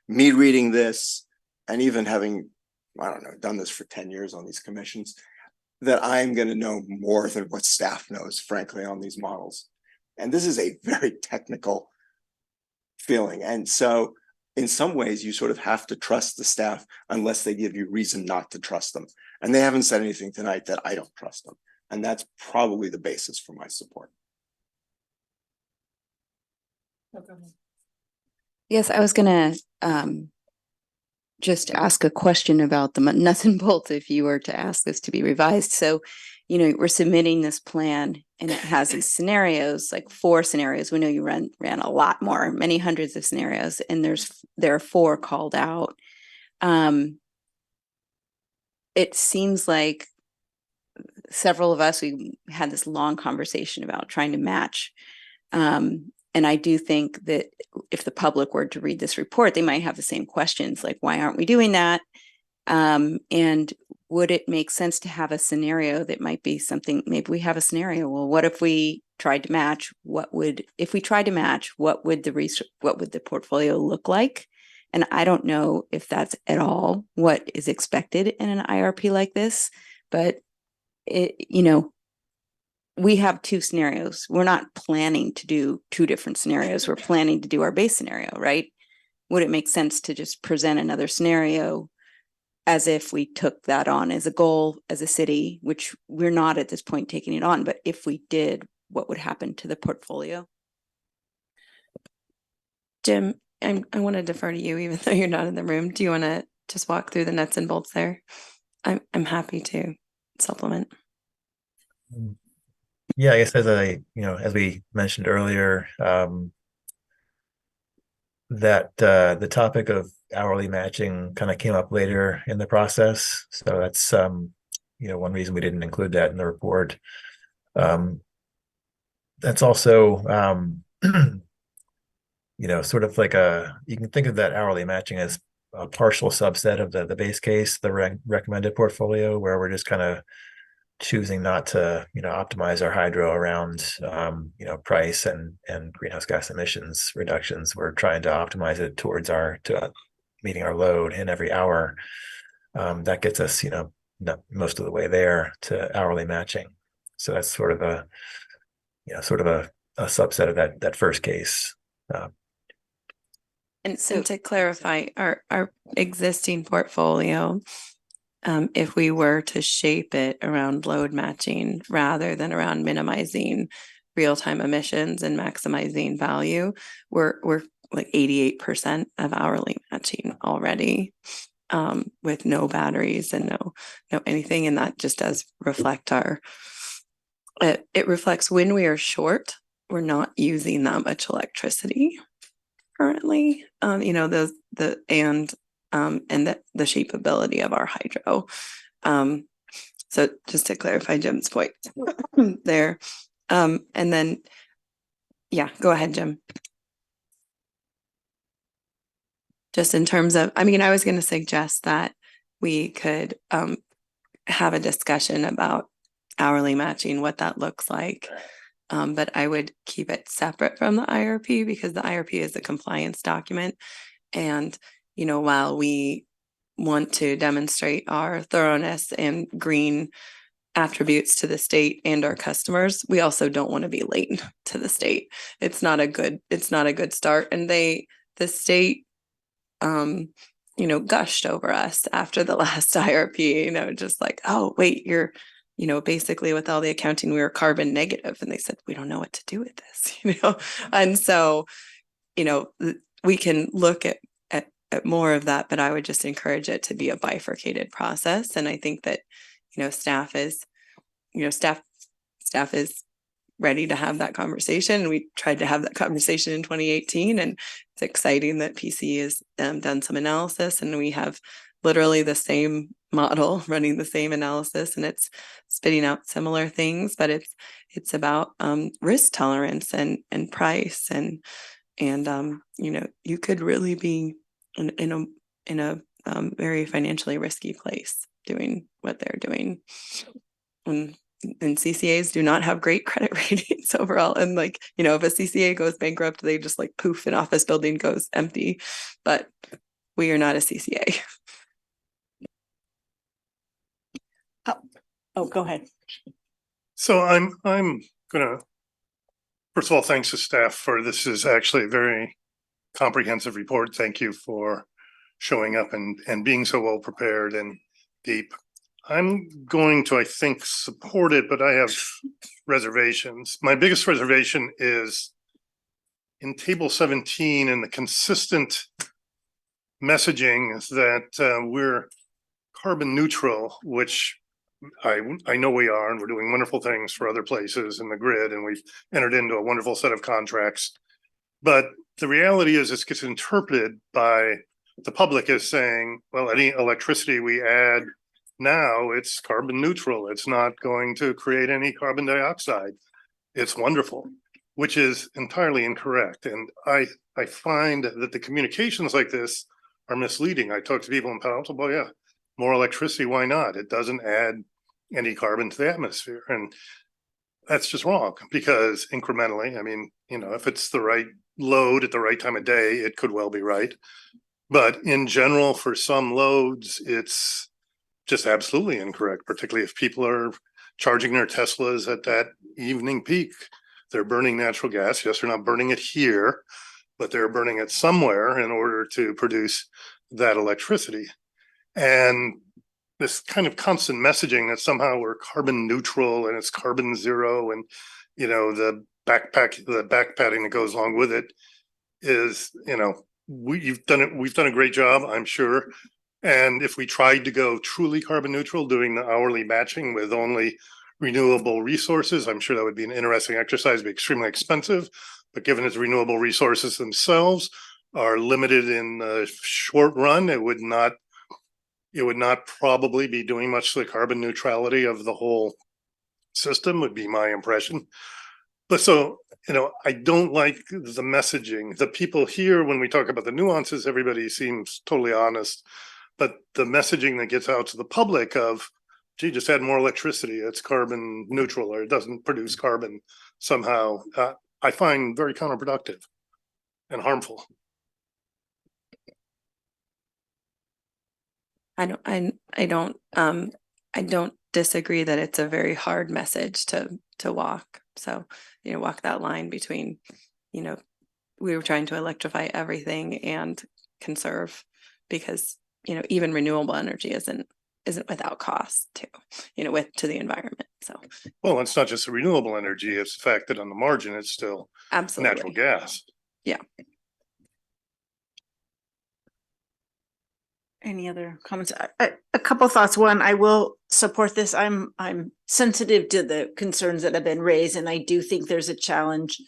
me reading this and even having, done this for 10 years on these commissions, that I'm going to know more than what staff knows, frankly, on these models. And this is a very technical feeling. And so in some ways, you sort of have to trust the staff unless they give you reason not to trust them. And they haven't said anything tonight that I don't trust them. And that's probably the basis for my support.
Yes, I was gonna just ask a question about the nuts and bolts if you were to ask this to be revised. So, we're submitting this plan and it has these scenarios, like 4 scenarios. We know you ran a lot more, many hundreds of scenarios, and there are 4 called out. It seems like several of us, we had this long conversation about trying to match. And I do think that if the public were to read this report, they might have the same questions, like, why aren't we doing that? And would it make sense to have a scenario that might be something, maybe we have a scenario, well, what if we tried to match? What would the portfolio look like? And I don't know if that's at all what is expected in an IRP like this, but we have two scenarios. We're not planning to do two different scenarios. We're planning to do our base scenario, right? Would it make sense to just present another scenario as if we took that on as a goal as a city, which we're not at this point taking it on, but if we did, what would happen to the portfolio?
Jim, I want to defer to you, even though you're not in the room. Do you want to just walk through the nuts and bolts there? I'm happy to supplement.
Yeah, I guess as we mentioned earlier, that the topic of hourly matching kind of came up later in the process. So that's one reason we didn't include that in the report. That's also sort of like you can think of that hourly matching as a partial subset of the base case, the recommended portfolio, where we're just kind of choosing not to optimize our hydro around price and greenhouse gas emissions reductions. We're trying to optimize it towards meeting our load in every hour. That gets us not most of the way there to hourly matching. So that's sort of a subset of that first case.
And to clarify, our existing portfolio, if we were to shape it around load matching rather than around minimizing real-time emissions and maximizing value, we're like 88% of hourly matching already, with no batteries and no anything. And that just does reflect it reflects when we are short, we're not using that much electricity currently, the shapeability of our hydro. So just to clarify Jim's point there. And then, yeah, go ahead, Jim. Just in terms of, I was going to suggest that we could have a discussion about hourly matching, what that looks like. But I would keep it separate from the IRP, because the IRP is a compliance document. And, while we want to demonstrate our thoroughness and green attributes to the state and our customers, we also don't want to be late to the state. It's not a good start. And the state, gushed over us after the last IRP, just like, oh, wait, you're, basically with all the accounting, we were carbon negative. And they said, we don't know what to do with this, And so, we can look at more of that, but I would just encourage it to be a bifurcated process. And I think that, staff is ready to have that conversation. And we tried to have that conversation in 2018, and it's exciting that PC has done some analysis, and we have literally the same model running the same analysis, and it's spitting out similar things, but it's about risk tolerance and price, and you could really be in a very financially risky place doing what they're doing. And CCAs do not have great credit ratings overall. And if a CCA goes bankrupt, they just poof, an office building goes empty. But we are not a CCA.
Oh, go ahead.
So I'm gonna, first of all, thanks to staff for this is actually a very comprehensive report. Thank you for showing up and being so well prepared and deep. I'm going to, I think, support it, but I have reservations. My biggest reservation is in table 17 and the consistent messaging that we're carbon neutral, which I know we are, and we're doing wonderful things for other places in the grid, and we've entered into a wonderful set of contracts. But the reality is it gets interpreted by the public as saying, well, any electricity we add now, it's carbon neutral. It's not going to create any carbon dioxide. It's wonderful, which is entirely incorrect. And I find that the communications like this are misleading. I talk to people in Palo Alto, well, yeah, more electricity, why not? It doesn't add any carbon to the atmosphere. And that's just wrong, because incrementally, if it's the right load at the right time of day, it could well be right. But in general, for some loads, it's just absolutely incorrect, particularly if people are charging their Teslas at that evening peak. They're burning natural gas. Yes, they're not burning it here, but they're burning it somewhere in order to produce that electricity. And this kind of constant messaging that somehow we're carbon neutral and it's carbon zero, and the backpatting that goes along with it is, we've done a great job, I'm sure. And if we tried to go truly carbon neutral, doing the hourly matching with only renewable resources, I'm sure that would be an interesting exercise, be extremely expensive. But given its renewable resources themselves are limited in the short run, it would not probably be doing much to the carbon neutrality of the whole system, would be my impression. But so, I don't like the messaging. The people here, when we talk about the nuances, everybody seems totally honest. But the messaging that gets out to the public of, gee, just add more electricity, it's carbon neutral, or it doesn't produce carbon somehow, I find very counterproductive and harmful.
I don't disagree that it's a very hard message to walk. So, walk that line between, we were trying to electrify everything and conserve, because, even renewable energy isn't without cost to the environment. So,
well, it's not just the renewable energy, it's the fact that on the margin, it's still
absolutely
natural gas.
Yeah.
Any other comments? A couple thoughts. One, I will support this. I'm sensitive to the concerns that have been raised, and I do think there's a challenge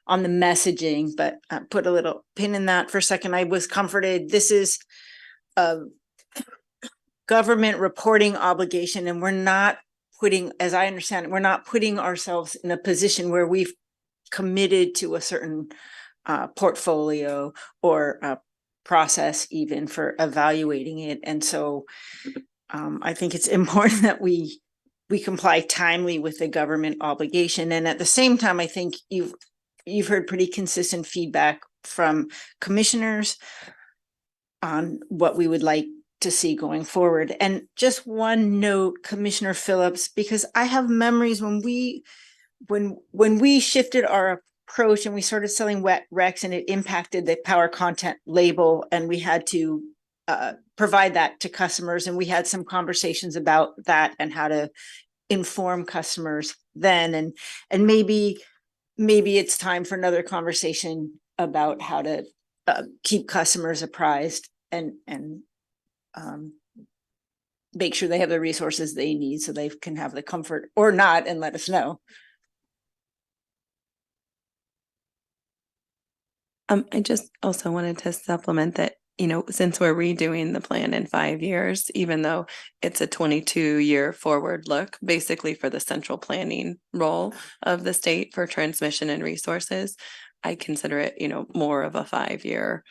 on the messaging, but put a little pin in that for a second. I was comforted. This is a government reporting obligation, and we're not putting, as I understand it, we're not putting ourselves in a position where we've committed to a certain portfolio or process even for evaluating it. And so I think it's important that we comply timely with the government obligation. And at the same time, I think you've heard pretty consistent feedback from commissioners on what we would like to see going forward. And just one note, Commissioner Phillips, because I have memories when we shifted our approach and we started selling wet RECs, and it impacted the power content label, and we had to provide that to customers, and we had some conversations about that and how to inform customers then, and maybe it's time for another conversation about how to keep customers apprised and make sure they have the resources they need so they can have the comfort, or not, and let us know.
I just also wanted to supplement that, since we're redoing the plan in 5 years, even though it's a 22-year forward look, basically for the central planning role of the state for transmission and resources, I consider it, more of a 5-year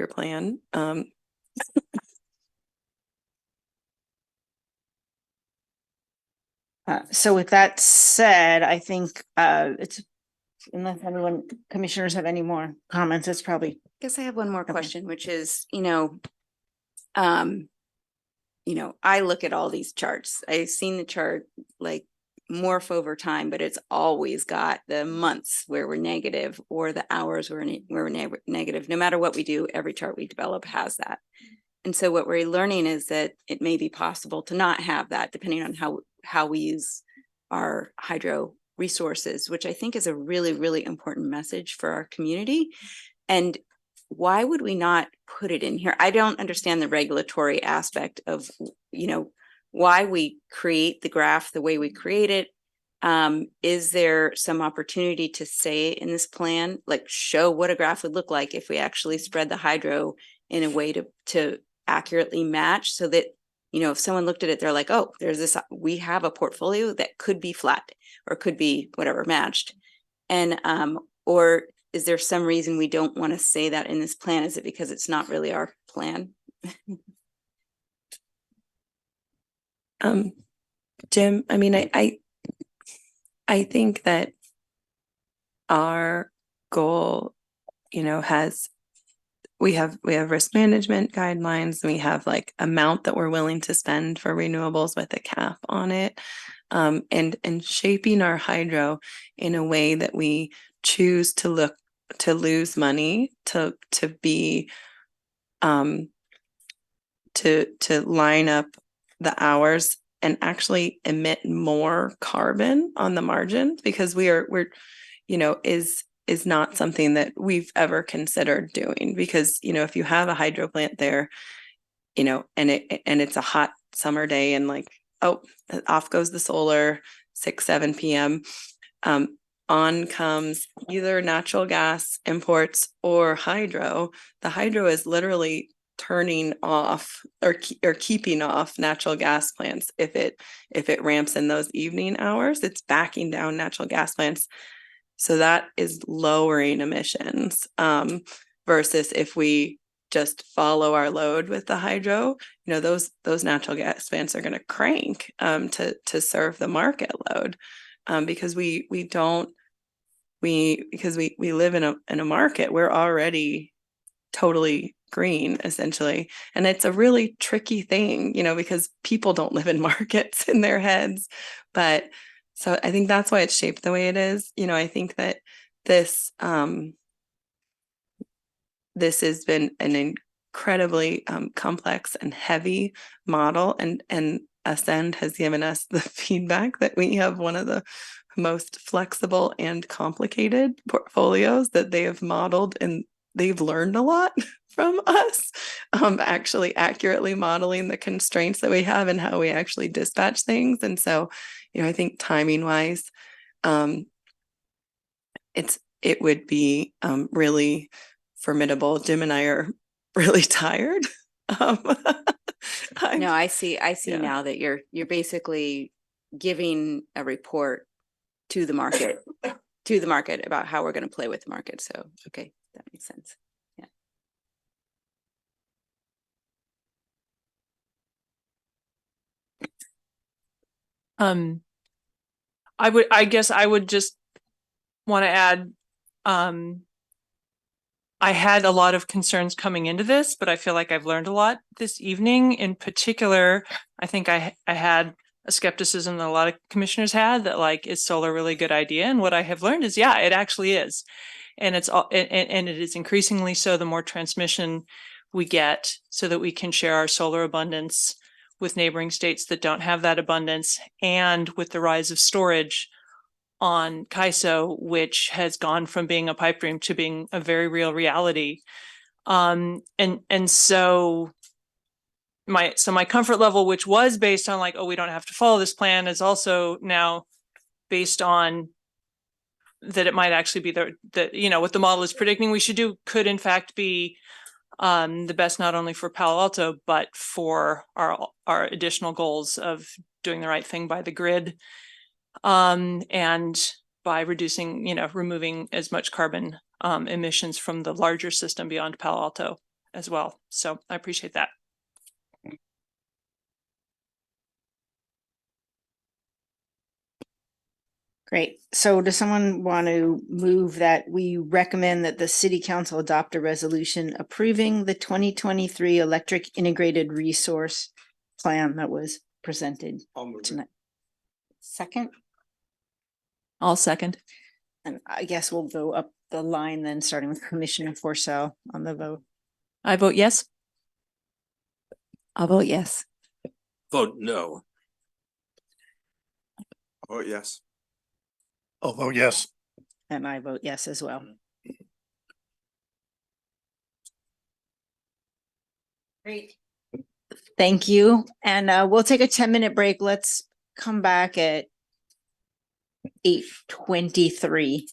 plan.
So with that said, I think it's, unless anyone, commissioners have any more comments, it's probably.
I guess I have one more
Okay.
question, which is, I look at all these charts. I've seen the chart like morph over time, but it's always got the months where we're negative or the hours where we're negative. No matter what we do, every chart we develop has that. And so what we're learning is that it may be possible to not have that, depending on how we use our hydro resources, which I think is a really, really important message for our community. And why would we not put it in here? I don't understand the regulatory aspect of, why we create the graph the way we create it. Is there some opportunity to say in this plan, like show what a graph would look like if we actually spread the hydro in a way to accurately match, so that, if someone looked at it, they're like, oh, we have a portfolio that could be flat or could be whatever matched. And, or is there some reason we don't want to say that in this plan? Is it because it's not really our plan?
Jim, I mean, I think that our goal, we have risk management guidelines, and we have like amount that we're willing to spend for renewables with a cap on it. and shaping our hydro in a way that we choose to lose money, to be to line up the hours and actually emit more carbon on the margin, because we're is not something that we've ever considered doing. Because if you have a hydro plant there, and it's a hot summer day, and like, oh, off goes the solar, 6-7 p.m. On comes either natural gas imports or hydro. The hydro is literally turning off or keeping off natural gas plants. If it ramps in those evening hours, it's backing down natural gas plants. So that is lowering emissions, versus if we just follow our load with the hydro, those natural gas plants are going to crank to serve the market load, because we live in a market. We're already totally green, essentially. And it's a really tricky thing, because people don't live in markets in their heads. But so I think that's why it's shaped the way it is. I think that this has been an incredibly complex and heavy model, and Ascend has given us the feedback that we have one of the most flexible and complicated portfolios that they have modeled, and they've learned a lot from us, actually accurately modeling the constraints that we have and how we actually dispatch things. And so, I think timing wise, it would be really formidable. Jim and I are really tired.
No, I see
Yeah.
now that you're basically giving a report to the market about how we're going to play with the market. So, okay, that makes sense. Yeah.
I guess I would just want to add, I had a lot of concerns coming into this, but I feel like I've learned a lot this evening. In particular, I think I had a skepticism that a lot of commissioners had, that like, is solar a really good idea? And what I have learned is, yeah, it actually is. And it's all, and it is increasingly so the more transmission we get, so that we can share our solar abundance with neighboring states that don't have that abundance, and with the rise of storage on CAISO, which has gone from being a pipe dream to being a very real reality. And so my comfort level, which was based on like, oh, we don't have to follow this plan, is also now based on that it might actually be what the model is predicting we should do could in fact be the best, not only for Palo Alto, but for our additional goals of doing the right thing by the grid, and by removing as much carbon emissions from the larger system beyond Palo Alto as well. So I appreciate that.
Great. So does someone want to move that we recommend that the city council adopt a resolution approving the 2023 electric integrated resource plan that was presented tonight? Second?
I'll second.
And I guess we'll go up the line then, starting with Commissioner Forcell on the vote.
I vote yes.
I'll vote yes.
Vote no.
Oh, yes.
I'll vote yes.
And I vote yes as well. Great. Thank you. And we'll take a 10-minute break. Let's come back at 8:23.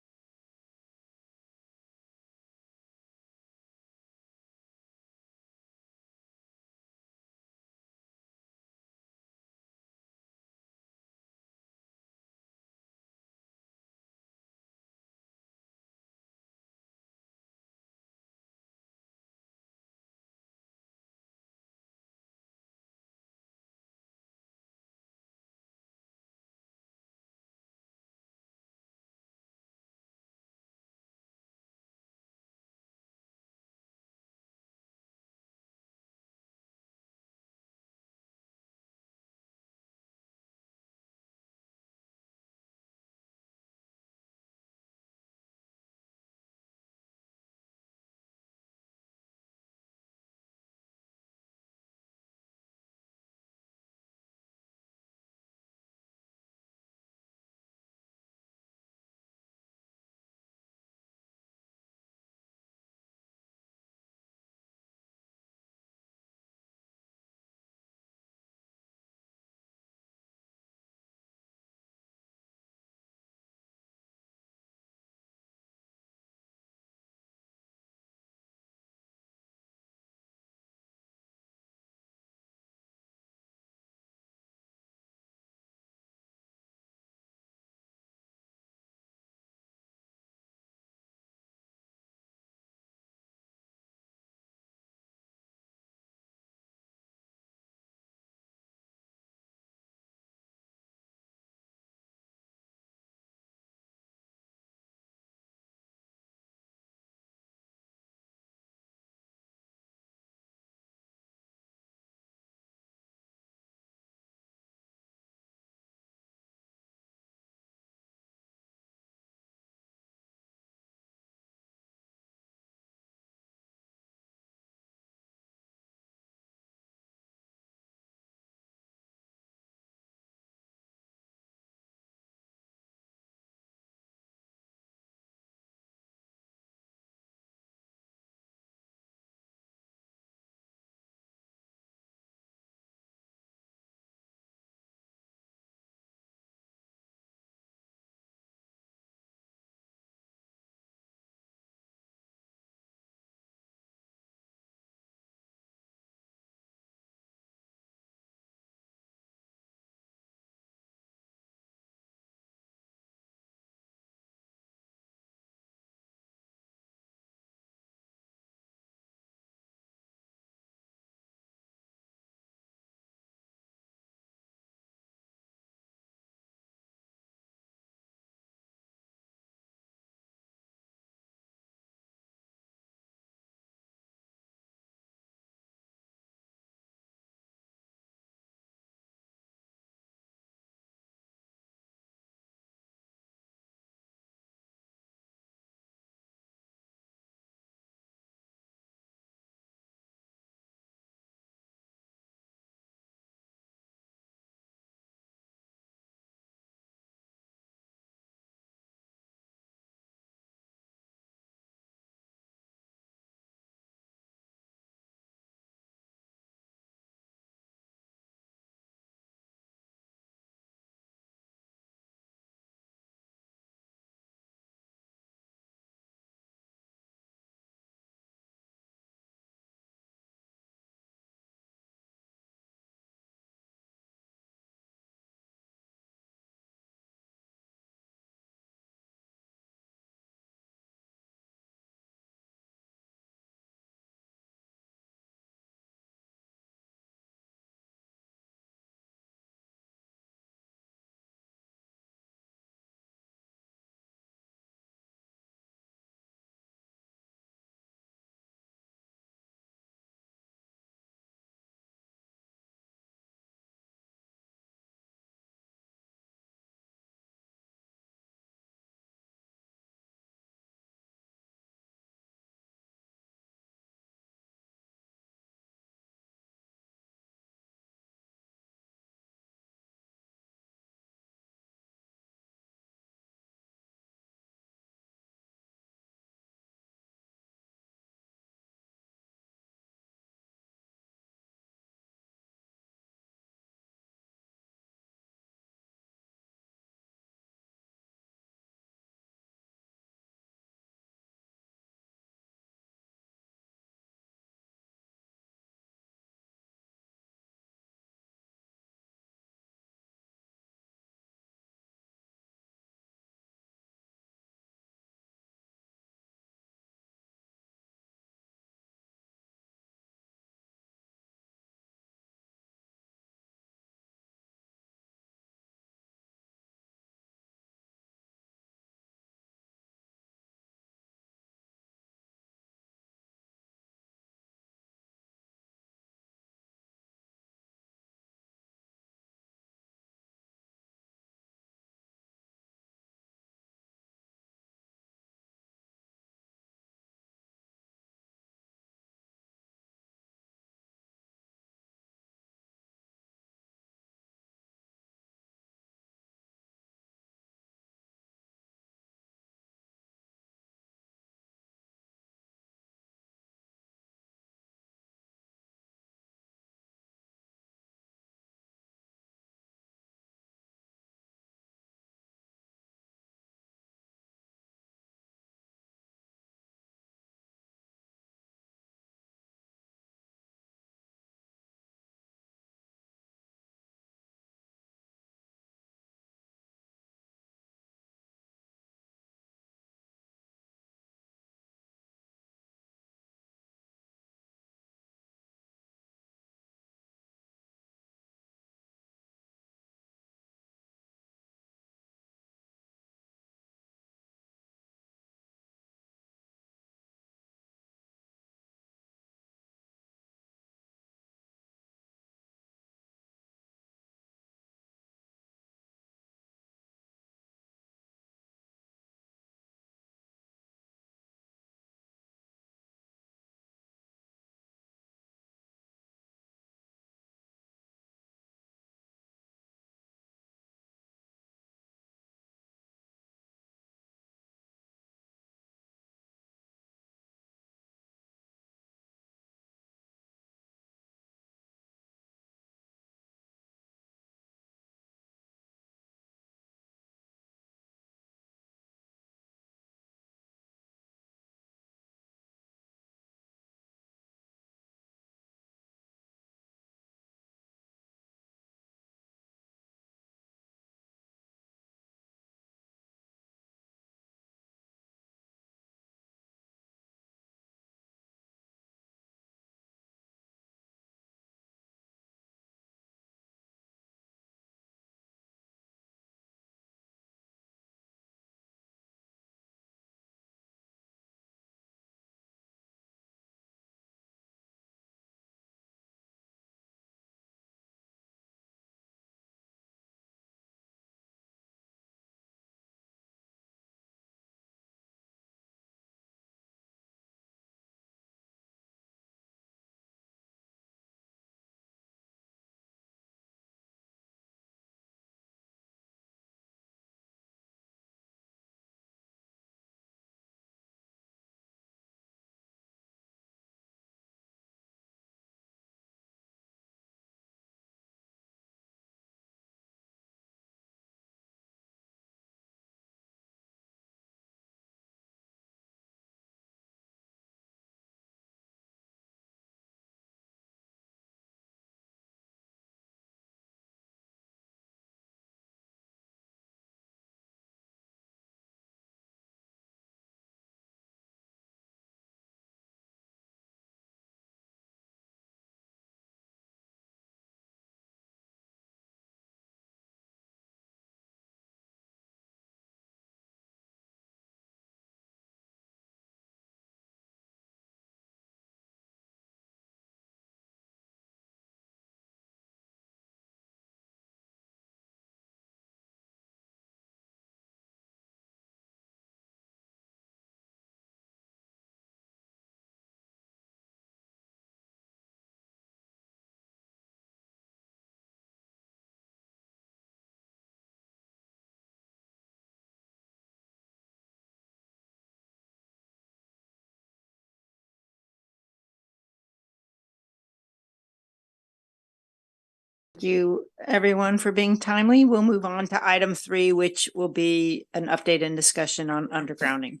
You, everyone, for being timely. We'll move on to item 3, which will be an update and discussion on undergrounding.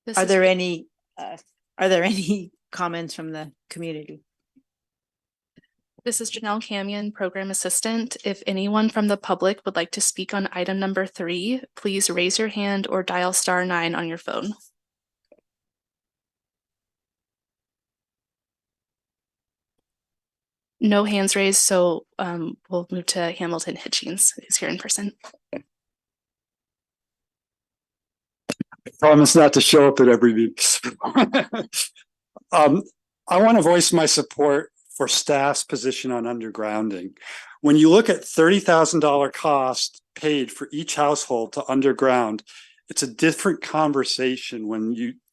This
Are
is-
there any comments from the community?
This is Janelle Camion, Program Assistant. If anyone from the public would like to speak on item number 3, please raise your hand or dial *9 on your phone. No hands raised, so we'll move to Hamilton Hitchings, who's here in person.
Promise not to show up at every meeting. I want to voice my support for staff's position on undergrounding. When you look at $30,000 cost paid for each household to underground, it's a different conversation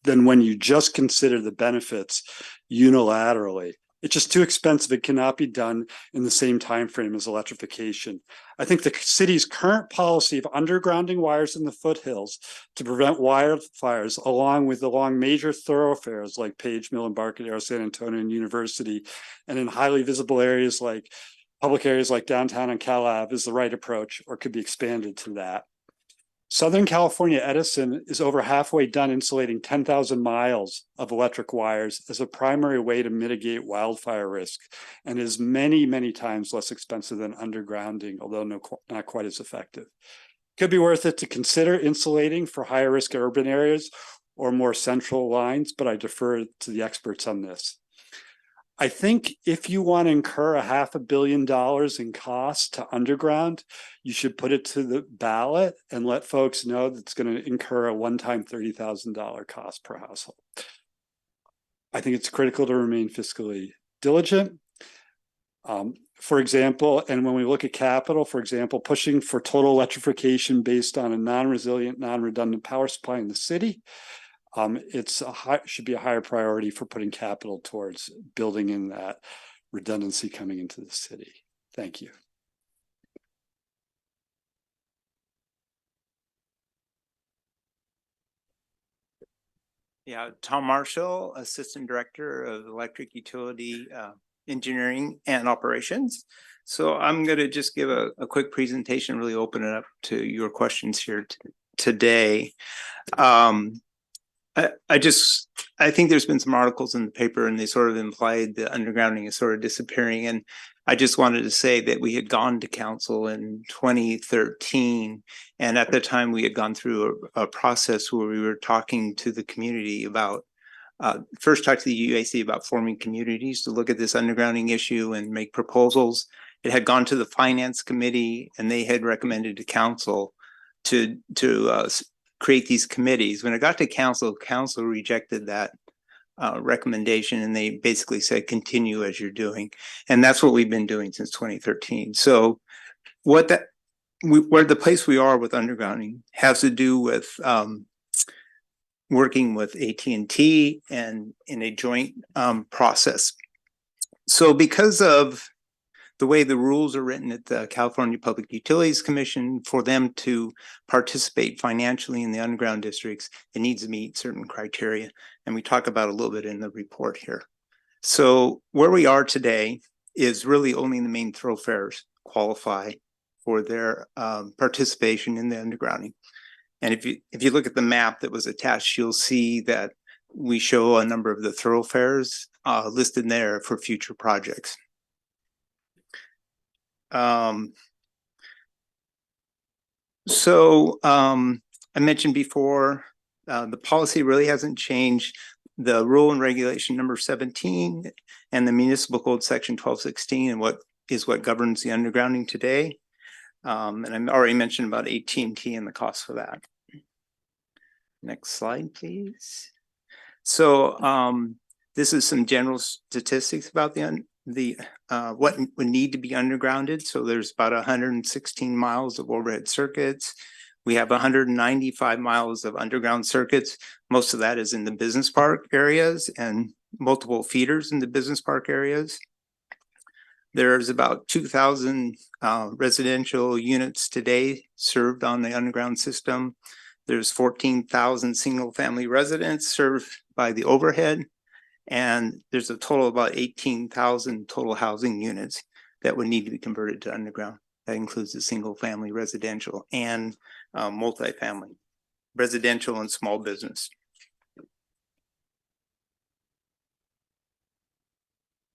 than when you just consider the benefits unilaterally. It's just too expensive. It cannot be done in the same time frame as electrification. I think the city's current policy of undergrounding wires in the foothills to prevent wildfires, along major thoroughfares like Page Mill, Embarcadero, San Antonio, and University, and in highly visible areas like public areas like downtown and Cal Ave, is the right approach, or could be expanded to that. Southern California Edison is over halfway done insulating 10,000 miles of electric wires as a primary way to mitigate wildfire risk, and is many, many times less expensive than undergrounding, although not quite as effective. Could be worth it to consider insulating for higher risk urban areas or more central lines, but I defer to the experts on this. I think if you want to incur $500 million in costs to underground, you should put it to the ballot and let folks know that it's going to incur a one-time $30,000 cost per household. I think it's critical to remain fiscally diligent. For example, and when we look at capital, for example, pushing for total electrification based on a non-resilient, non-redundant power supply in the city, should be a higher priority for putting capital towards building in that redundancy coming into the city. Thank you.
Yeah, Tom Marshall, Assistant Director of Electric Utility Engineering and Operations. So I'm going to just give a quick presentation, really open it up to your questions here today. I think there's been some articles in the paper and they sort of implied the undergrounding is sort of disappearing. And I just wanted to say that we had gone to council in 2013. And at the time we had gone through a process where we were talking to the community about, first talked to the UAC about forming communities to look at this undergrounding issue and make proposals. It had gone to the finance committee and they had recommended to council to create these committees. When it got to council rejected that recommendation, and they basically said, continue as you're doing. And that's what we've been doing since 2013. So where the place we are with undergrounding has to do with working with AT&T and in a joint process. So because of the way the rules are written at the California Public Utilities Commission, for them to participate financially in the underground districts, it needs to meet certain criteria. And we talk about a little bit in the report here. So where we are today is really only the main thoroughfares qualify for their participation in the undergrounding. And if you look at the map that was attached, you'll see that we show a number of the thoroughfares listed there for future projects. I mentioned before, the policy really hasn't changed. The rule and regulation number 17 and the municipal code section 1216 and what governs the undergrounding today. And I already mentioned about AT&T and the cost for that. Next slide, please. So this is some general statistics about what would need to be undergrounded. So there's about 116 miles of overhead circuits. We have 195 miles of underground circuits. Most of that is in the business park areas and multiple feeders in the business park areas. There's about 2,000 residential units today served on the underground system. There's 14,000 single family residents served by the overhead. And there's a total of about 18,000 total housing units that would need to be converted to underground. That includes the single family residential and multifamily, residential and small business.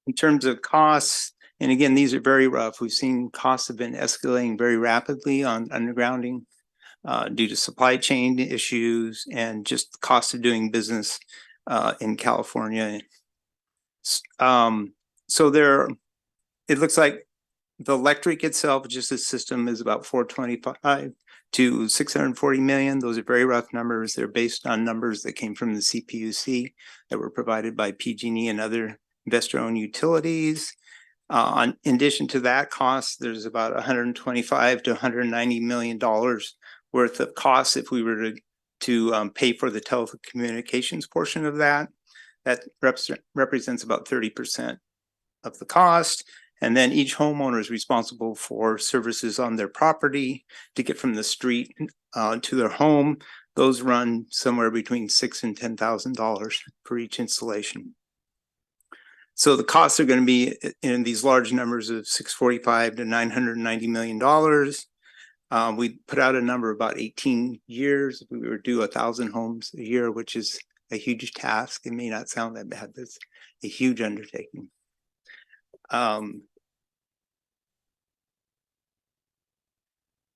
In terms of costs, and again, these are very rough. We've seen costs have been escalating very rapidly on undergrounding due to supply chain issues and just the cost of doing business in California. So there, it looks like the electric itself, just the system, is about 425 to 640 million. Those are very rough numbers. They're based on numbers that came from the CPUC that were provided by PG&E and other investor-owned utilities. In addition to that cost, there's about 125 to 190 million dollars worth of costs if we were to pay for the telecommunications portion of that. That represents about 30% of the cost. And then each homeowner is responsible for services on their property to get from the street to their home. Those run somewhere between $6,000 and $10,000 for each installation. So the costs are going to be in these large numbers of 645 to 990 million dollars. We put out a number about 18 years. If we were to do 1,000 homes a year, which is a huge task. It may not sound that bad, but it's a huge undertaking.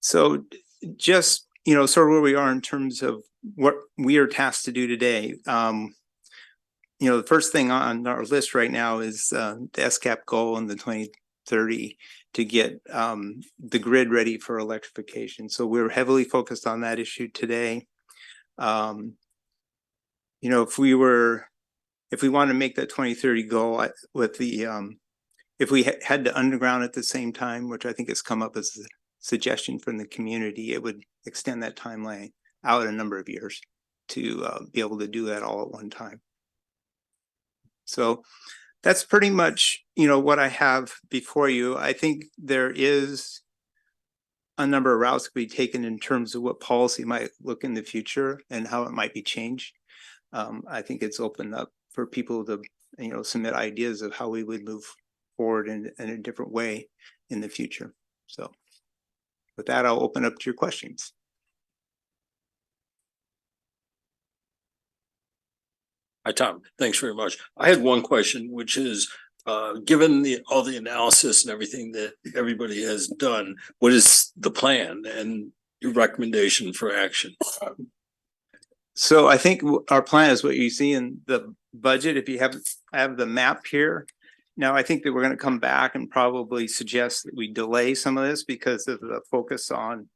So just, sort of where we are in terms of what we are tasked to do today. The first thing on our list right now is the SCAP goal in the 2030 to get the grid ready for electrification. So we're heavily focused on that issue today. If we want to make that 2030 goal with the, if we had to underground at the same time, which I think has come up as a suggestion from the community, it would extend that timeline out a number of years to be able to do that all at one time. So that's pretty much, what I have before you. I think there is a number of routes to be taken in terms of what policy might look in the future and how it might be changed. I think it's opened up for people to, submit ideas of how we would move forward in a different way in the future. So with that, I'll open up to your questions.
Hi, Tom. Thanks very much. I had one question, which is, given all the analysis and everything that everybody has done, what is the plan and your recommendation for action?
So I think our plan is what you see in the budget. If you have the map here. Now, I think that we're going to come back and probably suggest that we delay some of this because of the focus on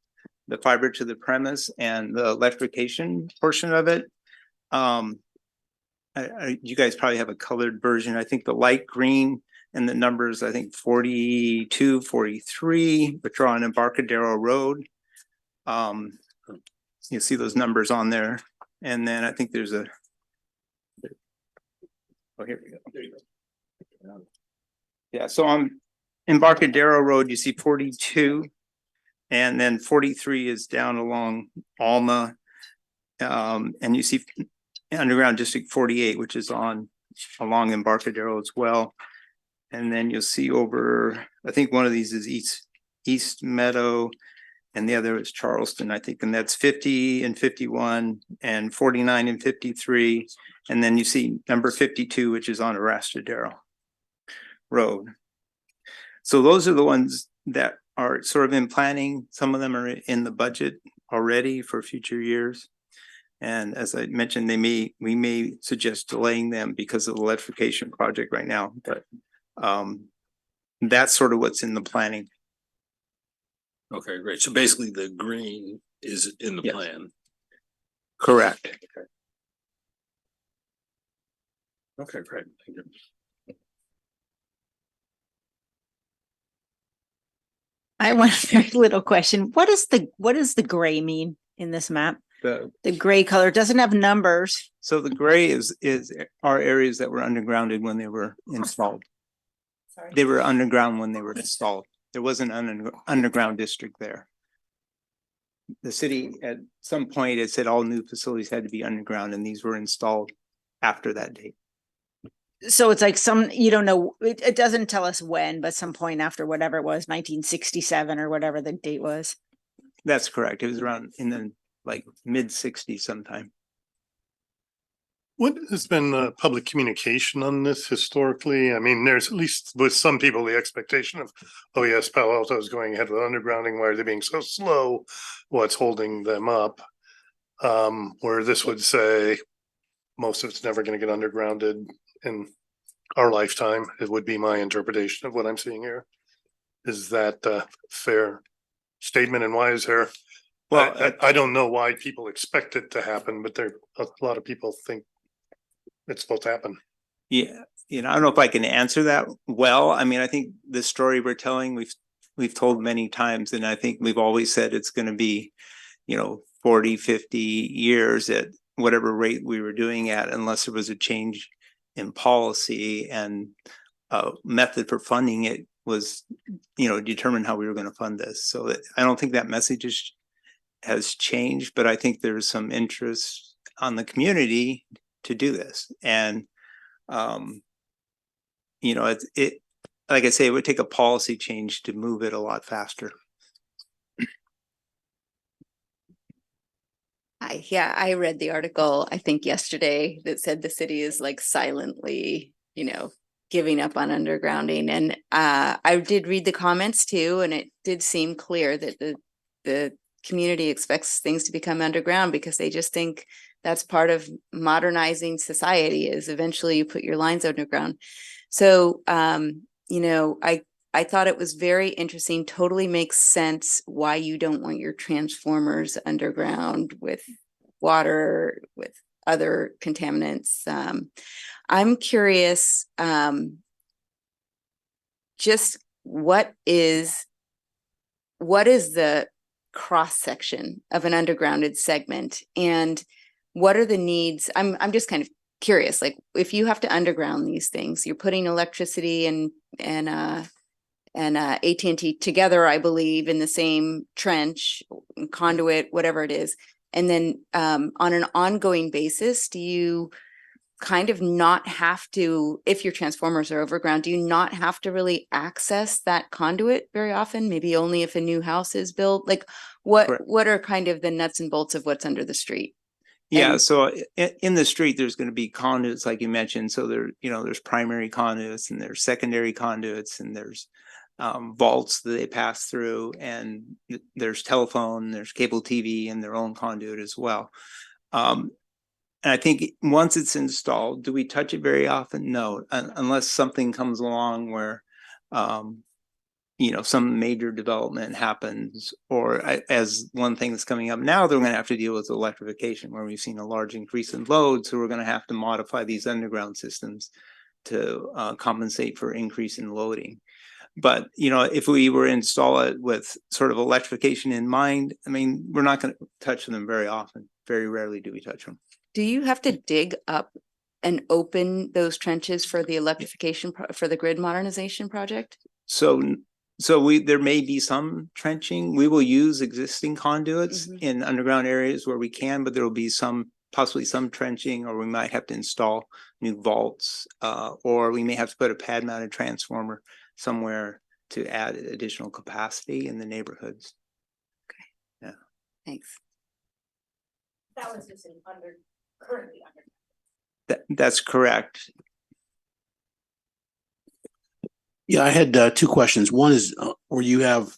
the fiber to the premise and the electrification portion of it. You guys probably have a colored version. I think the light green and the numbers, I think 42, 43, which are on Embarcadero Road. You see those numbers on there. And then I think there's oh, here we go. There you go. Yeah, so on Embarcadero Road, you see 42, and then 43 is down along Alma. And you see Underground District 48, which is along Embarcadero as well. And then you'll see over, I think one of these is East Meadow, and the other is Charleston, I think, and that's 50 and 51 and 49 and 53. And then you see number 52, which is on Arastradero Road. So those are the ones that are sort of in planning. Some of them are in the budget already for future years. And as I mentioned, we may suggest delaying them because of the electrification project right now, but that's sort of what's in the planning.
Okay, great. So basically the green is in the
Yes.
plan.
Correct.
Okay, great. Thank you.
I have one very little question. What does the gray mean in this map? The gray color doesn't have numbers.
So the gray is our areas that were undergrounded when they were installed.
Sorry.
They were underground when they were installed. There wasn't an underground district there. The city at some point had said all new facilities had to be underground, and these were installed after that date.
So it's like you don't know, it doesn't tell us when, but some point after whatever it was, 1967 or whatever the date was.
That's correct. It was around in the like mid-60s sometime.
What has been the public communication on this historically? I mean, there's at least with some people, the expectation of, oh yes, Palo Alto is going ahead with undergrounding. Why are they being so slow? What's holding them up? Where this would say most of it's never going to get undergrounded in our lifetime. It would be my interpretation of what I'm seeing here. Is that a fair statement? And why is there? Well, I don't know why people expect it to happen, but there a lot of people think it's supposed to happen.
Yeah, I don't know if I can answer that well. I mean, I think the story we're telling, we've told many times, and I think we've always said it's going to be, 40, 50 years at whatever rate we were doing at, unless there was a change in policy and method for funding it was, determine how we were going to fund this. So I don't think that message has changed, but I think there's some interest on the community to do this. And, it, like I say, it would take a policy change to move it a lot faster.
I read the article, I think yesterday, that said the city is like silently, giving up on undergrounding. And I did read the comments too, and it did seem clear that the community expects things to become underground because they just think that's part of modernizing society, is eventually you put your lines underground. So, I thought it was very interesting, totally makes sense why you don't want your transformers underground with water, with other contaminants. I'm curious, just what is the cross section of an undergrounded segment, and what are the needs? I'm just kind of curious, like if you have to underground these things, you're putting electricity and AT&T together, I believe, in the same trench, conduit, whatever it is. And then on an ongoing basis, do you kind of not have to, if your transformers are overground, do you not have to really access that conduit very often? Maybe only if a new house is built? Like what are kind of the nuts and bolts of what's under the street?
Yeah, so in the street, there's going to be conduits, like you mentioned. So there's primary conduits and there's secondary conduits and there's vaults that they pass through, and there's telephone, there's cable TV, and their own conduit as well. And I think once it's installed, do we touch it very often? No, unless something comes along where some major development happens, or as one thing that's coming up now, they're going to have to deal with electrification, where we've seen a large increase in load. So we're going to have to modify these underground systems to compensate for increase in loading. But, if we were to install it with sort of electrification in mind, I mean, we're not going to touch them very often. Very rarely do we touch them.
Do you have to dig up and open those trenches for the electrification, for the grid modernization project?
So there may be some trenching. We will use existing conduits in underground areas where we can, but there will be possibly some trenching, or we might have to install new vaults, or we may have to put a pad mounted transformer somewhere to add additional capacity in the neighborhoods.
Okay.
Yeah.
Thanks.
That was just currently under.
That's correct.
Yeah, I had two questions. One is where you have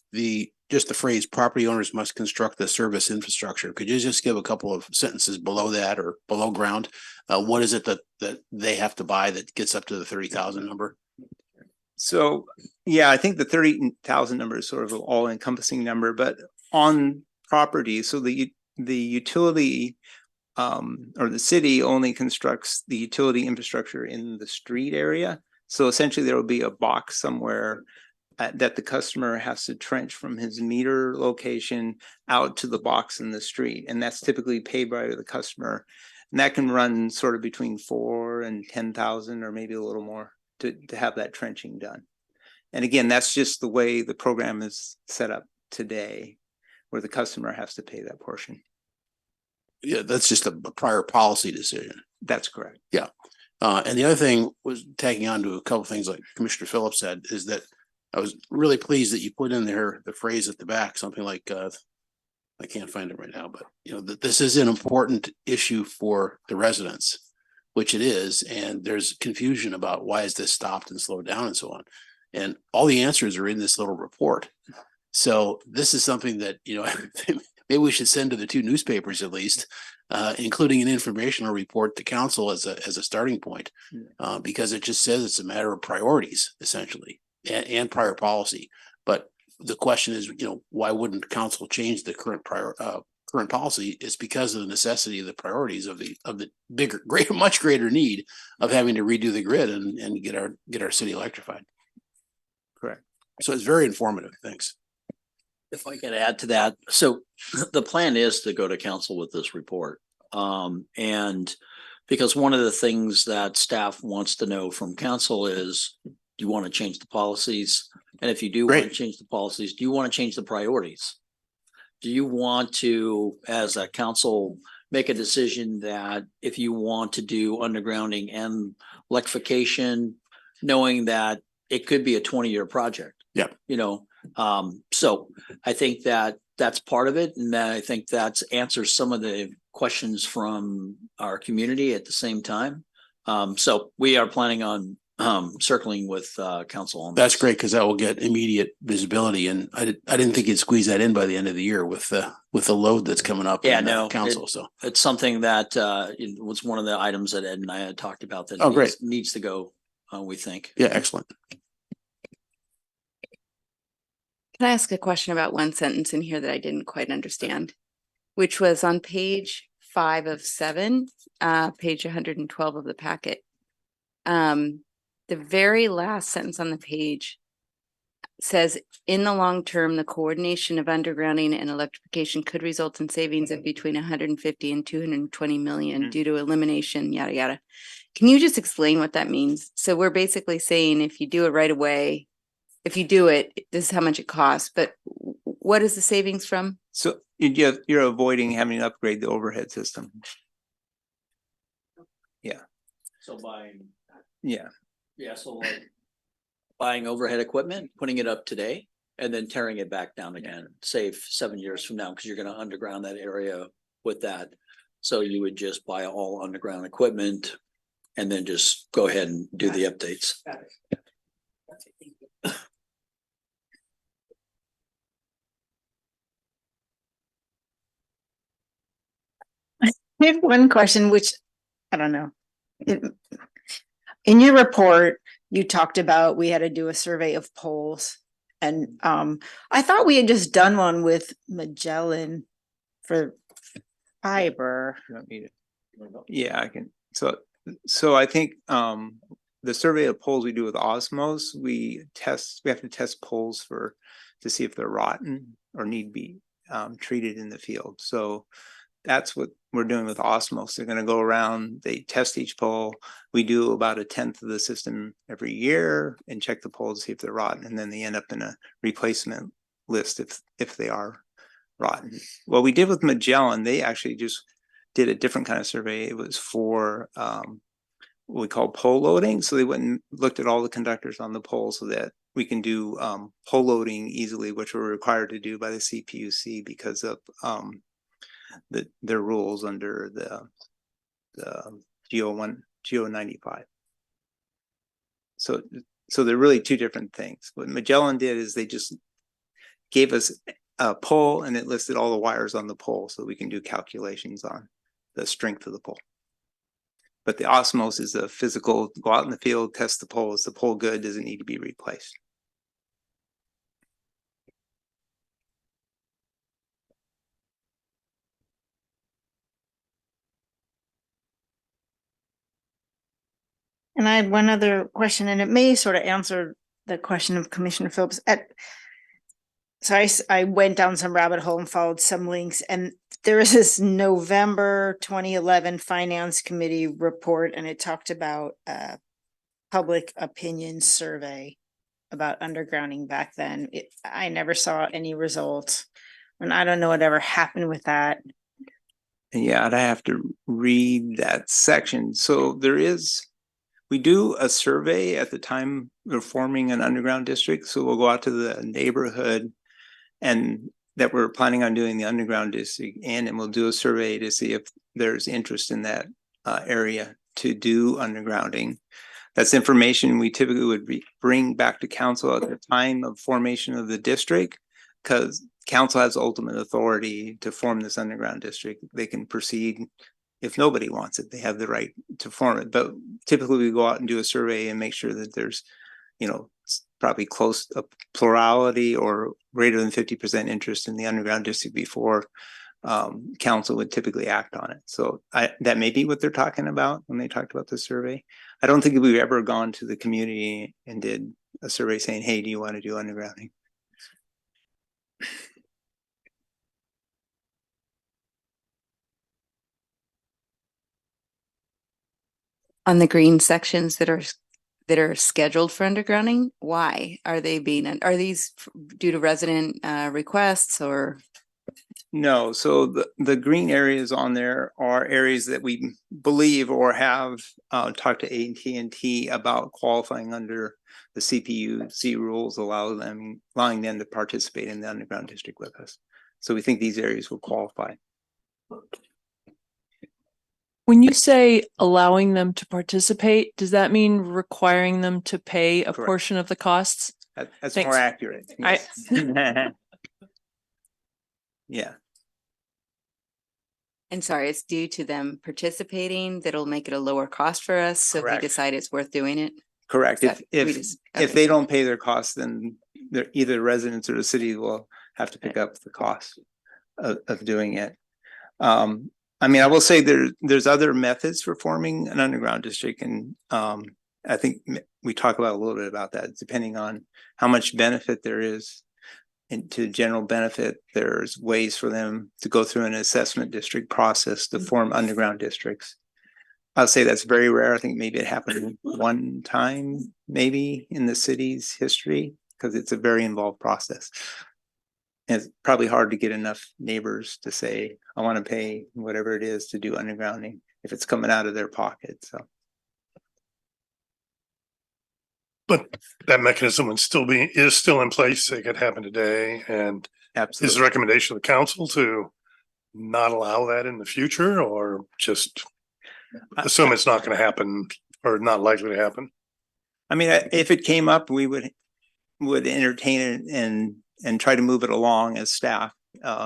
just the phrase property owners must construct the service infrastructure. Could you just give a couple of sentences below that or below ground? What is it that they have to buy that gets up to the 30,000 number?
So, yeah, I think the 30,000 number is sort of an all encompassing number, but on property, so the utility or the city only constructs the utility infrastructure in the street area. So essentially there will be a box somewhere that the customer has to trench from his meter location out to the box in the street. And that's typically paid by the customer. And that can run sort of between 4,000 and 10,000 or maybe a little more to have that trenching done. And again, that's just the way the program is set up today, where the customer has to pay that portion.
Yeah, that's just a prior policy decision.
That's correct.
Yeah. And the other thing was tagging on to a couple of things like Commissioner Phillips said, is that I was really pleased that you put in there the phrase at the back, something like, I can't find it right now, but that this is an important issue for the residents, which it is. And there's confusion about why is this stopped and slowed down and so on. And all the answers are in this little report. So this is something that, maybe we should send to the two newspapers at least, including an informational report to council as a starting point, because it just says it's a matter of priorities essentially and prior policy. But the question is, why wouldn't council change the current current policy? Is because of the necessity of the priorities of the bigger, much greater need of having to redo the grid and get our city electrified.
Correct.
So it's very informative. Thanks.
If I could add to that, so the plan is to go to council with this report. And because one of the things that staff wants to know from council is, do you want to change the policies? And if you do want to change the policies, do you want to change the priorities? Do you want to, as a council, make a decision that if you want to do undergrounding and electrification, knowing that it could be a 20-year project?
Yeah.
So I think that that's part of it. And I think that answers some of the questions from our community at the same time. So we are planning on circling with council on
That's
this.
great, because that will get immediate visibility. And I didn't think you'd squeeze that in by the end of the year with the load that's coming up in council. So
it's something that it was one of the items that Ed and I had talked about that needs to go, we think.
Yeah, excellent.
Can I ask a question about one sentence in here that I didn't quite understand, which was on page 5 of 7, page 112 of the packet. The very last sentence on the page says, in the long term, the coordination of undergrounding and electrification could result in savings of between 150 and 220 million due to elimination, yada, yada. Can you just explain what that means? So we're basically saying if you do it right away, if you do it, this is how much it costs, but what is the savings from?
So you're avoiding having to upgrade the overhead system. Yeah.
So buying.
Yeah.
Yeah, so like buying overhead equipment, putting it up today, and then tearing it back down again, save 7 years from now, because you're going to underground that area with that. So you would just buy all underground equipment and then just go ahead and do the updates.
I have one question, which I don't know. In your report, you talked about we had to do a survey of poles. And I thought we had just done one with Magellan for fiber.
You want me to? Yeah, I can. So I think the survey of poles we do with Osmos, we have to test poles to see if they're rotten or need to be treated in the field. So that's what we're doing with Osmos. They're going to go around, they test each pole. We do about 1/10 of the system every year and check the poles to see if they're rotten. And then they end up in a replacement list if they are rotten. What we did with Magellan, they actually just did a different kind of survey. It was for what we call pole loading. So they went and looked at all the conductors on the pole so that we can do pole loading easily, which we're required to do by the CPUC because of their rules under the GO 95. So they're really two different things. What Magellan did is they just gave us a pole and it listed all the wires on the pole so we can do calculations on the strength of the pole. But the Osmos is a physical, go out in the field, test the pole. Is the pole good? Does it need to be replaced?
And I had one other question, and it may sort of answer the question of Commissioner Phillips. I went down some rabbit hole and followed some links, and there was this November 2011 Finance Committee report, and it talked about a public opinion survey about undergrounding back then. I never saw any results, and I don't know whatever happened with that.
And yeah, I'd have to read that section. So there is We do a survey at the time we're forming an underground district, so we'll go out to the neighborhood and that we're planning on doing the underground district and we'll do a survey to see if there's interest in that area to do undergrounding. That's information we typically would bring back to council at the time of formation of the district, because council has ultimate authority to form this underground district. They can proceed if nobody wants it. They have the right to form it. But typically we go out and do a survey and make sure that there's, you know, probably close a plurality or greater than 50% interest in the underground district before council would typically act on it. So that may be what they're talking about when they talked about the survey. I don't think we've ever gone to the community and did a survey saying, hey, do you want to do undergrounding?
On the green sections that are scheduled for undergrounding, why are they being, are these due to resident requests or?
No, so the green areas on there are areas that we believe or have talked to AT&T about qualifying under the CPUC rules, allowing them to participate in the underground district with us. So we think these areas will qualify.
When you say allowing them to participate, does that mean requiring them to pay a
Correct.
portion of the costs?
That's
Thanks.
more accurate. Yes. Yeah.
And sorry, it's due to them participating that'll make it a lower cost for us. So if we
Correct.
decide it's worth doing it.
Correct.
That we
If
just-
if
okay.
they don't pay their costs, then they're either residents or the city will have to pick up the cost of doing it. I mean, I will say there's other methods for forming an underground district, and I think we talk about a little bit about that, depending on how much benefit there is. And to general benefit, there's ways for them to go through an assessment district process to form underground districts. I'll say that's very rare. I think maybe it happened one time, maybe in the city's history, because it's a very involved process. And it's probably hard to get enough neighbors to say, I want to pay whatever it is to do undergrounding if it's coming out of their pocket. So.
But that mechanism is still in place. It could happen today. And
Absolutely.
is the recommendation of the council to not allow that in the future, or just assume it's not going to happen or not likely to happen?
I mean, if it came up, we would entertain it and try to move it along as staff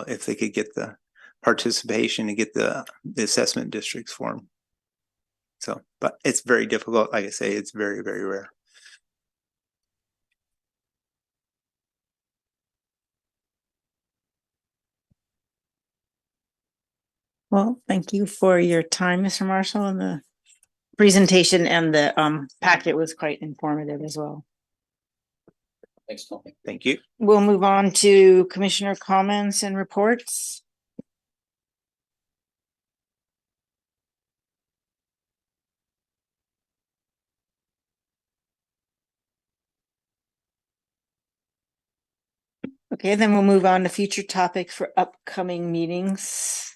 if they could get the participation and get the assessment districts formed. So, but it's very difficult. Like I say, it's very, very rare.
Well, thank you for your time, Mr. Marshall, and the presentation, and the packet was quite informative as well.
Thanks, Tony.
Thank you.
We'll move on to commissioner comments and reports. Okay, then we'll move on to future topics for upcoming meetings.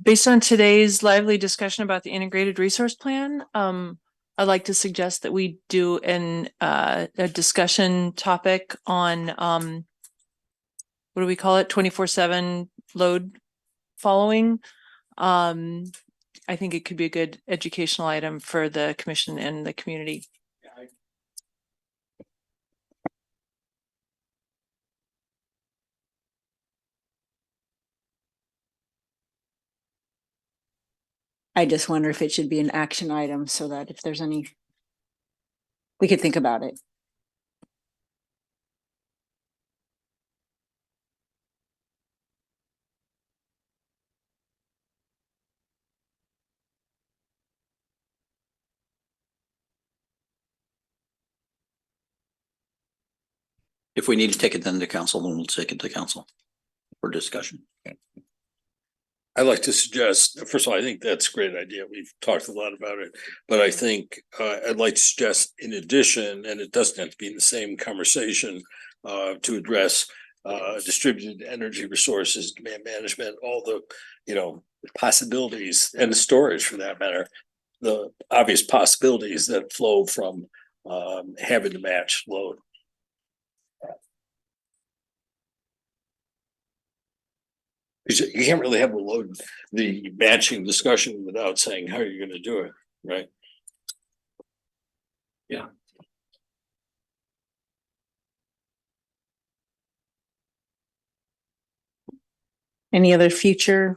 Based on today's lively discussion about the integrated resource plan, I'd like to suggest that we do a discussion topic on what do we call it? 24/7 load following. I think it could be a good educational item for the commission and the community.
I just wonder if it should be an action item so that if there's any, we could think about it.
If we need to take it then to council, then we'll take it to council for discussion.
I'd like to suggest, first of all, I think that's a great idea. We've talked a lot about it, but I think I'd like to suggest in addition, and it doesn't have to be in the same conversation, to address distributed energy resources, demand management, all the, possibilities, and the storage for that matter, the obvious possibilities that flow from having to match load. You can't really have the matching discussion without saying how you're gonna do it, right? Yeah.
Any other future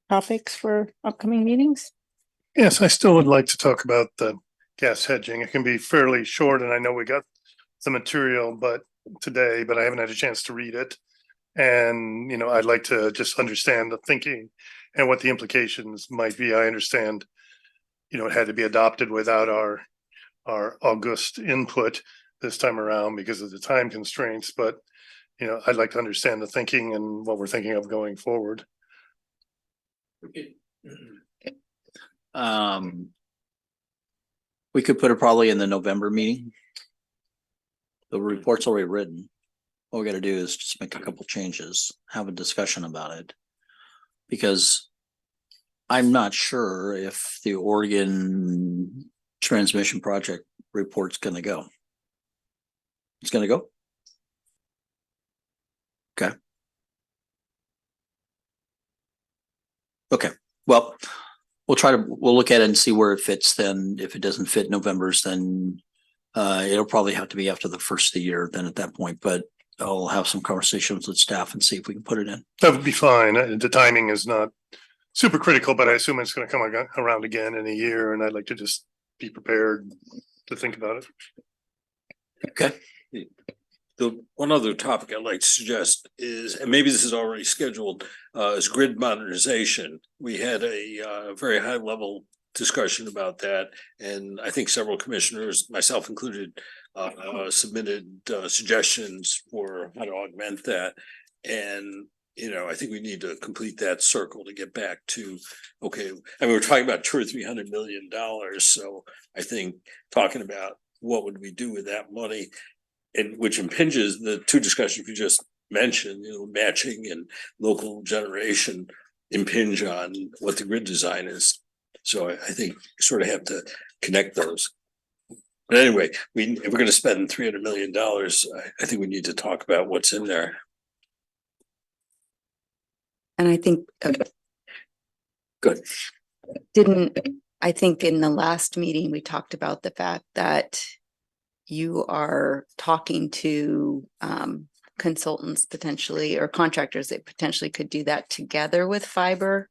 topics for upcoming meetings?
Yes, I still would like to talk about the gas hedging. It can be fairly short, and I know we got the material but I haven't had a chance to read it. And, I'd like to just understand the thinking and what the implications might be. I understand, it had to be adopted without our August input this time around because of the time constraints, but, I'd like to understand the thinking and what we're thinking of going forward.
We could put it probably in the November meeting. The report's already written. All we gotta do is just make a couple changes, have a discussion about it. Because I'm not sure if the Oregon transmission project report's gonna go. It's gonna go? Okay. Okay, well, we'll look at it and see where it fits then. If it doesn't fit November's, then it'll probably have to be after the first of the year then at that point, but I'll have some conversations with staff and see if we can put it in.
That would be fine. The timing is not super critical, but I assume it's going to come around again in a year, and I'd like to just be prepared to think about it.
Okay.
The one other topic I'd like to suggest is, and maybe this is already scheduled, is grid modernization. We had a very high level discussion about that, and I think several commissioners, myself included, submitted suggestions for how to augment that. And I think we need to complete that circle to get back to, okay, I mean, we're talking about $200 or $300 million. So I think talking about what would we do with that money, and which impinges the two discussions we just mentioned, matching and local generation impinge on what the grid design is. So I think you sort of have to connect those. But anyway, if we're going to spend $300 million, I think we need to talk about what's in there.
And I think
Good.
I think in the last meeting, we talked about the fact that you are talking to consultants potentially, or contractors that potentially could do that together with fiber.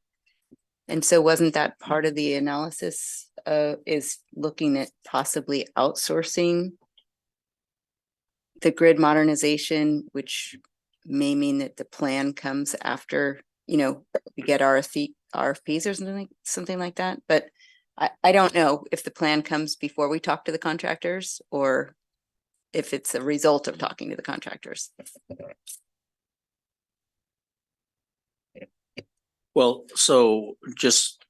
And so wasn't that part of the analysis is looking at possibly outsourcing the grid modernization, which may mean that the plan comes after, we get RFPs or something like that. But I don't know if the plan comes before we talk to the contractors or if it's a result of talking to the contractors.
Well, so just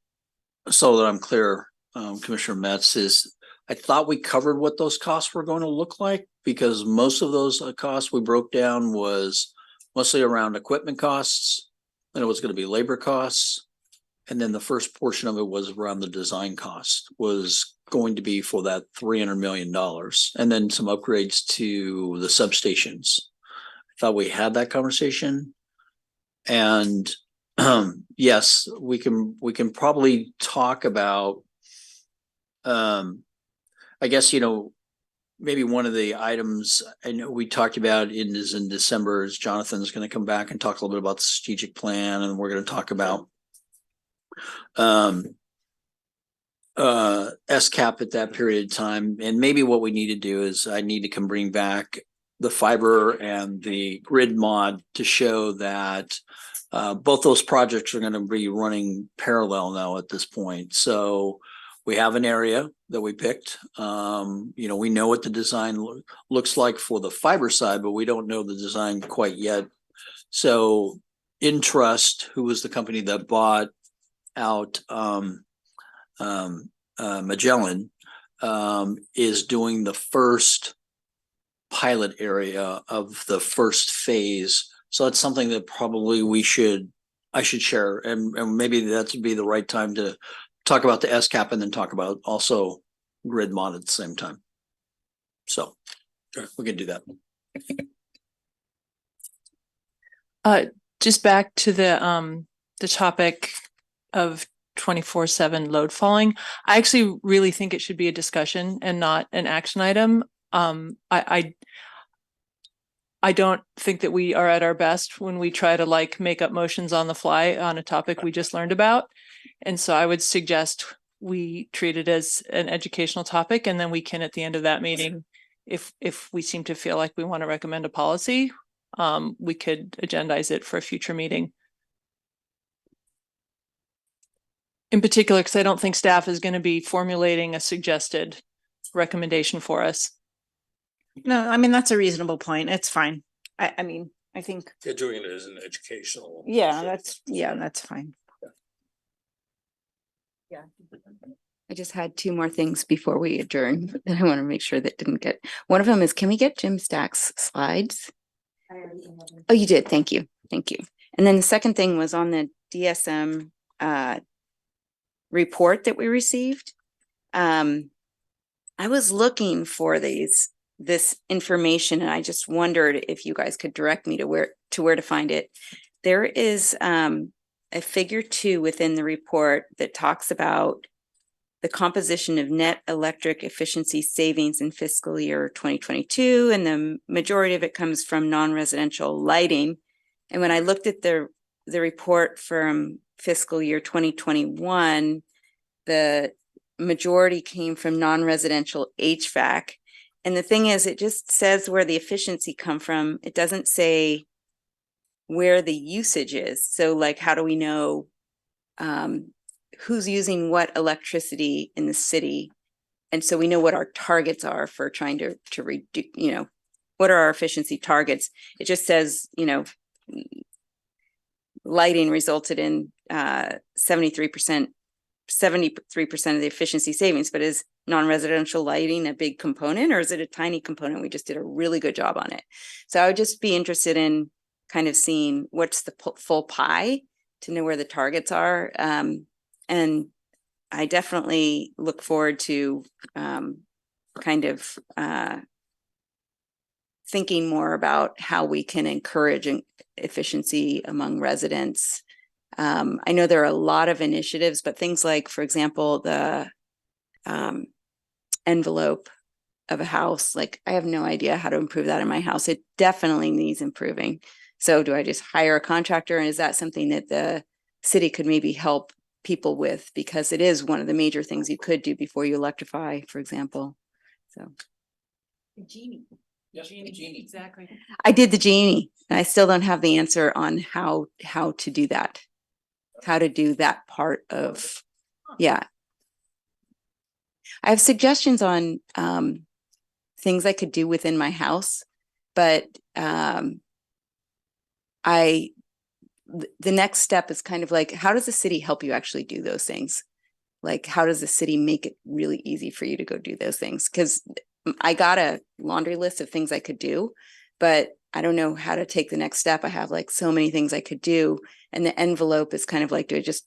so that I'm clear, Commissioner Metz, is I thought we covered what those costs were going to look like, because most of those costs we broke down was mostly around equipment costs, then it was going to be labor costs, and then the first portion of it was around the design cost, was going to be for that $300 million, and then some upgrades to the substations. I thought we had that conversation, and yes, we can probably talk about, I guess, maybe one of the items I know we talked about in December is Jonathan's going to come back and talk a little bit about the strategic plan, and we're going to talk about SCAP at that period of time. And maybe what we need to do is I need to bring back the fiber and the grid mod to show that both those projects are going to be running parallel now at this point. So we have an area that we picked. We know what the design looks like for the fiber side, but we don't know the design quite yet. So Intrust, who was the company that bought out Magellan, is doing the first pilot area of the first phase So it's something that probably I should share, and maybe that would be the right time to talk about the SCAP and then talk about also grid mod at the same time. So we can do that.
Just back to the topic of 24/7 load falling. I actually really think it should be a discussion and not an action item. I don't think that we are at our best when we try to like make up motions on the fly on a topic we just learned about. And so I would suggest we treat it as an educational topic, and then we can, at the end of that meeting, if we seem to feel like we want to recommend a policy, we could agendize it for a future meeting. In particular, because I don't think staff is going to be formulating a suggested recommendation for us.
No, I mean, that's a reasonable point. It's fine. I mean, I think,
They're doing it as an educational.
yeah, that's fine.
Yeah. I just had two more things before we adjourn that I want to make sure that didn't get. One of them is, can we get Jim Stack's slides? Oh, you did. Thank you. Thank you. And then the second thing was on the DSM report that we received. I was looking for this information, and I just wondered if you guys could direct me to where to find it. There is a figure 2 within the report that talks about the composition of net electric efficiency savings in fiscal year 2022, and the majority of it comes from non-residential lighting. And when I looked at the report from fiscal year 2021, the majority came from non-residential HVAC. And the thing is, it just says where the efficiency come from. It doesn't say where the usage is. So like, how do we know who's using what electricity in the city? And so we know what our targets are for trying to reduce, what are our efficiency targets? It just says, lighting resulted in 73% of the efficiency savings, but is non-residential lighting a big component, or is it a tiny component? We just did a really good job on it. So I would just be interested in kind of seeing what's the full pie to know where the targets are. And I definitely look forward to thinking more about how we can encourage efficiency among residents. I know there are a lot of initiatives, but things like, for example, the envelope of a house, like I have no idea how to improve that in my house. It definitely needs improving. So do I just hire a contractor? And is that something that the city could maybe help people with? Because it is one of the major things you could do before you electrify, for example. So.
Genie.
Yes, Genie.
Exactly.
I did the Genie, and I still don't have the answer on how to do that. How to do that part of, yeah. I have suggestions on things I could do within my house, but the next step is kind of like, how does the city help you actually do those things? Like, how does the city make it really easy for you to go do those things? Because I got a laundry list of things I could do, but I don't know how to take the next step. I have like so many things I could do. And the envelope is kind of like, do I just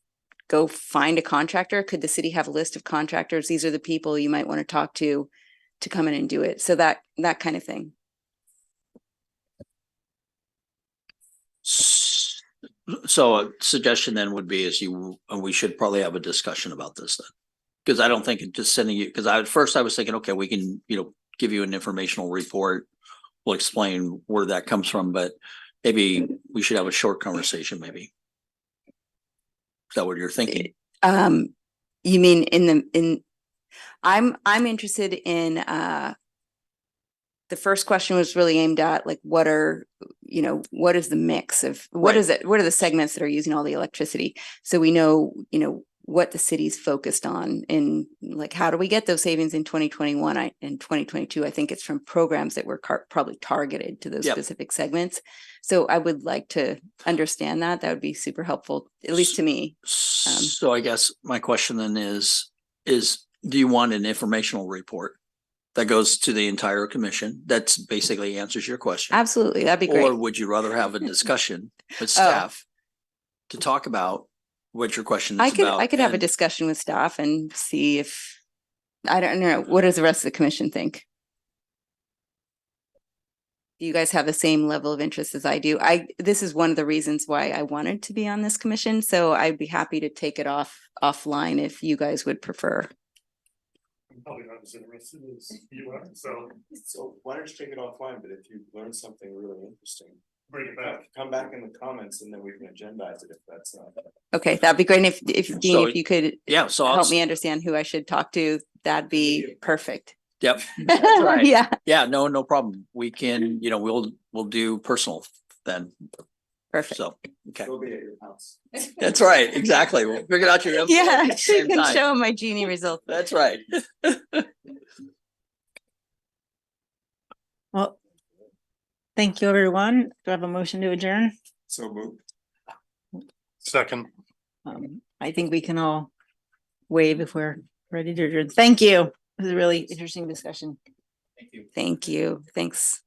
go find a contractor? Could the city have a list of contractors? These are the people you might want to talk to come in and do it. So that kind of thing.
So a suggestion then would be we should probably have a discussion about this then. Because I don't think just sending you, because at first I was thinking, okay, we can, give you an informational report. We'll explain where that comes from, but maybe we should have a short conversation maybe. Is that what you're thinking?
You mean I'm interested in, the first question was really aimed at like, what is the mix of, what is it? What are the segments that are using all the electricity? So we know, what the city's focused on, and like, how do we get those savings in 2021 and 2022? I think it's from programs that were probably targeted to those specific segments. So I would like to understand that. That would be super helpful, at least to me.
So I guess my question then is do you want an informational report? that goes to the entire commission. That's basically answers your question.
Absolutely, that'd be great.
Or would you rather have a discussion with staff to talk about what your question is about?
I could have a
and-
discussion with staff and see if, I don't know, what does the rest of the commission think? Do you guys have the same level of interest as I do? This is one of the reasons why I wanted to be on this commission, so I'd be happy to take it offline if you guys would prefer.
I'm probably not as interested as you are, so
So why don't you take it offline, but if you learn something really interesting,
bring it back.
come back in the comments and then we can agendize it if that's not.
Okay, that'd be great. And if
So,
Dean, if you could
Yeah, so
help me understand who I should talk to, that'd be perfect.
Yep. That's right.
Yeah,
Yeah, no problem. We can, we'll do personal then.
perfect.
So, okay.
It'll be at your house.
That's right. Exactly. We'll figure out your. info
Yeah,
at the
you
same
can
time.
show 'em my genie results.
That's right.
Well, thank you, everyone. Do I have a motion to adjourn?
So moved.
Second.
I think we can all wave if we're ready to adjourn. Thank you. It was a really interesting discussion.
Thank you.
Thank you. Thanks.